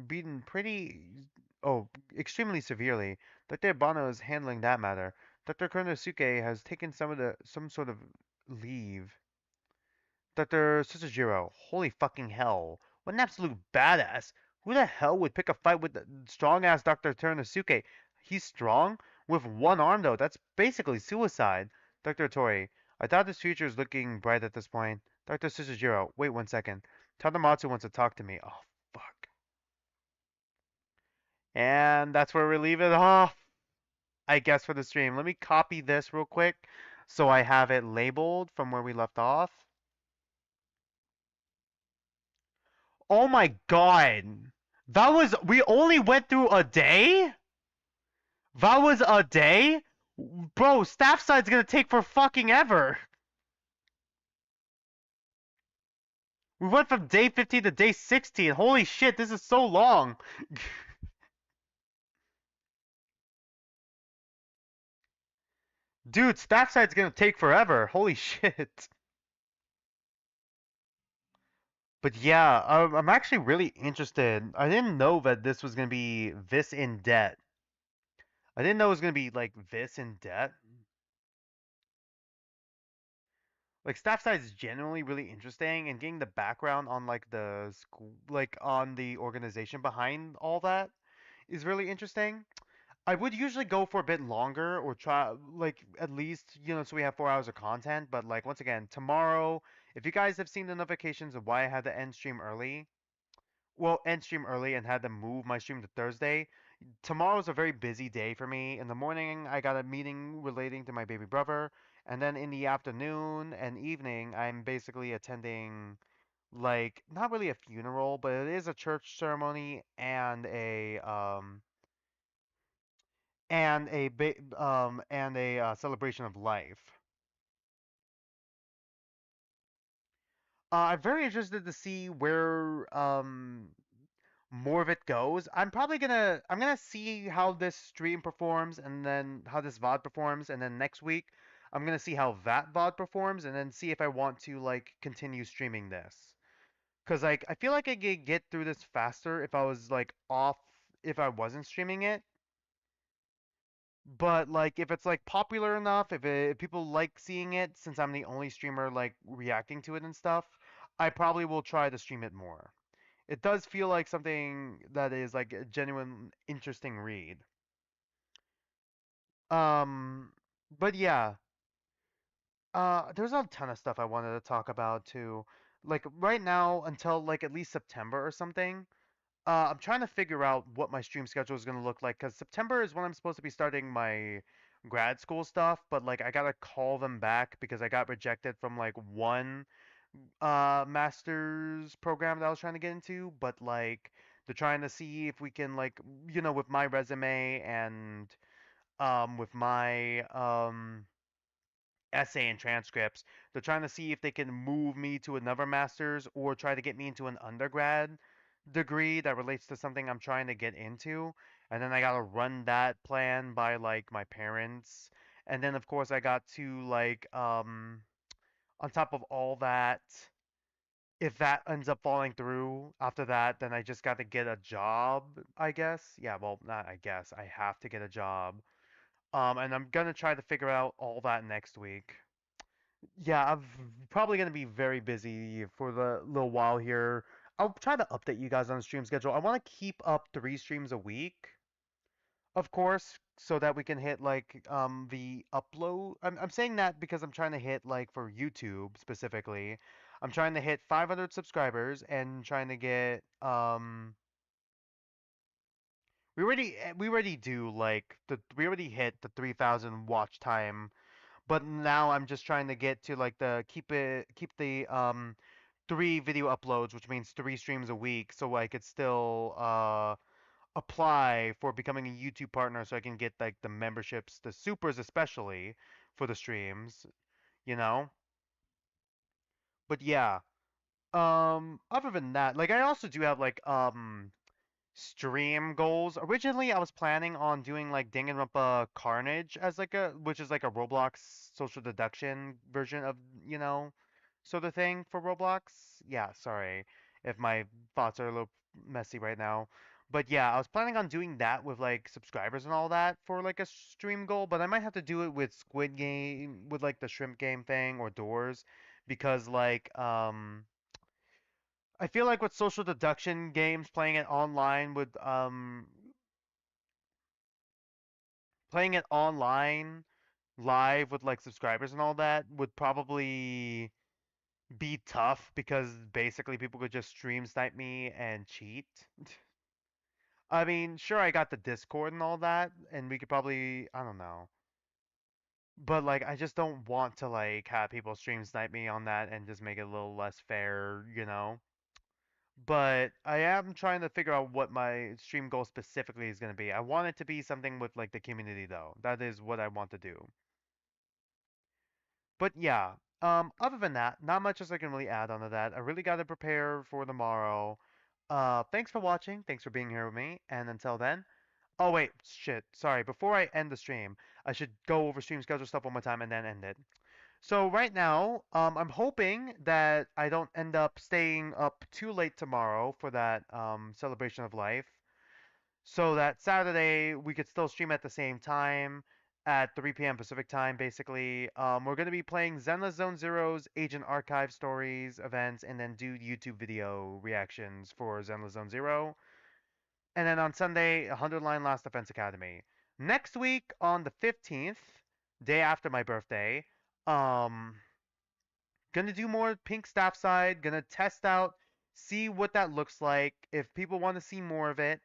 beaten extremely severely. Dr. Bono is handling that matter. Dr. Turnosuke has taken some sort of leave. Dr. Sosajiro, holy fucking hell. What an absolute badass. Who the hell would pick a fight with the strong ass Dr. Turnosuke? He's strong? With one arm though, that's basically suicide. Dr. Tori, I thought this future is looking bright at this point. Dr. Sosajiro, wait 1 second. Tadamatsu wants to talk to me. Oh, fuck. And that's where we leave it off, I guess, for the stream. Let me copy this real quick so I have it labeled from where we left off. Oh my god. We only went through a day? That was a day? Bro, Staffside's gonna take for fucking ever. We went from day 15 to day 16. Holy shit, this is so long. Dude, Staffside's gonna take forever. Holy shit. But yeah, I'm actually really interested. I didn't know that this was gonna be this in debt. I didn't know it was gonna be like this in debt. Like Staffside is generally really interesting, and getting the background on like the school, like on the organization behind all that is really interesting. I would usually go for a bit longer or try like at least, so we have 4 hours of content. But like once again, tomorrow, if you guys have seen the notifications of why I had to end stream early and had to move my stream to Thursday. Tomorrow's a very busy day for me. In the morning, I got a meeting relating to my baby brother, and then in the afternoon and evening, I'm basically attending like not really a funeral, but it is a church ceremony and a celebration of life. I'm very interested to see where more of it goes. I'm gonna see how this stream performs and then how this VOD performs, and then next week I'm gonna see how that VOD performs and then see if I want to like continue streaming this. Cause like I feel like I could get through this faster if I was like off if I wasn't streaming it. But like if it's like popular enough, if people like seeing it since I'm the only streamer like reacting to it and stuff, I probably will try to stream it more. It does feel like something that is like a genuine interesting read. Um, but yeah, there's a ton of stuff I wanted to talk about too. Like right now until like at least September or something. I'm trying to figure out what my stream schedule is gonna look like because September is when I'm supposed to be starting my grad school stuff, but like I gotta call them back because I got rejected from like one master's program that I was trying to get into, but like they're trying to see if we can like with my resume and with my essay and transcripts, they're trying to see if they can move me to another master's or try to get me into an undergrad degree that relates to something I'm trying to get into. And then I gotta run that plan by like my parents. And then of course I got to like on top of all that, if that ends up falling through after that, then I just got to get a job, I guess. Yeah, well, not I guess. I have to get a job. And I'm gonna try to figure out all that next week. Yeah, I'm probably gonna be very busy for the little while here. I'll try to update you guys on the stream schedule. I want to keep up 3 streams a week, of course, so that we can hit like the upload. I'm saying that because I'm trying to hit like for YouTube specifically. I'm trying to hit 500 subscribers and trying to get we already do like we already hit the 3,000 watch time, but now I'm just trying to get to like the keep the 3 video uploads, which means 3 streams a week, so I could still apply for becoming a YouTube partner, so I can get like the memberships, the supers especially for the streams, you know. But yeah, other than that, like I also do have like stream goals. Originally, I was planning on doing like Danganronpa Carnage as like which is like a Roblox social deduction version of, you know, sort of thing for Roblox. Yeah, sorry if my thoughts are a little messy right now. But yeah, I was planning on doing that with like subscribers and all that for like a stream goal, but I might have to do it with Squid Game, with like the shrimp game thing or Doors, because like I feel like with social deduction games, playing it online live with like subscribers and all that would probably be tough because basically people could just stream snipe me and cheat. I mean, sure, I got the Discord and all that, and we could probably, I don't know. But like I just don't want to like have people stream snipe me on that and just make it a little less fair, you know? But I am trying to figure out what my stream goal specifically is going to be. I want it to be something with like the community though. That is what I want to do. But yeah, other than that, not much else I can really add onto that. I really got to prepare for tomorrow. Thanks for watching. Thanks for being here with me. And until then, oh wait, shit. Sorry. Before I end the stream, I should go over stream schedule stuff one more time and then end it. So right now, I'm hoping that I don't end up staying up too late tomorrow for that celebration of life, so that Saturday we could still stream at the same time at 3 p.m. Pacific time. Basically, we're gonna be playing Zenless Zone Zero's Agent Archive stories events, and then do YouTube video reactions for Zenless Zone Zero. And then on Sunday, 100 Line Last Defense Academy. Next week on the 15th, day after my birthday, um, gonna do more Pink Staffside. Gonna test out, see what that looks like. If people want to see more of it,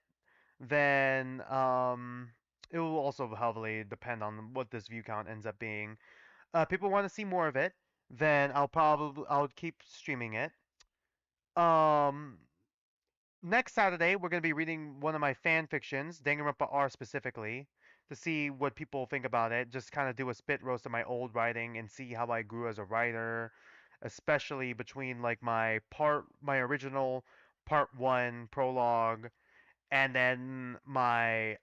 then it will also heavily depend on what this view count ends up being. People want to see more of it, then I'll keep streaming it. Um, Next Saturday we're gonna be reading one of my fan fictions, Danganronpa R specifically, to see what people think about it. Just kind of do a spit roast of my old writing and see how I grew as a writer, especially between like my original part 1 prologue and then my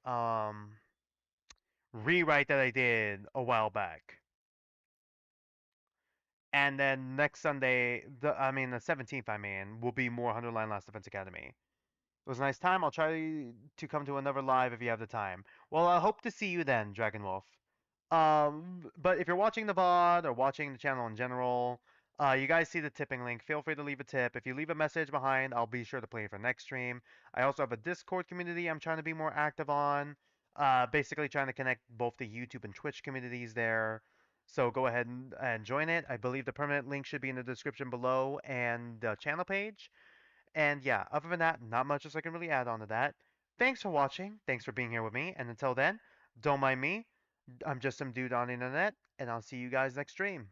rewrite that I did a while back. And then next Sunday, the 17th, will be more 100 Line Last Defense Academy. It was a nice time. I'll try to come to another live if you have the time. Well, I hope to see you then, Dragon Wolf. But if you're watching the VOD or watching the channel in general, you guys see the tipping link. Feel free to leave a tip. If you leave a message behind, I'll be sure to play it for next stream. I also have a Discord community I'm trying to be more active on. Basically trying to connect both the YouTube and Twitch communities there. So go ahead and join it. I believe the permanent link should be in the description below and the channel page. And yeah, other than that, not much else I can really add on to that. Thanks for watching. Thanks for being here with me. And until then, don't mind me. I'm just some dude on the internet, and I'll see you guys next stream.